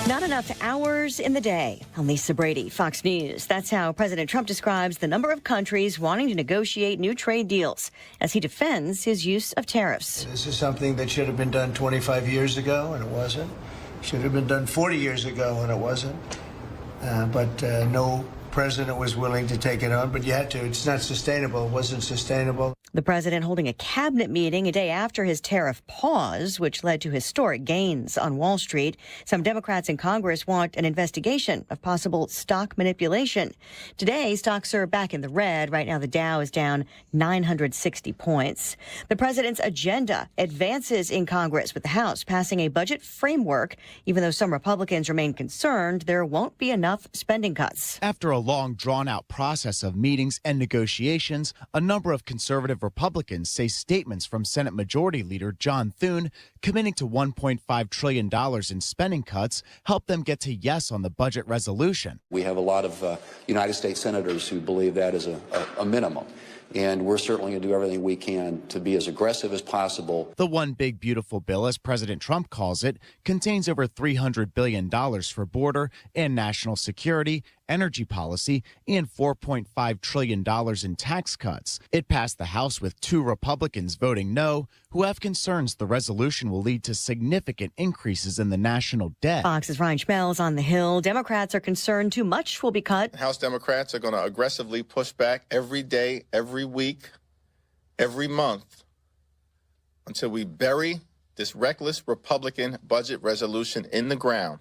Not enough hours in the day. I'm Lisa Brady, Fox News. That's how President Trump describes the number of countries wanting to negotiate new trade deals as he defends his use of tariffs. This is something that should have been done 25 years ago, and it wasn't. Should have been done 40 years ago, and it wasn't. But no president was willing to take it on, but you had to. It's not sustainable. It wasn't sustainable. The president holding a cabinet meeting a day after his tariff pause, which led to historic gains on Wall Street. Some Democrats in Congress want an investigation of possible stock manipulation. Today, stocks are back in the red. Right now, the Dow is down 960 points. The president's agenda advances in Congress, with the House passing a budget framework. Even though some Republicans remain concerned, there won't be enough spending cuts. After a long, drawn-out process of meetings and negotiations, a number of conservative Republicans say statements from Senate Majority Leader John Thune committing to $1.5 trillion in spending cuts help them get to yes on the budget resolution. We have a lot of United States senators who believe that is a minimum. And we're certainly going to do everything we can to be as aggressive as possible. The One Big Beautiful Bill, as President Trump calls it, contains over $300 billion for border and national security, energy policy, and $4.5 trillion in tax cuts. It passed the House with 2 Republicans voting no, who have concerns the resolution will lead to significant increases in the national debt. Fox's Ryan Schmelz on the Hill. Democrats are concerned too much will be cut. House Democrats are going to aggressively push back every day, every week, every month until we bury this reckless Republican budget resolution in the ground,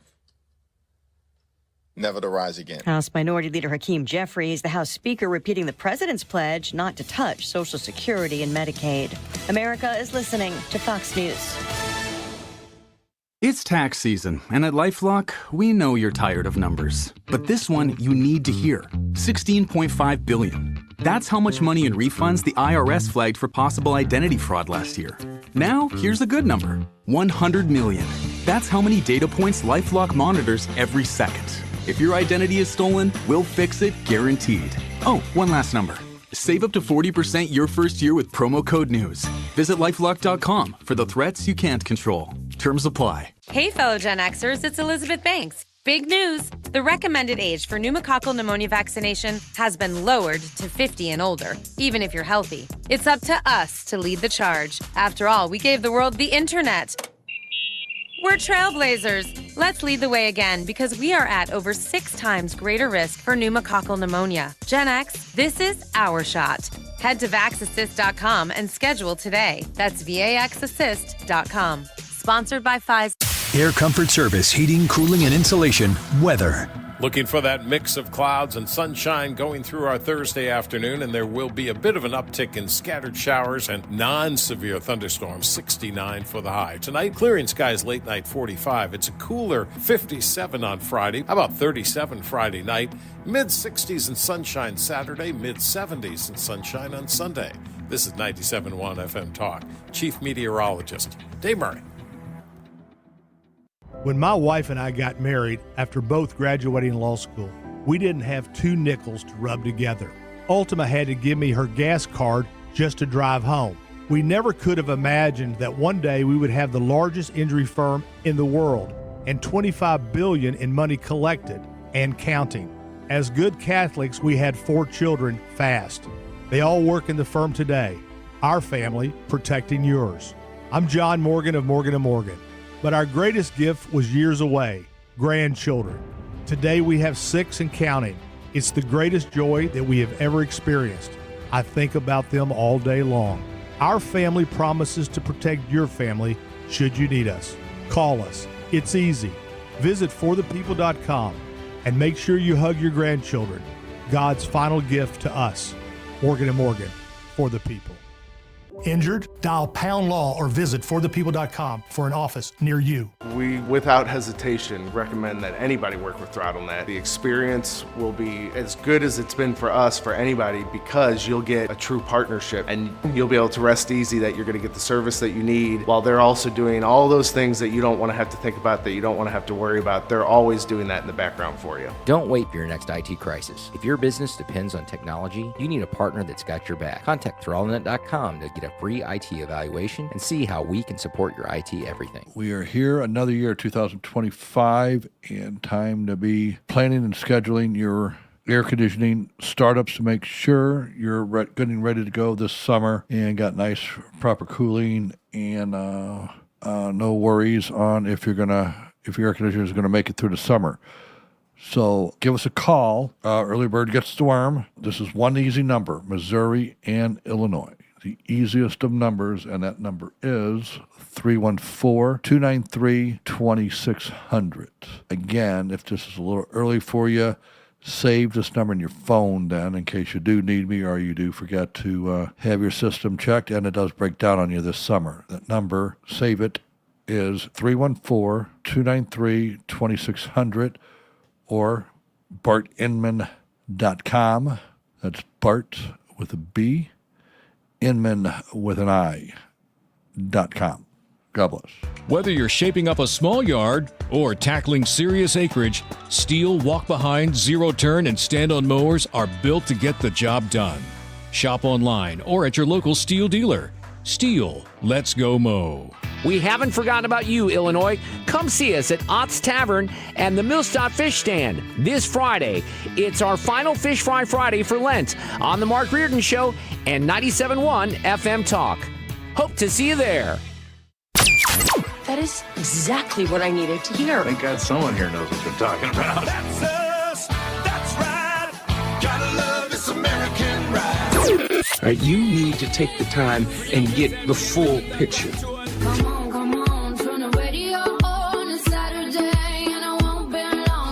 never to rise again. House Minority Leader Hakeem Jeffries, the House Speaker, repeating the president's pledge not to touch Social Security and Medicaid. America is listening to Fox News. It's tax season, and at LifeLock, we know you're tired of numbers. But this one you need to hear. $16.5 billion. That's how much money in refunds the IRS flagged for possible identity fraud last year. Now, here's a good number. $100 million. That's how many data points LifeLock monitors every second. If your identity is stolen, we'll fix it guaranteed. Oh, one last number. Save up to 40% your first year with promo code NEWS. Visit LifeLock.com for the threats you can't control. Terms apply. Hey, fellow Gen Xers, it's Elizabeth Banks. Big news! The recommended age for pneumococcal pneumonia vaccination has been lowered to 50 and older, even if you're healthy. It's up to us to lead the charge. After all, we gave the world the internet. We're trailblazers. Let's lead the way again because we are at over 6 times greater risk for pneumococcal pneumonia. Gen X, this is our shot. Head to vaxassist.com and schedule today. That's vaxassist.com. Sponsored by Pfizer. Air Comfort Service, heating, cooling, and insulation, weather. Looking for that mix of clouds and sunshine going through our Thursday afternoon, and there will be a bit of an uptick in scattered showers and non-severe thunderstorms, 69 for the high. Tonight, clearing skies late night 45. It's a cooler 57 on Friday, how about 37 Friday night, mid-60s and sunshine Saturday, mid-70s and sunshine on Sunday. This is 97.1 FM Talk. Chief Meteorologist Dave Murray. When my wife and I got married after both graduating law school, we didn't have 2 nickels to rub together. Ultima had to give me her gas card just to drive home. We never could have imagined that one day we would have the largest injury firm in the world and $25 billion in money collected and counting. As good Catholics, we had 4 children fast. They all work in the firm today. Our family protecting yours. I'm John Morgan of Morgan & Morgan. But our greatest gift was years away, grandchildren. Today we have 6 and counting. It's the greatest joy that we have ever experienced. I think about them all day long. Our family promises to protect your family should you need us. Call us. It's easy. Visit forthepeople.com and make sure you hug your grandchildren. God's final gift to us. Morgan & Morgan, for the people. Injured? Dial Pound Law or visit forthepeople.com for an office near you. We, without hesitation, recommend that anybody work with ThrottleNet. The experience will be as good as it's been for us, for anybody, because you'll get a true partnership and you'll be able to rest easy that you're going to get the service that you need while they're also doing all those things that you don't want to have to think about, that you don't want to have to worry about. They're always doing that in the background for you. Don't wait for your next IT crisis. If your business depends on technology, you need a partner that's got your back. Contact ThrottleNet.com to get a free IT evaluation and see how we can support your IT everything. We are here another year, 2025, and time to be planning and scheduling your air conditioning startups to make sure you're getting ready to go this summer and got nice, proper cooling and no worries on if your air conditioner is going to make it through the summer. So give us a call. Early bird gets the worm. This is one easy number, Missouri and Illinois. The easiest of numbers, and that number is 314-293-2600. Again, if this is a little early for you, save this number in your phone then in case you do need me or you do forget to have your system checked, and it does break down on you this summer. That number, save it, is 314-293-2600 or bartinman.com. That's Bart with a B. Inman with an I.com. God bless. Whether you're shaping up a small yard or tackling serious acreage, Steel walk-behind, zero-turn, and stand-on mowers are built to get the job done. Shop online or at your local Steel dealer. Steel, let's go mow. We haven't forgotten about you, Illinois. Come see us at Ott's Tavern and the Millstop Fish Stand this Friday. It's our final Fish Fry Friday for Lent on The Mark Reardon Show and 97.1 FM Talk. Hope to see you there. That is exactly what I needed to hear. Thank God someone here knows what they're talking about. That's us. That's right. Gotta love this American ride. All right, you need to take the time and get the full picture.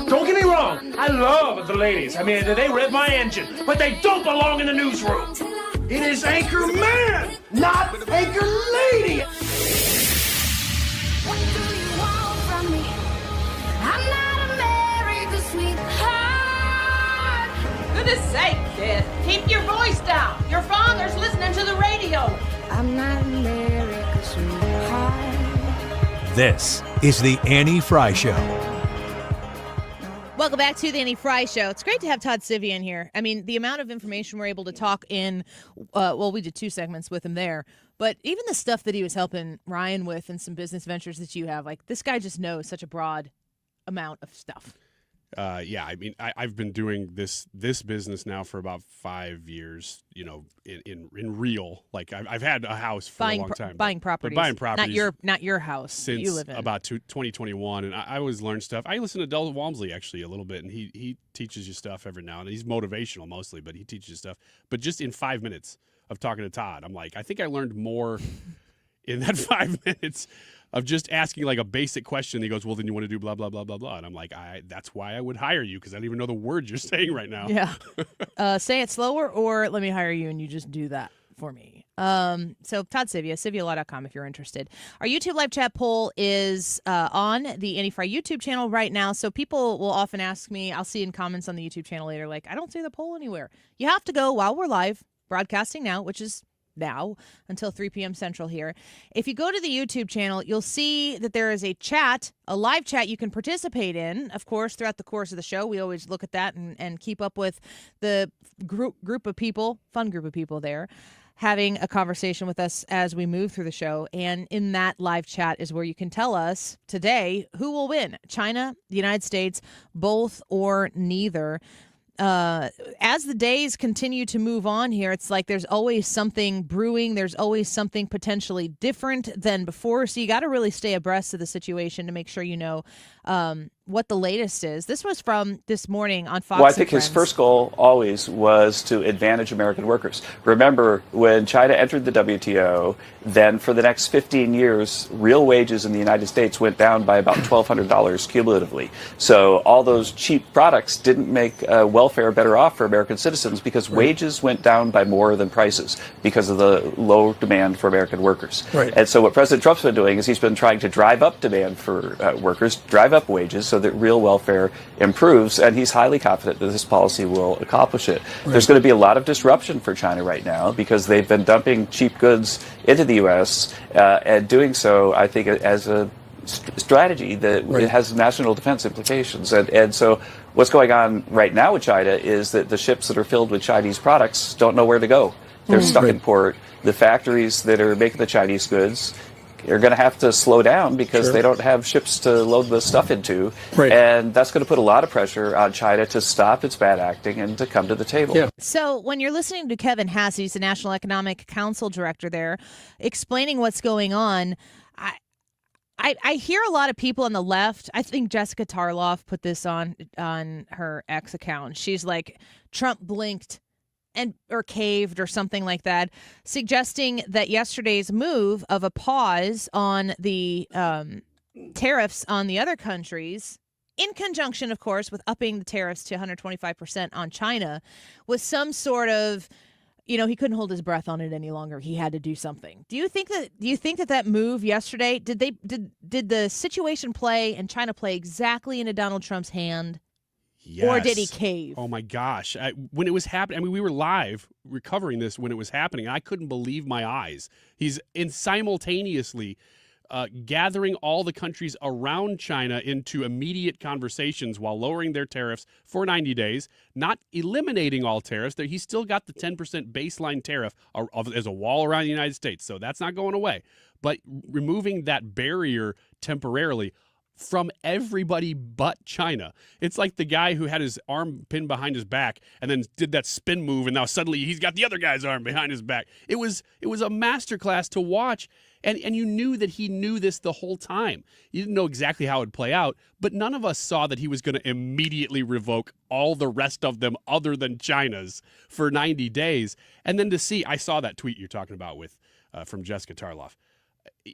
Don't get me wrong, I love the ladies. I mean, they rev my engine, but they don't belong in the newsroom. It is Anchor Man, not Anchor Lady. What do you want from me? I'm not America's sweetheart. Goodness sake, kid. Keep your voice down. Your father's listening to the radio. I'm not America's sweetheart. This is the Annie Fry Show. Welcome back to the Annie Fry Show. It's great to have Todd Sivia in here. I mean, the amount of information we're able to talk in, we did 2 segments with him there, but even the stuff that he was helping Ryan with and some business ventures that you have, like this guy just knows such a broad amount of stuff. Yeah, I mean, I've been doing this business now for about 5 years. You know, in real, like I've had a house for a long time. Buying properties. But buying properties. Not your house since you live in. about 2021, and I always learn stuff. I listen to Del Walmsley actually a little bit, and he teaches you stuff every now and then. He's motivational mostly, but he teaches you stuff. But just in 5 minutes of talking to Todd, I'm like, I think I learned more in that 5 minutes of just asking like a basic question. He goes, well, then you want to do blah, blah, blah, blah, blah. And I'm like, that's why I would hire you, because I don't even know the words you're saying right now. Yeah. Say it slower, or let me hire you and you just do that for me. So Todd Sivia, SiviaLaw.com if you're interested. Our YouTube live chat poll is on the Annie Fry YouTube channel right now. So people will often ask me, I'll see in comments on the YouTube channel later, like, I don't see the poll anywhere. You have to go while we're live broadcasting now, which is now until 3 p.m. Central here. If you go to the YouTube channel, you'll see that there is a chat, a live chat you can participate in. Of course, throughout the course of the show, we always look at that and keep up with the group of people, fun group of people there, having a conversation with us as we move through the show. And in that live chat is where you can tell us today who will win, China, the United States, both or neither. As the days continue to move on here, it's like there's always something brewing. There's always something potentially different than before. So you got to really stay abreast of the situation to make sure you know what the latest is. This was from this morning on Fox. Well, I think his first goal always was to advantage American workers. Remember, when China entered the WTO, then for the next 15 years, real wages in the United States went down by about $1,200 cumulatively. So all those cheap products didn't make welfare better off for American citizens, because wages went down by more than prices because of the low demand for American workers. Right. And so what President Trump's been doing is he's been trying to drive up demand for workers, drive up wages, so that real welfare improves, and he's highly confident that this policy will accomplish it. Right. There's going to be a lot of disruption for China right now because they've been dumping cheap goods into the U.S. And doing so, I think, as a strategy that it has national defense implications. And so what's going on right now with China is that the ships that are filled with Chinese products don't know where to go. They're stuck in port. The factories that are making the Chinese goods are going to have to slow down because they don't have ships to load the stuff into. Right. And that's going to put a lot of pressure on China to stop its bad acting and to come to the table. Yeah. So when you're listening to Kevin Hassey, he's the National Economic Council Director there, explaining what's going on, I hear a lot of people on the left. I think Jessica Tarloff put this on her X account. She's like, Trump blinked or caved or something like that, suggesting that yesterday's move of a pause on the tariffs on the other countries, in conjunction, of course, with upping the tariffs to 125% on China, was some sort of, he couldn't hold his breath on it any longer. He had to do something. Do you think that move yesterday, did the situation play and China play exactly into Donald Trump's hand? Yes. Or did he cave? Oh, my gosh. When it was happening, I mean, we were live recovering this when it was happening, and I couldn't believe my eyes. He's simultaneously gathering all the countries around China into immediate conversations while lowering their tariffs for 90 days, not eliminating all tariffs. He's still got the 10% baseline tariff as a wall around the United States, so that's not going away. But removing that barrier temporarily from everybody but China. It's like the guy who had his arm pinned behind his back and then did that spin move, and now suddenly he's got the other guy's arm behind his back. It was a masterclass to watch, and you knew that he knew this the whole time. You didn't know exactly how it would play out, but none of us saw that he was going to immediately revoke all the rest of them other than China's for 90 days. And then to see, I saw that tweet you're talking about with from Jessica Tarloff.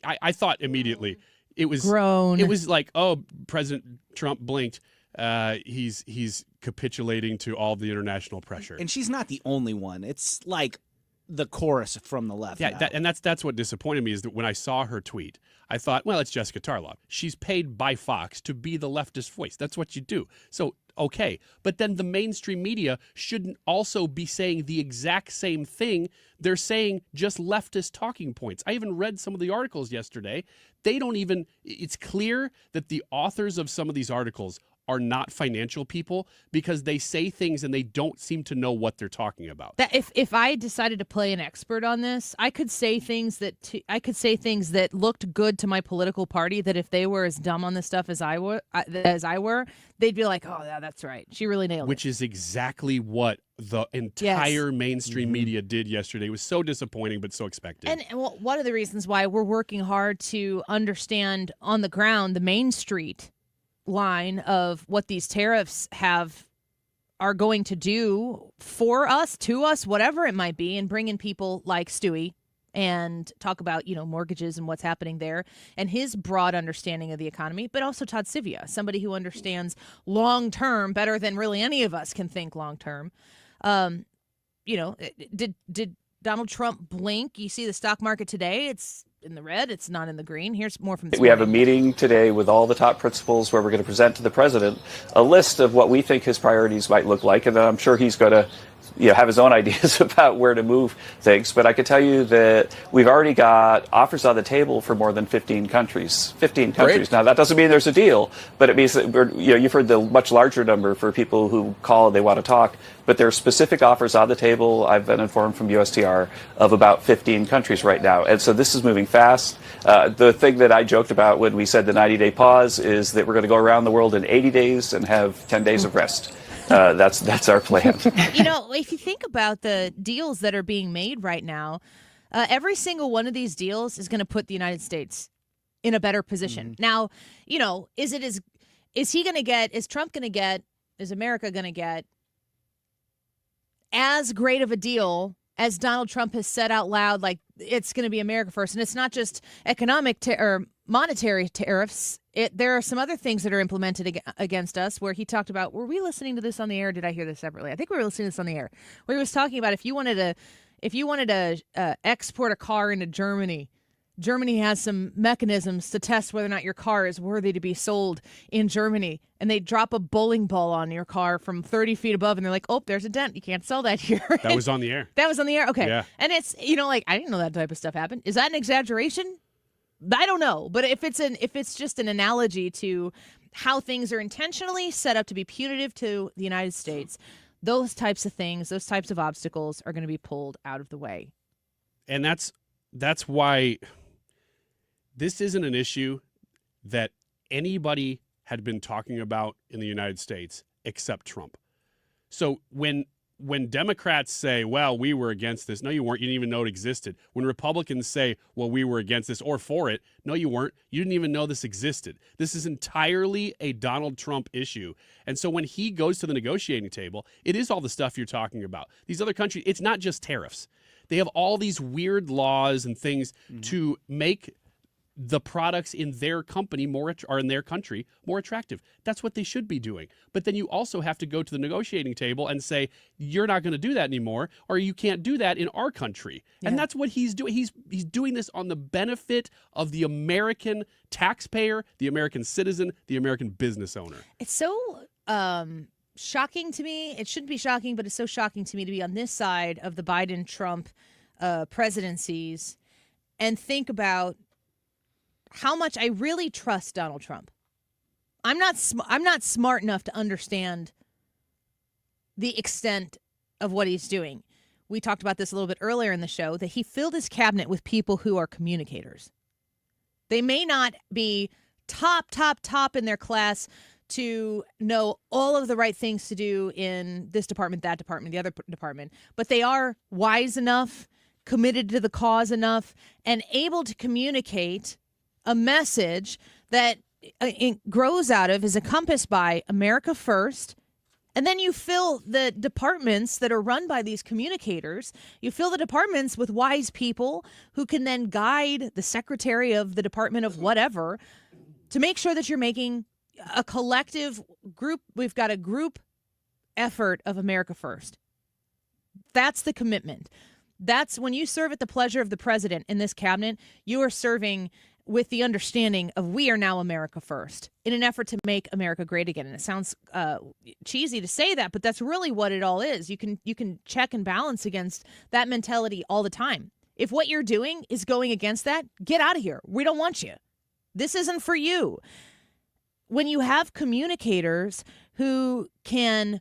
I thought immediately, it was grown. It was like, oh, President Trump blinked. He's capitulating to all the international pressure. And she's not the only one. It's like the chorus from the left. Yeah, that's what disappointed me is that when I saw her tweet, I thought, well, it's Jessica Tarloff. She's paid by Fox to be the leftist voice. That's what you do. So, okay. But then the mainstream media shouldn't also be saying the exact same thing. They're saying just leftist talking points. I even read some of the articles yesterday. It's clear that the authors of some of these articles are not financial people because they say things and they don't seem to know what they're talking about. That if I decided to play an expert on this, I could say things that looked good to my political party. That if they were as dumb on this stuff as I were, they'd be like, "Oh, yeah, that's right. She really nailed it." Which is exactly what the entire mainstream media did yesterday. It was so disappointing, but so expected. And one of the reasons why we're working hard to understand on the ground the Main Street line of what these tariffs are going to do for us, to us, whatever it might be, and bring in people like Stewie and talk about, mortgages and what's happening there and his broad understanding of the economy, but also Todd Sivia, somebody who understands long-term better than really any of us can think long-term. Did Donald Trump blink? You see the stock market today, it's in the red, it's not in the green. Here's more from this We have a morning. meeting today with all the top principals where we're going to present to the president a list of what we think his priorities might look like, and then I'm sure he's going to have his own ideas about where to move things. But I can tell you that we've already got offers on the table for more than 15 countries. 15 countries. Great. Now, that doesn't mean there's a deal, but it means that you've heard the much larger number for people who call and they want to talk. But there are specific offers on the table. I've been informed from USTR of about 15 countries right now. And so this is moving fast. The thing that I joked about when we said the 90-day pause is that we're going to go around the world in 80 days and have 10 days of rest. That's our plan. If you think about the deals that are being made right now, every single one of these deals is going to put the United States in a better position. Now, is Trump going to get, is America going to get as great of a deal as Donald Trump has said out loud, like it's going to be America first? And it's not just economic or monetary tariffs. There are some other things that are implemented against us where he talked about, were we listening to this on the air? Or did I hear this separately? I think we were listening to this on the air, where he was talking about if you wanted to export a car into Germany, Germany has some mechanisms to test whether or not your car is worthy to be sold in Germany. And they drop a bowling ball on your car from 30 feet above, and they're like, oh, there's a dent. You can't sell that here. That was on the air. That was on the air? Okay. Yeah. And it's, I didn't know that type of stuff happened. Is that an exaggeration? I don't know. But if it's just an analogy to how things are intentionally set up to be punitive to the United States, those types of things, those types of obstacles are going to be pulled out of the way. And that's why this isn't an issue that anybody had been talking about in the United States except Trump. So when Democrats say, well, we were against this, no, you weren't. You didn't even know it existed. When Republicans say, well, we were against this or for it, no, you weren't. You didn't even know this existed. This is entirely a Donald Trump issue. And so when he goes to the negotiating table, it is all the stuff you're talking about. These other countries, it's not just tariffs. They have all these weird laws and things to make the products in their company in their country more attractive. That's what they should be doing. But then you also have to go to the negotiating table and say, you're not going to do that anymore, or you can't do that in our country. Yeah. And that's what he's doing. He's doing this on the benefit of the American taxpayer, the American citizen, the American business owner. It's so shocking to me. It shouldn't be shocking, but it's so shocking to me to be on this side of the Biden-Trump presidencies and think about how much I really trust Donald Trump. I'm not smart enough to understand the extent of what he's doing. We talked about this a little bit earlier in the show, that he filled his cabinet with people who are communicators. They may not be top in their class to know all of the right things to do in this department, that department, the other department, but they are wise enough, committed to the cause enough, and able to communicate a message that grows out of, is encompassed by America first. And then you fill the departments that are run by these communicators, you fill the departments with wise people who can then guide the secretary of the department of whatever to make sure that you're making a collective group. We've got a group effort of America first. That's the commitment. That's when you serve at the pleasure of the president in this cabinet, you are serving with the understanding of we are now America first in an effort to make America great again. And it sounds cheesy to say that, but that's really what it all is. You can check and balance against that mentality all the time. If what you're doing is going against that, get out of here. We don't want you. This isn't for you. when you have communicators who can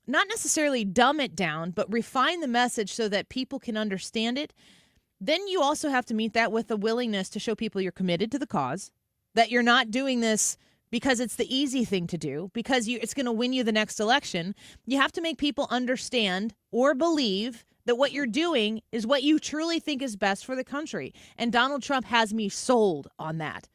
not necessarily dumb it down, but refine the message so that people can understand it, then you also have to meet that with a willingness to show people you're committed to the cause, that you're not doing this because it's the easy thing to do, because it's going to win you the next election. You have to make people understand or believe that what you're doing is what you truly think is best for the country. And Donald Trump has me sold on that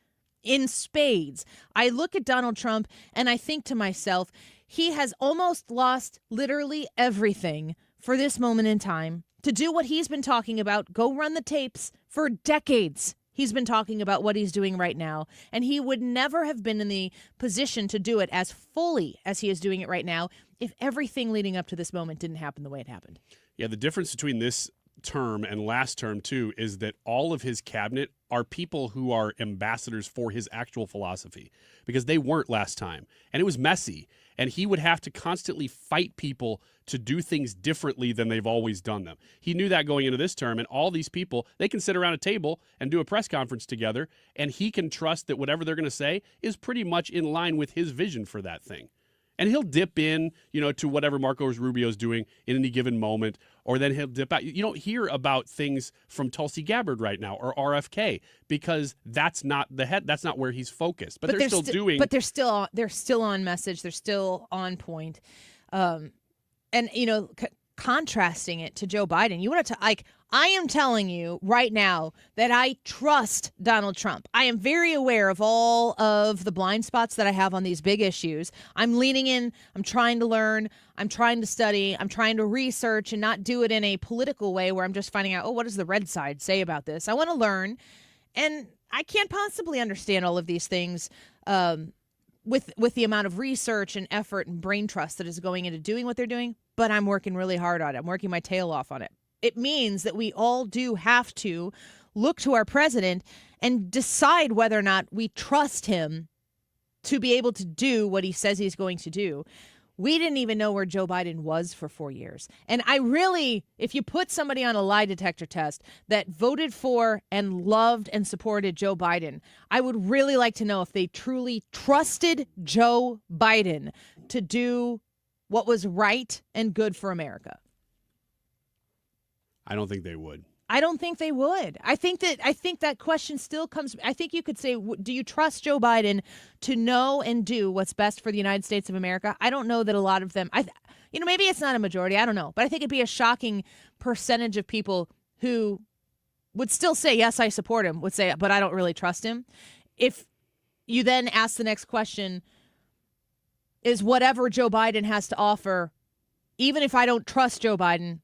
in spades. I look at Donald Trump and I think to myself, he has almost lost literally everything for this moment in time to do what he's been talking about. Go run the tapes for decades. He's been talking about what he's doing right now, and he would never have been in the position to do it as fully as he is doing it right now if everything leading up to this moment didn't happen the way it happened. Yeah, the difference between this term and last term, too, is that all of his cabinet are people who are ambassadors for his actual philosophy, because they weren't last time. And it was messy. And he would have to constantly fight people to do things differently than they've always done them. He knew that going into this term, and all these people, they can sit around a table and do a press conference together, and he can trust that whatever they're going to say is pretty much in line with his vision for that thing. And he'll dip in, to whatever Marco Rubio's doing in any given moment, or then he'll dip out. You don't hear about things from Tulsi Gabbard right now or RFK because that's not that's not where he's focused. But they're still doing. But they're still on message. They're still on point. And contrasting it to Joe Biden, you want to I am telling you right now that I trust Donald Trump. I am very aware of all of the blind spots that I have on these big issues. I'm leaning in. I'm trying to learn. I'm trying to study. I'm trying to research and not do it in a political way where I'm just finding out, what does the red side say about this? I want to learn. And I can't possibly understand all of these things with the amount of research and effort and brain trust that is going into doing what they're doing. But I'm working really hard on it. I'm working my tail off on it. It means that we all do have to look to our president and decide whether or not we trust him to be able to do what he says he's going to do. We didn't even know where Joe Biden was for 4 years. And I really, if you put somebody on a lie detector test that voted for and loved and supported Joe Biden, I would really like to know if they truly trusted Joe Biden to do what was right and good for America. I don't think they would. I don't think they would. I think that question still comes. I think you could say, do you trust Joe Biden to know and do what's best for the United States of America? I don't know that a lot of them, maybe it's not a majority. I don't know. But I think it'd be a shocking percentage of people who would still say, yes, I support him, would say, but I don't really trust him. If you then ask the next question, is whatever Joe Biden has to offer, even if I don't trust Joe Biden,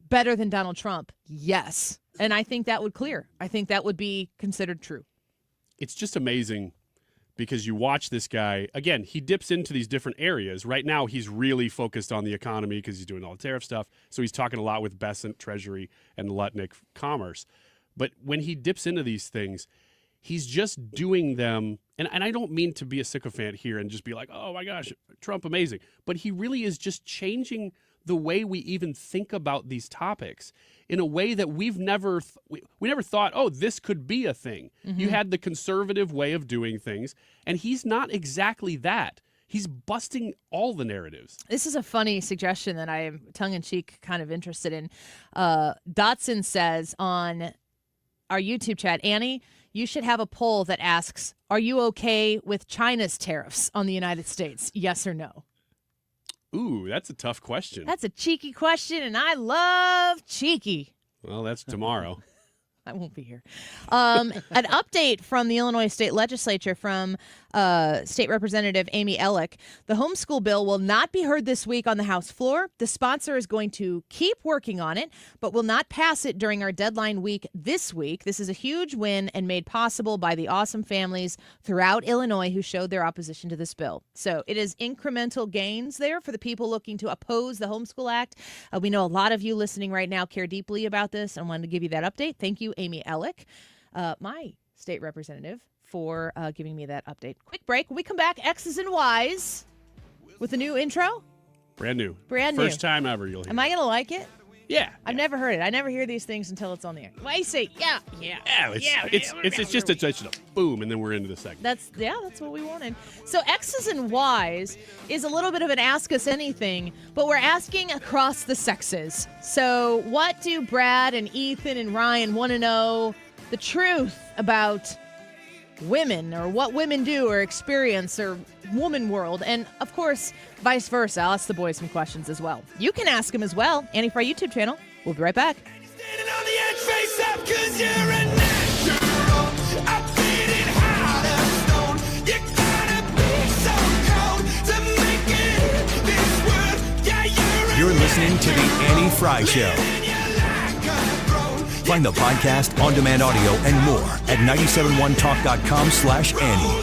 better than Donald Trump? Yes. And I think that would clear. I think that would be considered true. It's just amazing because you watch this guy, again, he dips into these different areas. Right now, he's really focused on the economy because he's doing all the tariff stuff. So he's talking a lot with Bessent, Treasury, and Lutnick, Commerce. But when he dips into these things, he's just doing them. And I don't mean to be a sycophant here and just be like, oh my gosh, Trump, amazing. But he really is just changing the way we even think about these topics in a way that we never thought, oh, this could be a thing. Mm-hmm. You had the conservative way of doing things, and he's not exactly that. He's busting all the narratives. This is a funny suggestion that I am tongue-in-cheek kind of interested in. Dotson says on our YouTube chat, Annie, you should have a poll that asks, are you okay with China's tariffs on the United States? Yes or no? Ooh, that's a tough question. That's a cheeky question, and I love cheeky. Well, that's tomorrow. I won't be here. An update from the Illinois State Legislature from State Representative Amy Ellick. The homeschool bill will not be heard this week on the House floor. The sponsor is going to keep working on it, but will not pass it during our deadline week this week. This is a huge win and made possible by the awesome families throughout Illinois who showed their opposition to this bill. So it is incremental gains there for the people looking to oppose the Homeschool Act. We know a lot of you listening right now care deeply about this and wanted to give you that update. Thank you, Amy Ellick, my state representative, for giving me that update. Quick break. When we come back, X's and Y's with a new intro. Brand new. Brand new. First time ever you'll hear. Am I going to like it? Yeah. I've never heard it. I never hear these things until it's on the air. Well, I say, yeah. It's just a boom, and then we're into the segment. That's what we wanted. So X's and Y's is a little bit of an ask us anything, but we're asking across the sexes. So what do Brad and Ethan and Ryan want to know the truth about women, or what women do or experience, or woman world? And of course, vice versa. I'll ask the boys some questions as well. You can ask them as well. Annie Fry YouTube channel. We'll be right back. You're listening to The Annie Fry Show. Find the podcast, on-demand audio, and more at 971talk.com/Annie.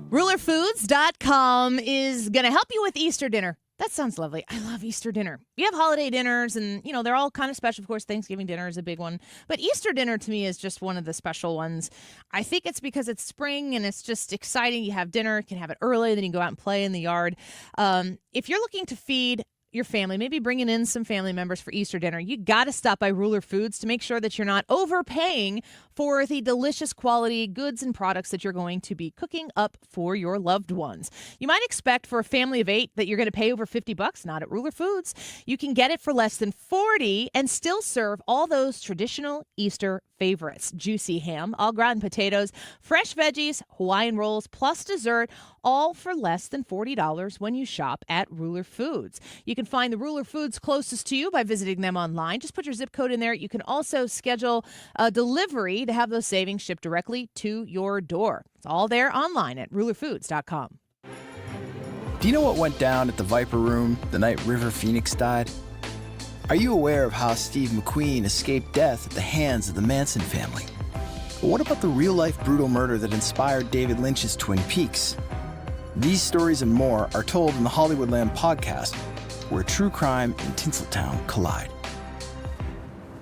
RulerFoods.com is going to help you with Easter dinner. That sounds lovely. I love Easter dinner. You have holiday dinners, and, they're all kind of special. Of course, Thanksgiving dinner is a big one. But Easter dinner, to me, is just one of the special ones. I think it's because it's spring, and it's just exciting. You have dinner. You can have it early, then you go out and play in the yard. If you're looking to feed your family, maybe bringing in some family members for Easter dinner, you got to stop by Ruler Foods to make sure that you're not overpaying for the delicious quality goods and products that you're going to be cooking up for your loved ones. You might expect for a family of 8 that you're going to pay over $50. Not at Ruler Foods. You can get it for less than $40 and still serve all those traditional Easter favorites: juicy ham, au gratin potatoes, fresh veggies, Hawaiian rolls, plus dessert, all for less than $40 when you shop at Ruler Foods. You can find the Ruler Foods closest to you by visiting them online. Just put your zip code in there. You can also schedule a delivery to have those savings shipped directly to your door. It's all there online at rulerfoods.com. Do you know what went down at the Viper Room the night River Phoenix died? Are you aware of how Steve McQueen escaped death at the hands of the Manson family? But what about the real-life brutal murder that inspired David Lynch's Twin Peaks? These stories and more are told in the Hollywoodland podcast, where true crime and Tinseltown collide.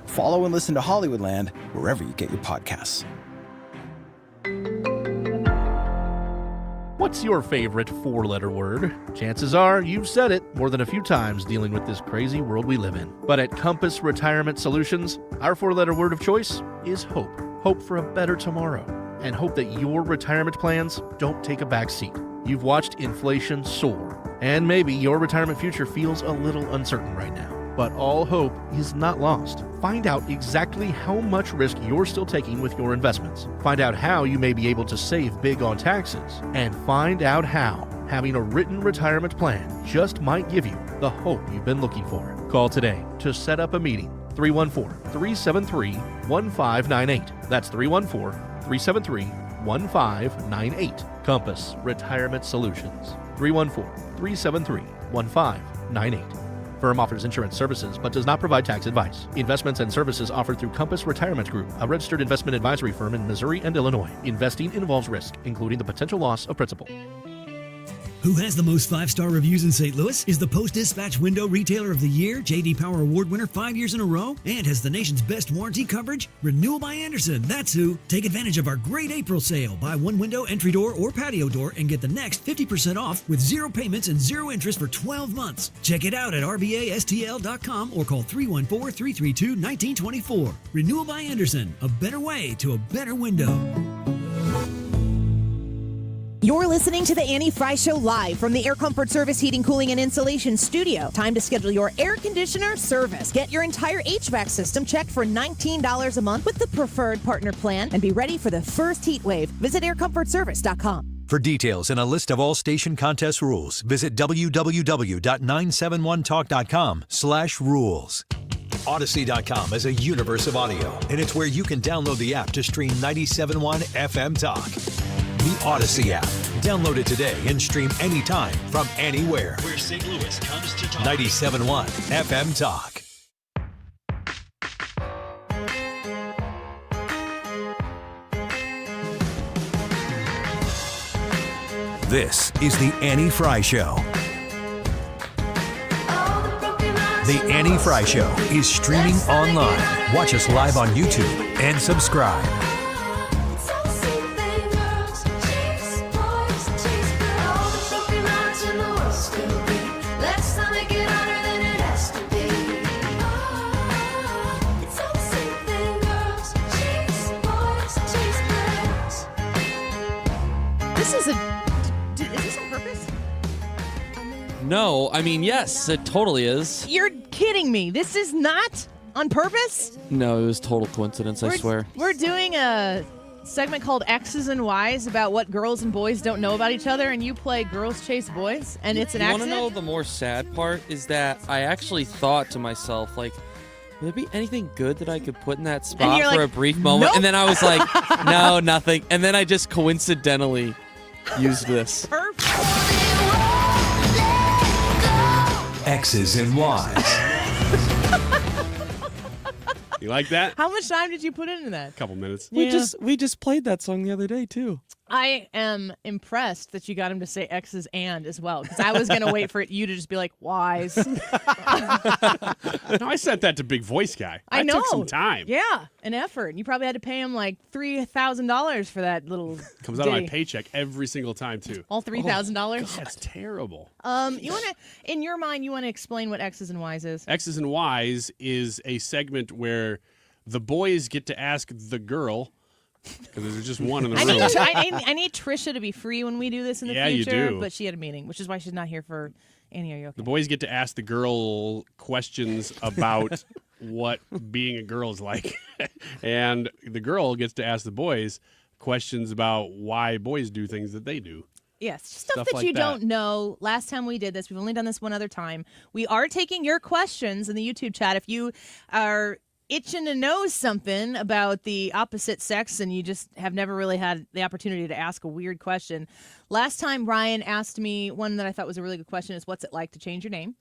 Follow and listen to Hollywoodland wherever you get your podcasts. What's your favorite 4-letter word? Chances are you've said it more than a few times dealing with this crazy world we live in. But at Compass Retirement Solutions, our 4-letter word of choice is hope. Hope for a better tomorrow. And hope that your retirement plans don't take a back seat. You've watched inflation soar, and maybe your retirement future feels a little uncertain right now. But all hope is not lost. Find out exactly how much risk you're still taking with your investments. Find out how you may be able to save big on taxes. And find out how having a written retirement plan just might give you the hope you've been looking for. Call today to set up a meeting. 314-373-1598. That's 314-373-1598. Compass Retirement Solutions. 314-373-1598. Firm offers insurance services but does not provide tax advice. Investments and services offered through Compass Retirement Group, a registered investment advisory firm in Missouri and Illinois. Investing involves risk, including the potential loss of principal. Who has the most 5-star reviews in St. Louis, is the Post-Dispatch Window Retailer of the Year, J.D. Power Award winner 5 years in a row, and has the nation's best warranty coverage? Renewal by Andersen, that's who. Take advantage of our great April sale. Buy one window, entry door, or patio door and get the next 50% off with 0 payments and 0 interest for 12 months. Check it out at rbastl.com or call 314-332-1924. Renewal by Andersen, a better way to a better window. You're listening to the Annie Fry Show live from the Air Comfort Service Heating, Cooling, and Insulation Studio. Time to schedule your air conditioner service. Get your entire HVAC system checked for $19 a month with the preferred partner plan and be ready for the first heat wave. Visit aircomfortservice.com. For details and a list of all station contest rules, visit www.971talk.com/rules. Odyssey.com is a universe of audio, and it's where you can download the app to stream 97.1 FM Talk. The Odyssey app. Download it today and stream anytime from anywhere. Where St. Louis comes to talk. 97.1 FM Talk. This is the Annie Fry Show. The Annie Fry Show is streaming online. Watch us live on YouTube and subscribe. is this on purpose? No, I mean, yes, it totally is. You're kidding me. This is not on purpose? No, it was total coincidence, I swear. We're doing a segment called X's and Y's about what girls and boys don't know about each other, and you play Girls Chase Boys, and it's an You want accident? to know the more sad part is that I actually thought to myself, like, would there be anything good that I could put in that spot you're for like, a brief moment? nope. And then I was like, no, nothing. And then I just coincidentally used this. X's and Y's. You like that? How much time did you put into that? A couple minutes. We just played that song the other day too. I am impressed that you got him to say X's and as well, because I was going to wait for you to just be like, Y's. No, I sent that to Big Voice Guy. I know. Took some time. Yeah, an effort. You probably had to pay him like $3,000 for that little Comes out of my ditty. paycheck every single time, too. All $3,000? That's terrible. You want to, in your mind, you want to explain what X's and Y's is? X's and Y's is a segment where the boys get to ask the girl, because there's just one in the room. I need Trisha to be free when we do this in the Yeah, you future, do. but she had a meeting, which is why she's not here for Annie. Are you okay? The boys get to ask the girl questions about what being a girl is like. And the girl gets to ask the boys questions about why boys do things that they do. Yes, stuff that like you that. don't know. Last time we did this, we've only done this one other time. We are taking your questions in the YouTube chat. If you are itching to know something about the opposite sex and you just have never really had the opportunity to ask a weird question. Last time Ryan asked me one that I thought was a really good question is, what's it like to change your name?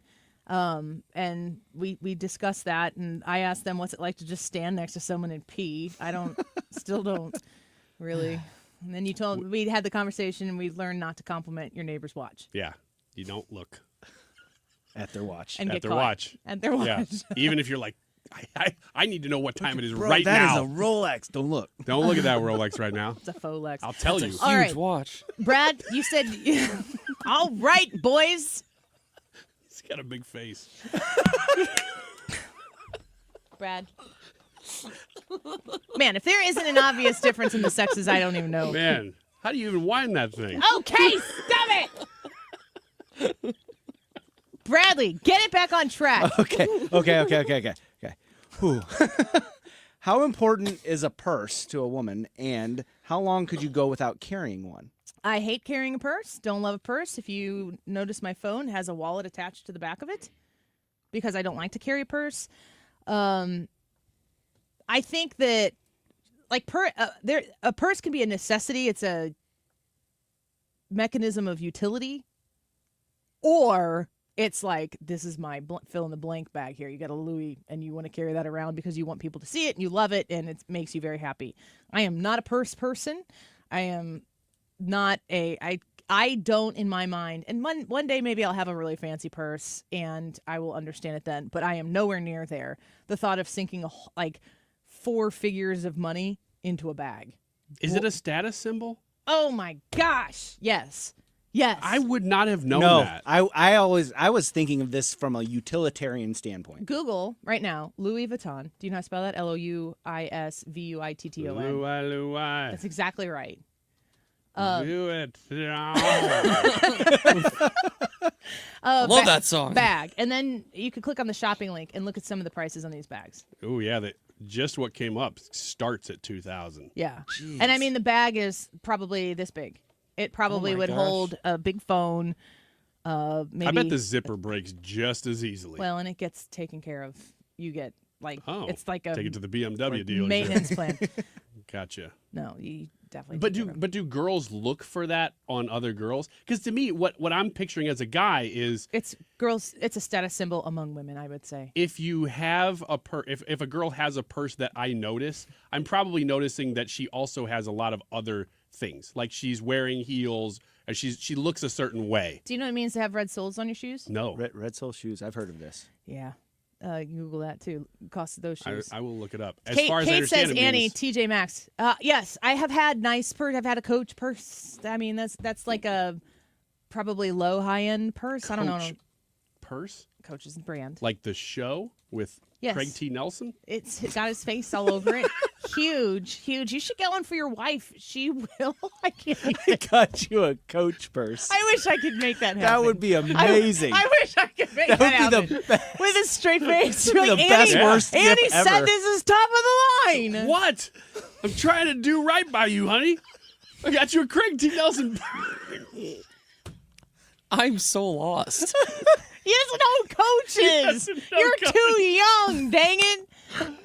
And we discussed that, and I asked them, what's it like to just stand next to someone and pee? Still don't really. And then we had the conversation, and we learned not to compliment your neighbor's watch. Yeah, you don't look at their watch. And at get their caught. watch. At their watch. Yeah. Even if you're like, I need to know what time it is Bro, right now. That is a Rolex. Don't look. Don't look at that Rolex right now. It's a faux Lex. I'll tell you. All right. watch. Brad, you said, all right, boys. He's got a big face. Brad. Man, if there isn't an obvious difference in the sexes, I don't even know. Man, how do you even wind that thing? Okay, stop it. Bradley, get it back on track. Okay. Whew. How important is a purse to a woman, and how long could you go without carrying one? I hate carrying a purse. Don't love a purse. If you notice, my phone has a wallet attached to the back of it because I don't like to carry a purse. I think that a purse can be a necessity. It's a mechanism of utility, or it's like, this is my fill in the blank bag here. You got a Louis and you want to carry that around because you want people to see it and you love it and it makes you very happy. I am not a purse person. I am not I don't, in my mind, and one day maybe I'll have a really fancy purse and I will understand it then, but I am nowhere near there. The thought of sinking like 4 figures of money into a bag. Is it a status symbol? Oh my gosh. Yes. Yes. I would not have known No, that. I was thinking of this from a utilitarian standpoint. Google right now, Louis Vuitton. Do you know how to spell that? Louisvuitton. Louis. That's exactly right. Love that song. Bag. And then you could click on the shopping link and look at some of the prices on these bags. Oh, yeah. Just what came up starts at $2,000. Yeah. And I mean, the bag is probably this big. It probably would hold a big phone. Maybe. I bet the zipper breaks just as easily. Well, and it gets taken care of. You get it's like a take it to the BMW dealership. maintenance plan. Gotcha. No, you definitely. But do girls look for that on other girls? Because to me, what I'm picturing as a guy is it's girls. It's a status symbol among women, I would say. If you have if a girl has a purse that I notice, I'm probably noticing that she also has a lot of other things, like she's wearing heels and she looks a certain way. Do you know what it means to have red soles on your shoes? No. Red sole shoes. I've heard of this. Yeah. Google that too. Cost of those shoes. I will look it up. As Kate, far as Kate I understand says, it Annie, means... TJ Maxx. Yes, I have had nice purse. I've had a Coach purse. I mean, that's like a probably low high end purse. I don't know. Purse? Coach's brand. Like the show with Yes. Craig T. Nelson? It's got his face all over it. Huge. You should get one for your wife. She will. I can't. I got you a Coach purse. I wish I could make that happen. That would be amazing. I wish I could make that happen. With a straight face. That would be the best worst gift Andy said ever. this is top of the line. What? I'm trying to do right by you, honey. I got you a Craig T. Nelson. I'm so lost. He doesn't know coaches. You're too young, dang it.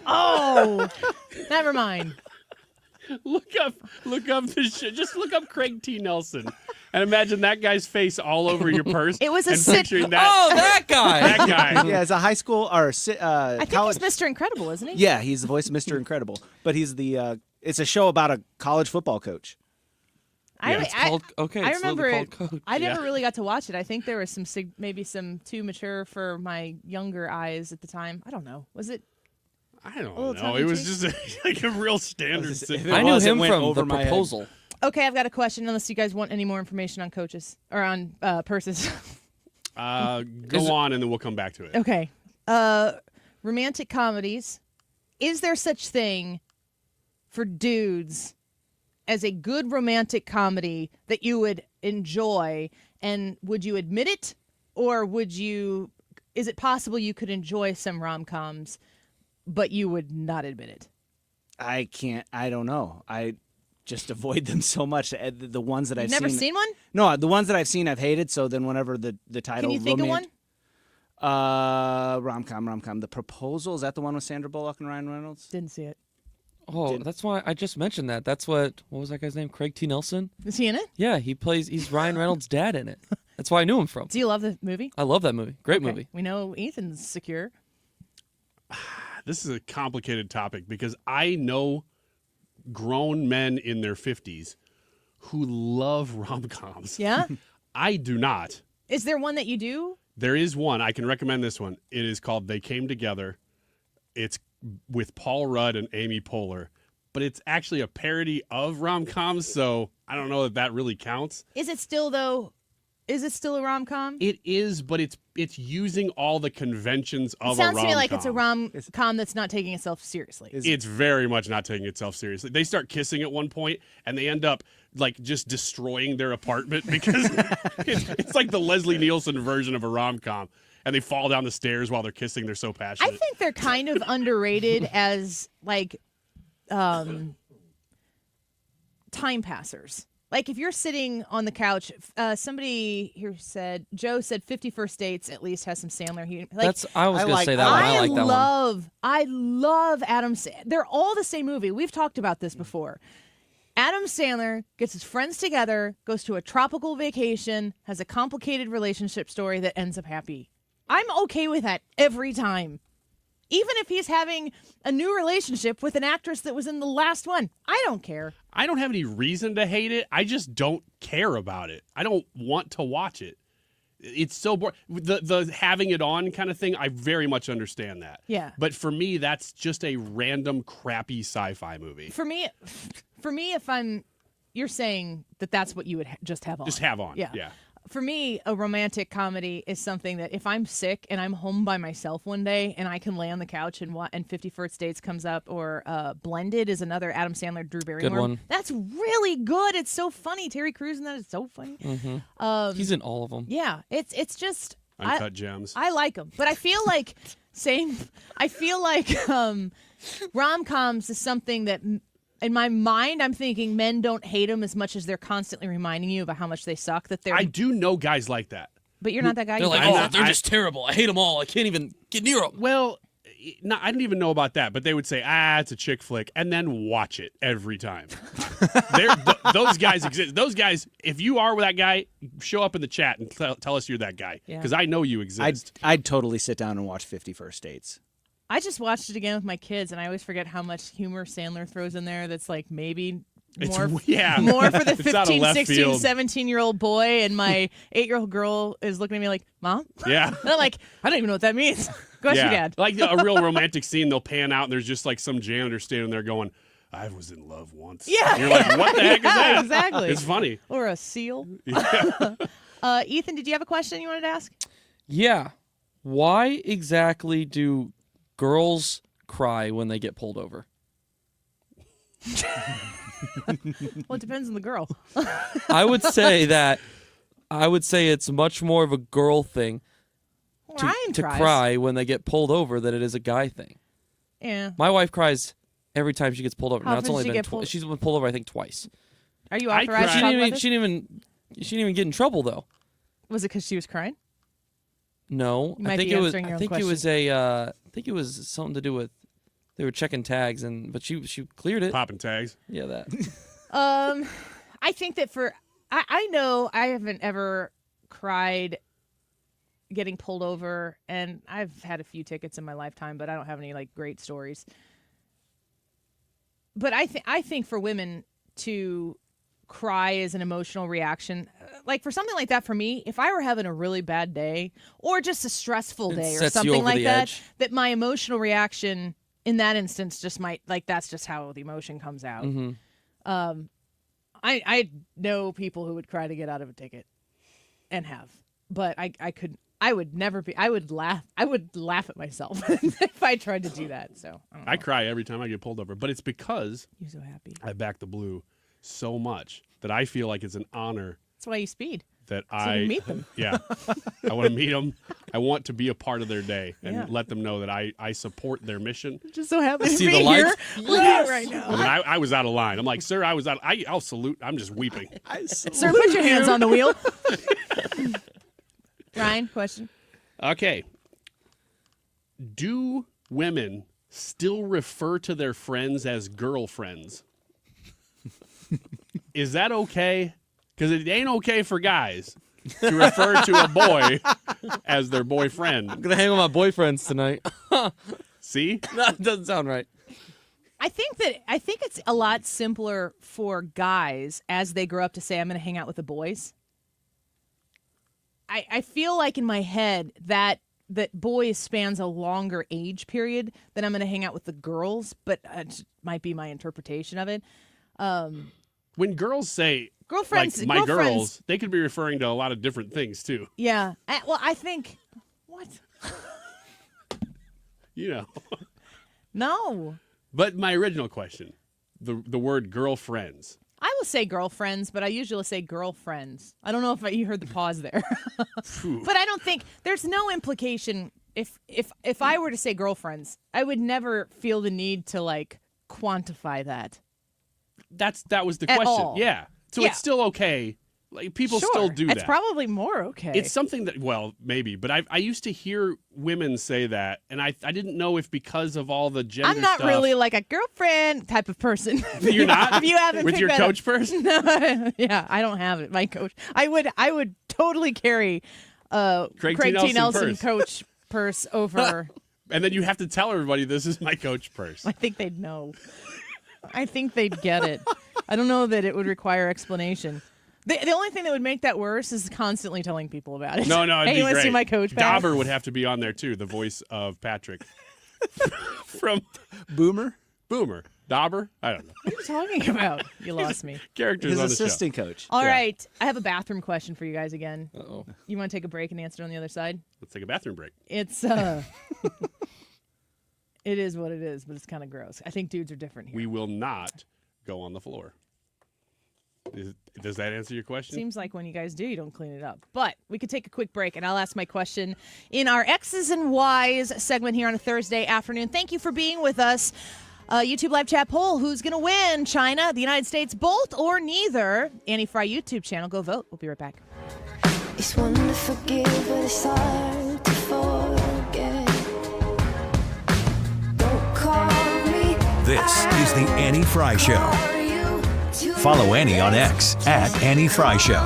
Oh, never mind. Look up this shit. Just look up Craig T. Nelson and imagine that guy's face all over your purse. It was a and sit. picturing that. Oh, that guy. That guy. Yeah, it's a high school or I think college. he's Mr. Incredible, isn't he? Yeah, he's the voice of Mr. Incredible. But he's the. It's a show about a college football coach. I remember literally it. called Coach. I never really got to watch it. I think there was maybe some too mature for my younger eyes at the time. I don't know. Was it? I don't little know. It was tongue-in-cheek? just like a real standard sitcom. I knew him went from over The my head. Proposal. Okay, I've got a question. Unless you guys want any more information on coaches or on purses. Go on, and then we'll come back to it. Okay. Romantic comedies. Is there such thing for dudes as a good romantic comedy that you would enjoy? And would you admit it? Or is it possible you could enjoy some rom-coms, but you would not admit it? I don't know. I just avoid them so much. The ones that I've You've never seen one? No, the ones that I've seen I've hated. So then whenever the title. Can you think of one? Rom-com. The Proposal, is that the one with Sandra Bullock and Ryan Reynolds? Didn't see it. Oh, that's why I just mentioned that. That's what was that guy's name? Craig T. Nelson? Is he in it? Yeah, he's Ryan Reynolds' dad in it. That's why I knew him from. Do you love the movie? I love that movie. Great movie. We know Ethan's secure. This is a complicated topic because I know grown men in their 50s who love rom-coms. Yeah? I do not. Is there one that you do? There is one. I can recommend this one. It is called They Came Together. It's with Paul Rudd and Amy Poehler, but it's actually a parody of rom-coms, so I don't know if that really counts. Is it still, though? Is it still a rom-com? It is, but it's using all the conventions of a rom-com. Sounds to me like it's a rom-com that's not taking itself seriously. It's very much not taking itself seriously. They start kissing at one point, and they end up like just destroying their apartment because it's like the Leslie Nielsen version of a rom-com. And they fall down the stairs while they're kissing. They're so passionate. I think they're kind of underrated as like time passers. Like if you're sitting on the couch, somebody here said, Joe said 50 First Dates at least has some Sandler. I was going to say that one. I like that one. I love Adam Sandler. They're all the same movie. We've talked about this before. Adam Sandler gets his friends together, goes to a tropical vacation, has a complicated relationship story that ends up happy. I'm okay with that every time. Even if he's having a new relationship with an actress that was in the last one. I don't care. I don't have any reason to hate it. I just don't care about it. I don't want to watch it. It's so boring. The having it on kind of thing, I very much understand that. Yeah. But for me, that's just a random crappy sci-fi movie. For me, you're saying that's what you would just have on. Just have on. Yeah. For me, a romantic comedy is something that if I'm sick and I'm home by myself one day and I can lay on the couch and 50 First Dates comes up, or Blended is another Adam Sandler, Drew Barrymore. Good one. That's really good. It's so funny. Terry Crews in that is so funny. Mm-hmm. He's in all of them. Yeah, it's just Uncut Gems. I like them, but I feel like rom-coms is something that. In my mind, I'm thinking men don't hate them as much as they're constantly reminding you about how much they suck. I do know guys like that. But you're not that guy. They're like, they're just terrible. I hate them all. I can't even get near them. Well, I didn't even know about that, but they would say, it's a chick flick, and then watch it every time. Those guys exist. Those guys, if you are with that guy, show up in the chat and tell us you're that guy, because I know you exist. I'd totally sit down and watch 50 First Dates. I just watched it again with my kids, and I always forget how much humor Sandler throws in there that's like maybe more for the 15, 16, 17-year-old boy, and my 8-year-old girl is looking at me like, Mom? Yeah. And I'm like, I don't even know what that means. Go ask your dad. Like a real romantic scene, they'll pan out, and there's just like some janitor standing there going, I was in love once. Yeah. And you're like, what the heck is that? Exactly. It's funny. Or a seal. Yeah. Ethan, did you have a question you wanted to ask? Yeah. Why exactly do girls cry when they get pulled over? Well, it depends on the girl. I would say it's much more of a girl thing to cry when they get pulled over than it is a guy thing. Yeah. My wife cries every time she gets pulled over. How Now it's often only does she been get pulled- she's been pulled over I think twice. Are you authorized to She talk didn't about even, this? she didn't even get in trouble though. Was it because she was crying? No, You might I think be it was. answering your I own think it question. was I think it was something to do with they were checking tags but she cleared it. Popping tags. Yeah, that. I think that I know I haven't ever cried getting pulled over, and I've had a few tickets in my lifetime, but I don't have any like great stories. But I think for women to cry is an emotional reaction. Like for something like that, for me, if I were having a really bad day or just a stressful day or sets you something over like the that, edge. that my emotional reaction in that instance just might, like, that's just how the emotion comes out. Mm-hmm. I know people who would cry to get out of a ticket and have, but I would never be. I would laugh at myself if I tried to do that. So I cry every time I get pulled over, but it's because you're so happy. I back the blue so much that I feel like it's an honor That's why you speed. that So you can meet them. Yeah, I want to meet them. I want to be a part of their day and Yeah. let them know that I support their mission. Just so happy to See be the here lights? with Yes! you right now. I mean, I was out of line. I'm like, sir, I'll salute. I'm just weeping. Sir, put your hands on the wheel. Ryan, question. Okay. Do women still refer to their friends as girlfriends? Is that okay? Because it ain't okay for guys to refer to a boy as their boyfriend. I'm gonna hang with my boyfriends tonight. See? That doesn't sound right. I think it's a lot simpler for guys as they grow up to say, I'm going to hang out with the boys. I feel like in my head that boys spans a longer age period than I'm going to hang out with the girls, but it might be my interpretation of it. When girls say Girlfriends- like my girlfriends- girls, they could be referring to a lot of different things too. Yeah. I think, what? You know. No. But my original question, the word girlfriends. I will say girlfriends, but I usually say girlfriends. I don't know if you heard the pause there. But I don't think there's no implication. If I were to say girlfriends, I would never feel the need to like quantify that. That was the At question. all. Yeah. So Yeah. it's still okay. Like people Sure. still do that. It's probably more okay. It's something that, well, maybe, but I used to hear women say that, and I didn't know if because of all the gender I'm not stuff. really like a girlfriend type of person. You're not? If you haven't With picked your that up. coach purse? No, yeah, I don't have it. My coach. I would totally carry Craig T. T. Nelson purse. coach purse over. And then you have to tell everybody this is my coach purse. I think they'd know. I think they'd get it. I don't know that it would require explanation. The only thing that would make that worse is constantly telling people about it. No, it'd hey, be you want to great. see my coach bag? Dauber would have to be on there too, the voice of Patrick. From Boomer? Dauber? I don't know. What are you talking about? You lost me. Characters His on the assistant show. coach. All Yeah. right. I have a bathroom question for you guys again. Uh-oh. You want to take a break and answer on the other side? Let's take a bathroom break. It's it is what it is, but it's kind of gross. I think dudes are different here. We will not go on the floor. Does that answer your question? Seems like when you guys do, you don't clean it up. But we could take a quick break, and I'll ask my question in our X's and Y's segment here on a Thursday afternoon. Thank you for being with us. YouTube live chat poll: who's going to win? China, the United States, both or neither? Annie Fry YouTube channel. Go vote. We'll be right back. It's one to forgive, but it's hard to forget. Don't call me. This is the Annie Fry Show. Follow Annie on X at Annie Fry Show.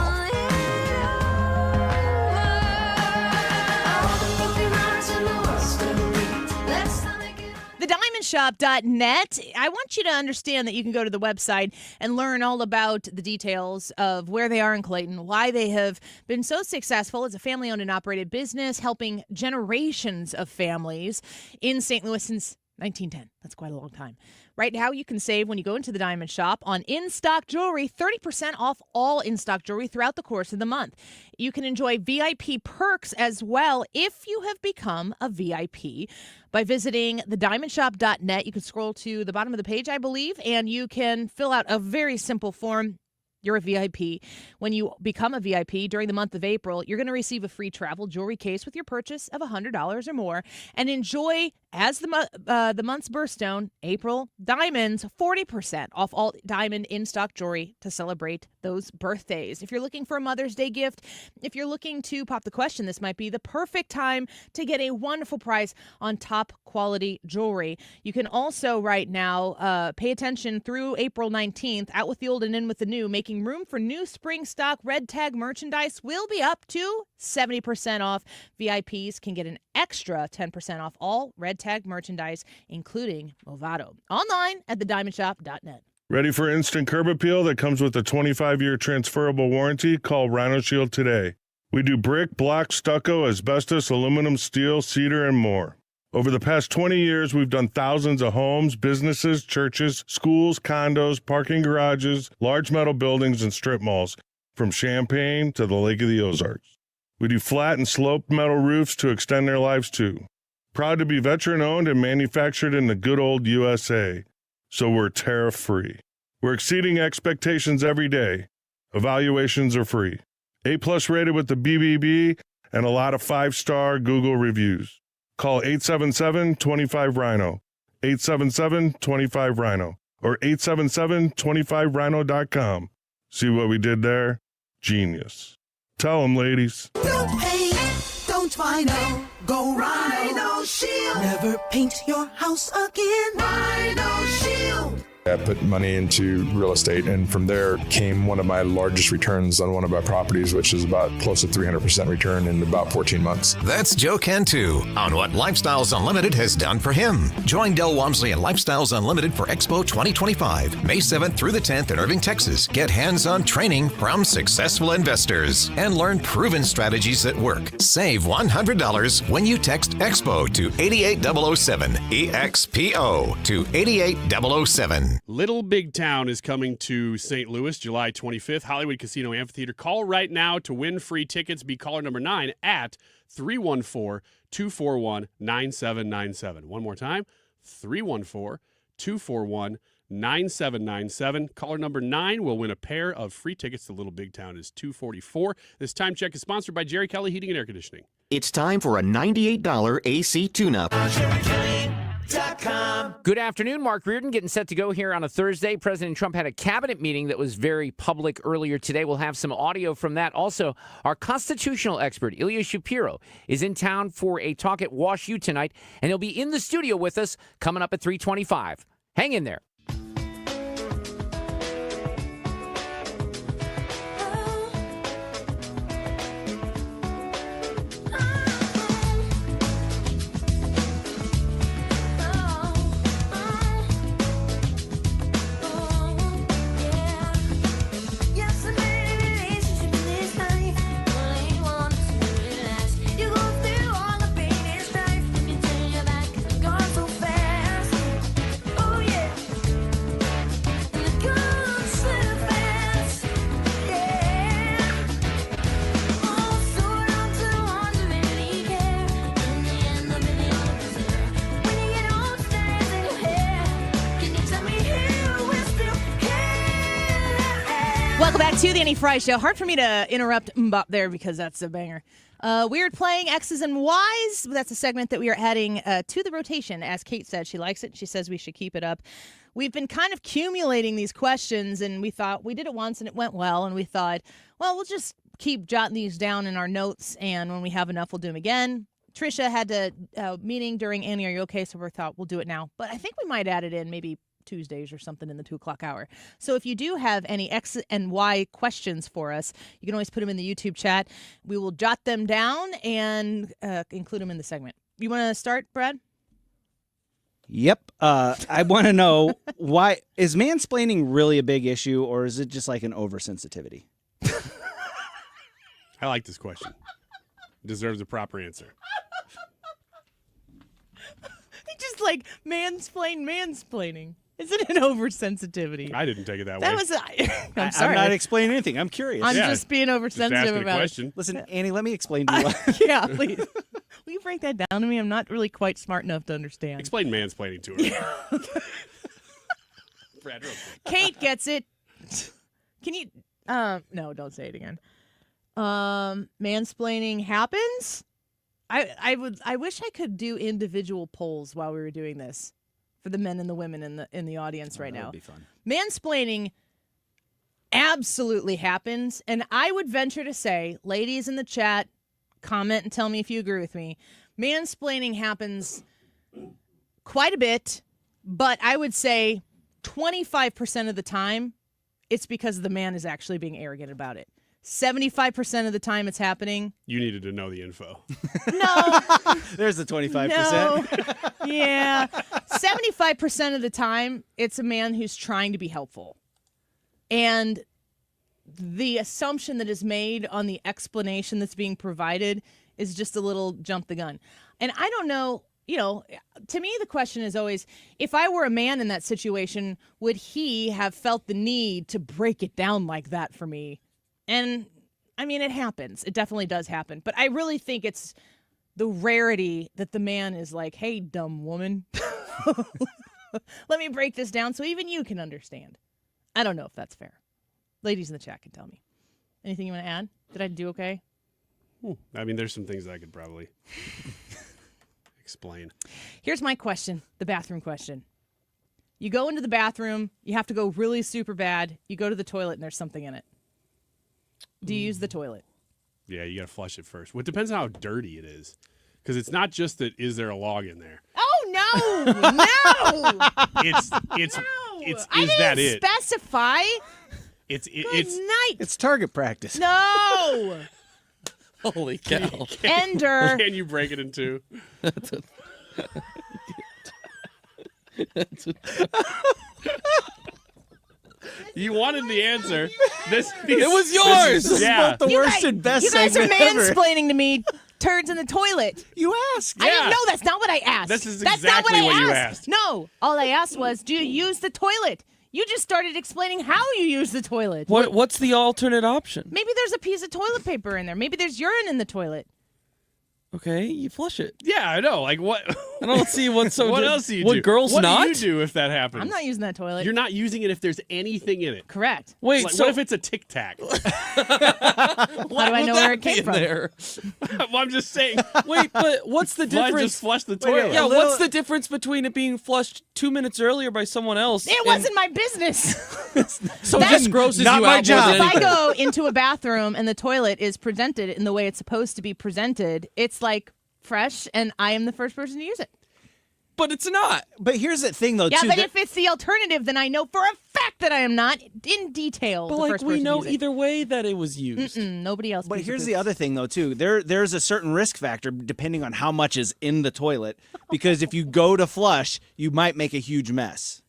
TheDiamondShop.net. I want you to understand that you can go to the website and learn all about the details of where they are in Clayton, why they have been so successful as a family-owned and operated business, helping generations of families in St. Louis since 1910. That's quite a long time. Right now, you can save when you go into the Diamond Shop on in-stock jewelry, 30% off all in-stock jewelry throughout the course of the month. You can enjoy VIP perks as well if you have become a VIP by visiting thediamondshop.net. You can scroll to the bottom of the page, I believe, and you can fill out a very simple form. You're a VIP. When you become a VIP during the month of April, you're going to receive a free travel jewelry case with your purchase of $100 or more, and enjoy, as the month's birthstone, April Diamonds, 40% off all diamond in-stock jewelry to celebrate those birthdays. If you're looking for a Mother's Day gift, if you're looking to pop the question, this might be the perfect time to get a wonderful price on top quality jewelry. You can also right now pay attention through April 19th, out with the old and in with the new, making room for new spring stock. Red Tag merchandise will be up to 70% off. VIPs can get an extra 10% off all Red Tag merchandise, including Movado. Online at thediamondshop.net. Ready for instant curb appeal that comes with a 25-year transferable warranty? Call Rhino Shield today. We do brick, block, stucco, asbestos, aluminum, steel, cedar, and more. Over the past 20 years, we've done thousands of homes, businesses, churches, schools, condos, parking garages, large metal buildings, and strip malls, from Champaign to the Lake of the Ozarks. We do flat and sloped metal roofs to extend their lives too. Proud to be veteran-owned and manufactured in the good old USA, so we're tariff-free. We're exceeding expectations every day. Evaluations are free. A+ rated with the BBB and a lot of 5-star Google reviews. Call 877-25-RHINO, 877-25-RHINO, or 877-25rhino.com. See what we did there? Genius. Tell them, ladies. Don't paint, don't Rhino, go Rhino Shield. Never paint your house again. Rhino Shield. I put money into real estate, and from there came one of my largest returns on one of my properties, which is about close to 300% return in about 14 months. That's Joe Cantu on what Lifestyles Unlimited has done for him. Join Del Walmsley and Lifestyles Unlimited for Expo 2025, May 7th through the 10th in Irving, Texas. Get hands-on training from successful investors and learn proven strategies that work. Save $100 when you text EXPO to 88007, EXPO to 88007. Little Big Town is coming to St. Louis July 25th, Hollywood Casino Amphitheater. Call right now to win free tickets. Be caller number 9 at 314-241-9797. One more time, 314-241-9797. Caller number 9 will win a pair of free tickets to Little Big Town. Is $244. This time check is sponsored by Jerry Kelly Heating and Air Conditioning. It's time for a $98 AC tune-up. Good afternoon. Mark Reardon getting set to go here on a Thursday. President Trump had a cabinet meeting that was very public earlier today. We'll have some audio from that. Also, our constitutional expert, Ilya Shapiro, is in town for a talk at Wash U tonight, and he'll be in the studio with us coming up at 3:25. Hang in there. Welcome back to the Annie Fry Show. Hard for me to interrupt Mbop there because that's a banger. We're playing X's and Y's. That's a segment that we are adding to the rotation. As Kate said, she likes it. She says we should keep it up. We've been kind of accumulating these questions, and we thought we did it once and it went well, and we thought, well, we'll just keep jotting these down in our notes, and when we have enough, we'll do them again. Trisha had a meeting during Annie, Are You Okay? So we thought we'll do it now. But I think we might add it in maybe Tuesdays or something in the 2 o'clock hour. So if you do have any X and Y questions for us, you can always put them in the YouTube chat. We will jot them down and include them in the segment. You want to start, Brad? Yep. I want to know, why is mansplaining really a big issue, or is it just like an oversensitivity? I like this question. Deserves a proper answer. Just like mansplaining. Isn't it oversensitivity? I didn't take it that way. That was. I'm sorry. I'm not explaining anything. I'm curious. I'm just being oversensitive about question. Listen, Annie, let me explain to you. Yeah, please. Will you break that down to me? I'm not really quite smart enough to understand. Explain mansplaining to her. Brad, real quick. Kate gets it. Can you? No, don't say it again. Mansplaining happens. I wish I could do individual polls while we were doing this for the men and the women in the audience right now. That would be fun. Mansplaining absolutely happens, and I would venture to say, ladies in the chat, comment and tell me if you agree with me. Mansplaining happens quite a bit, but I would say 25% of the time, it's because the man is actually being arrogant about it. 75% of the time it's happening. You needed to know the info. No. There's the 25%. No. Yeah. 75% of the time, it's a man who's trying to be helpful. And the assumption that is made on the explanation that's being provided is just a little jump the gun. And I don't know, to me the question is always, if I were a man in that situation, would he have felt the need to break it down like that for me? And, I mean, it happens. It definitely does happen. But I really think it's the rarity that the man is like, hey, dumb woman, let me break this down so even you can understand. I don't know if that's fair. Ladies in the chat can tell me. Anything you want to add? Did I do okay? I mean, there's some things I could probably explain. Here's my question, the bathroom question. You go into the bathroom, you have to go really super bad. You go to the toilet and there's something in it. Do you use the toilet? Yeah, you got to flush it first. Well, it depends on how dirty it is. Because it's not just that, is there a log in there? Oh, no. No. It's I is that didn't it? specify. It's night. It's target practice. No. Holy cow. Ender. Can you break it in two? You wanted the answer. It was yours. This is both the worst and best You guys are segment ever. mansplaining to me turds in the toilet. You asked. I didn't know. That's not what I asked. This is That's not exactly what I what you asked. asked. No. All I asked was, do you use the toilet? You just started explaining how you use the toilet. What's the alternate option? Maybe there's a piece of toilet paper in there. Maybe there's urine in the toilet. Okay, you flush it. Yeah, I know. Like what? I don't see what's so. What else do you do? Would girls what not? do you do if that happens? I'm not using that toilet. You're not using it if there's anything in it. Correct. Wait, Like, so what if it's a Tic Tac? How do I know where it came from? There? Well, I'm just saying. Wait, but what's the difference? Just flush the toilet. Yeah, what's the difference between it being flushed 2 minutes earlier by someone else? It wasn't my business. So it just grosses not you my out job. more If than I anything. go into a bathroom and the toilet is presented in the way it's supposed to be presented, it's like fresh, and I am the first person to use it. But it's not. But here's the thing, though, Yeah, too. but if it's the alternative, then I know for a fact that I am not in detail. But the like first we person to know use it. either way that it was used. Nobody else. But uses here's it. the other thing, though, too. There's a certain risk factor depending on how much is in the toilet. Because if you go to flush, you might make a huge mess.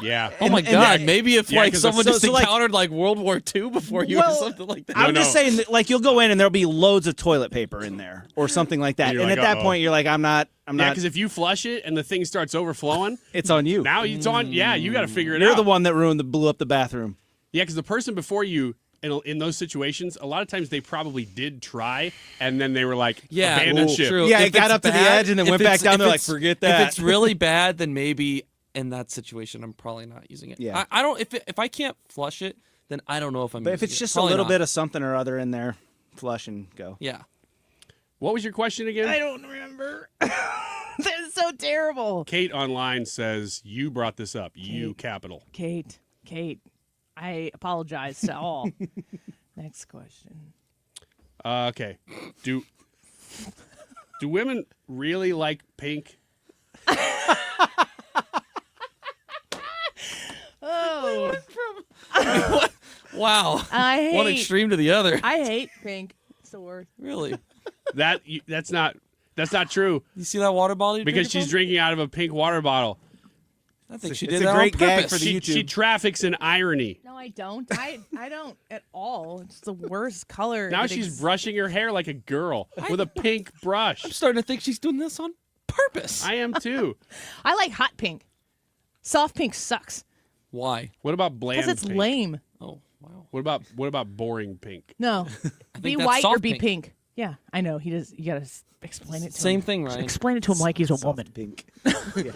Yeah. Oh my God! Maybe if Yeah, like 'cause someone so- just so, like- encountered like World War II before you or something like that. I'm just saying, that, like, you'll go in and there'll be loads of toilet paper in there or something like that. And you're And like, at that uh-oh. point, you're like, I'm not. Yeah, because if you flush it and the thing starts overflowing, It's on you. now it's on. Yeah, you got to figure it You're out. the one that blew up the bathroom. Yeah, because the person before you, in those situations, a lot of times they probably did try, and then they were like, Yeah, abandon ship. true. Yeah, If it got it's up to the bad- edge and then if went back it's- down. if They're like, it's- forget that. If it's really bad, then maybe in that situation, I'm probably not using it. Yeah. I don't. If I can't flush it, then I don't know if I'm. But if using it's it. just Probably a little not. bit of something or other in there, flush and go. Yeah. What was your question again? I don't remember. That's so terrible. Kate online says you brought this up. You capital. Kate, I apologize to all. Next question. Okay. Do women really like pink? Oh, Wow. I One hate- extreme to the other. I hate pink. It's the worst. Really? That's not true. You see that water bottle? Because she's drinking out of a pink water bottle. I think she it's did a that great on gag purpose. for the She YouTube. traffics in irony. No, I don't. I don't at all. It's the worst color. Now that she's brushing her hair like a girl with a pink brush. I'm starting to think she's doing this on purpose. I am too. I like hot pink. Soft pink sucks. Why? What about bland Because it's pink? lame. Oh, wow. What about boring pink? No. Be that's white or soft be pink. pink. Yeah, I know. He does. You got to explain it to him. Same thing, Ryan. Explain it to him like he's a woman. Pink.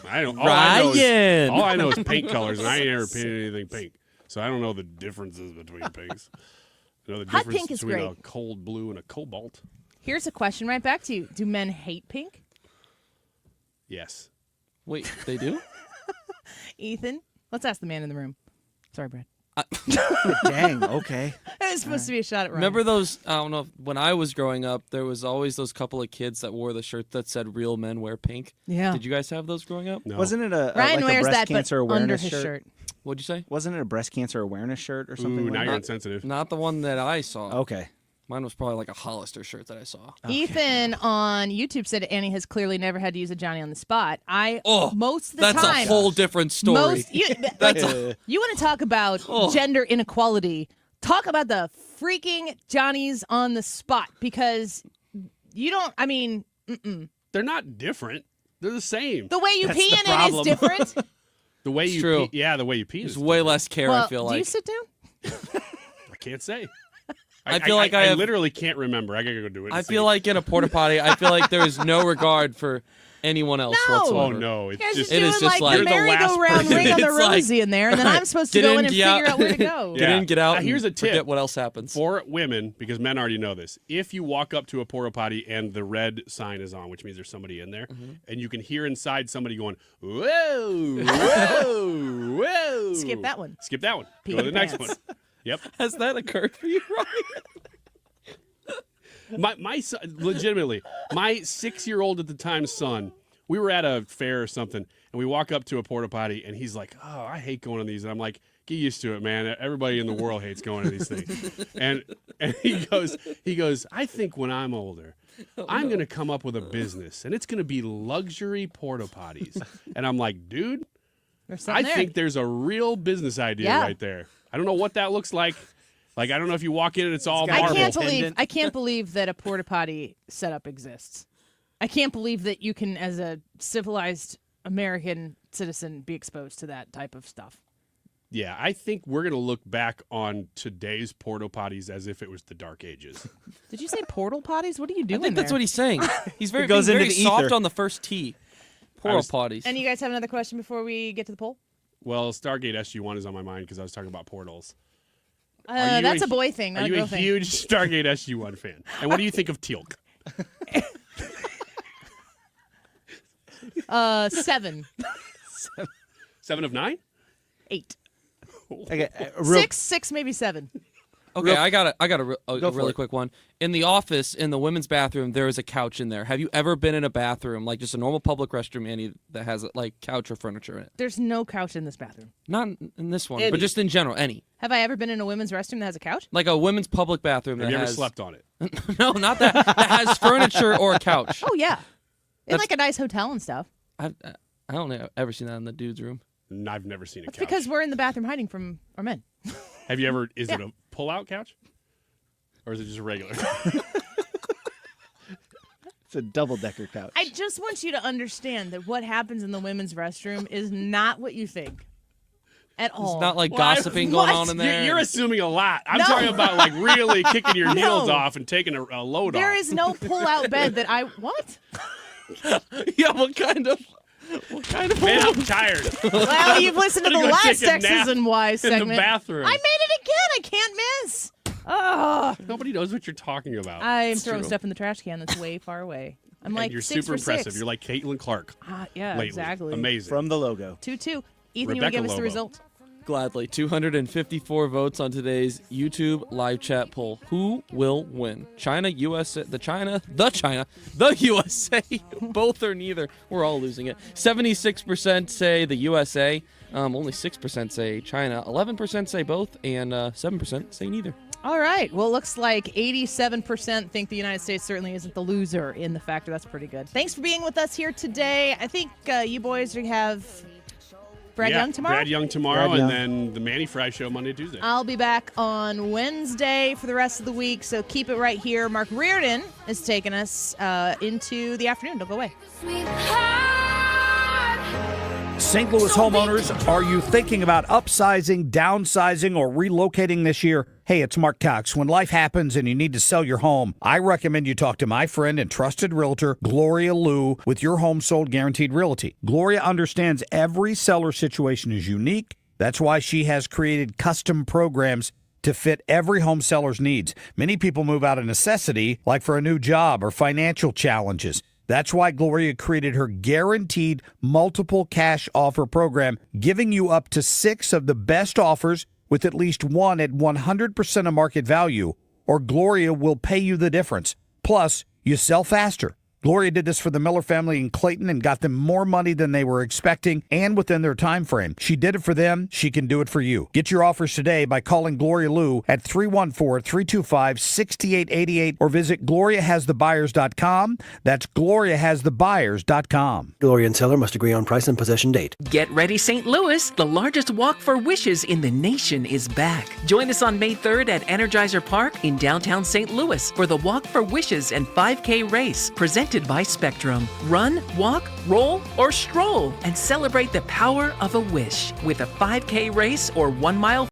I don't. Ryan! All I know is pink colors, and I ain't ever painted anything pink. So I don't know the differences between pinks. I know the Hot difference pink is between a great. cold blue and a cobalt. Here's a question right back to you. Do men hate pink? Yes. Wait, they do? Ethan, let's ask the man in the room. Sorry, Brad. Dang, okay. It was supposed to be a shot at Ryan. Remember those, I don't know, when I was growing up, there was always those couple of kids that wore the shirt that said real men wear pink. Yeah. Did you guys have those growing up? No. Wasn't it Ryan like wears a breast that, cancer but under awareness his shirt. What'd you say? Wasn't it a breast cancer awareness shirt or something? Ooh, like now that? you're insensitive. Not the one that I saw. Okay. Mine was probably like a Hollister shirt that I saw. Ethan on YouTube said Annie has clearly never had to use a Johnny on the spot. Most of the that's time. a whole different story. You want to talk about gender inequality? Talk about the freaking Johnnies on the spot because you don't. I mean, They're not different. They're the same. the way you pee in it is different. The way It's you true. pee, yeah, the way you pee There's is way less care, well, I feel do like. you sit down? I can't say. I feel like I have- literally can't remember. I gotta go do it. I feel like in a porta potty, I feel like there is no regard for anyone else No. whatsoever. Oh no, it's You guys just are doing like the you're the last merry-go-round person. ring on the It's like, rosy in there, and then I'm supposed to get go in, in and get out. figure out where to go. Get in, get out. and Here's a tip. Forget what else happens. For women, because men already know this, if you walk up to a porta potty and the red sign is on, which means there's somebody in there, and you can hear inside somebody going, whoa, whoa, whoa. Skip that one. Skip that one. Pee Go to the your next pants. one. Yep. Has that occurred for you, Ryan? My son, legitimately, my 6-year-old at the time son, we were at a fair or something, and we walk up to a porta potty, and he's like, "Oh, I hate going to these." And I'm like, "Get used to it, man. Everybody in the world hates going to these things." And he goes, "I think when I'm older, I'm going to come up with a business, and it's going to be luxury porta potties." And I'm like, "Dude, I think there's a real business idea right there. I don't know what that looks like. Like, I don't know if you walk in and it's all marble." I can't believe that a porta potty setup exists. I can't believe that you can, as a civilized American citizen, be exposed to that type of stuff. Yeah, I think we're going to look back on today's porta potties as if it was the Dark Ages. Did you say portal potties? What are you doing I think that's there? what he's saying. He's very, It goes being into very the soft ether. on the first tee. Porta potties. And you guys have another question before we get to the poll? Well, Stargate SG-1 is on my mind because I was talking about portals. Are you That's a boy thing, not Are a you girl a thing. huge Stargate SG-1 fan? And what do you think of Teal'c? 7. 7 of 9? 8. Okay, 6, maybe 7. Okay, I got a Go for really it. quick one. In the office, in the women's bathroom, there is a couch in there. Have you ever been in a bathroom, like just a normal public restroom, Annie, that has like couch or furniture in it? There's no couch in this bathroom. Not in this one, Any. but just in general, any. Have I ever been in a women's restroom that has a couch? Like a women's public bathroom Have that you ever has slept on it? no, not that. That has furniture or a couch. Oh, yeah. In That's- like a nice hotel and stuff. I don't know. I've ever seen that in the dude's room. And I've never seen a It's couch. because we're in the bathroom hiding from our men. Have you ever, is it a pull-out couch? Or is it just a regular? It's a double-decker couch. I just want you to understand that what happens in the women's restroom is not what you think at all. It's not like Well, gossiping going on in there. You're assuming a lot. I'm No. talking about like really kicking your heels No. off and taking a load There off. is no pull-out bed that I... What? Yeah, what kind of Man, I'm tired. Well, you've listened to I'm the gonna go last take a X's nap and Y's in segment. the bathroom. I made it again. I can't miss. Oh, Nobody knows what you're talking about. I'm It's throwing true. stuff in the trash can that's way far away. I'm And like you're 6 super for impressive. 6. You're like Caitlin Clark. Yeah, lately. exactly. Amazing. From the logo. 2-2. Ethan, you want Rebecca to give us the Lobo. result? Gladly. 254 votes on today's YouTube live chat poll. Who will win? China, USA, the USA. Both or neither. We're all losing it. 76% say the USA. Only 6% say China. 11% say both, and 7% say neither. All right. Well, it looks like 87% think the United States certainly isn't the loser in the factor. That's pretty good. Thanks for being with us here today. I think you boys have Brad Young tomorrow? Brad Young tomorrow, Brad Young. and then the Manny Fry Show Monday, Tuesday. I'll be back on Wednesday for the rest of the week, so keep it right here. Mark Reardon is taking us into the afternoon. Don't go away. St. Louis homeowners, are you thinking about upsizing, downsizing, or relocating this year? Hey, it's Mark Cox. When life happens and you need to sell your home, I recommend you talk to my friend and trusted realtor, Gloria Liu, with Your Home Sold Guaranteed Realty. Gloria understands every seller situation is unique. That's why she has created custom programs to fit every home seller's needs. Many people move out of necessity, like for a new job or financial challenges. That's why Gloria created her guaranteed multiple cash offer program, giving you up to 6 of the best offers with at least one at 100% of market value, or Gloria will pay you the difference. Plus, you sell faster. Gloria did this for the Miller family in Clayton and got them more money than they were expecting and within their time frame. She did it for them. She can do it for you. Get your offers today by calling Gloria Liu at 314-325-6888 or visit GloriaHasTheBuyers.com. That's GloriaHasTheBuyers.com. Gloria and seller must agree on price and possession date. Get ready, St. Louis. The largest walk for wishes in the nation is back. Join us on May 3rd at Energizer Park in downtown St. Louis for the Walk for Wishes and 5K race presented by Spectrum. Run, walk, roll, or stroll and celebrate the power of a wish with a 5K race or 1 mile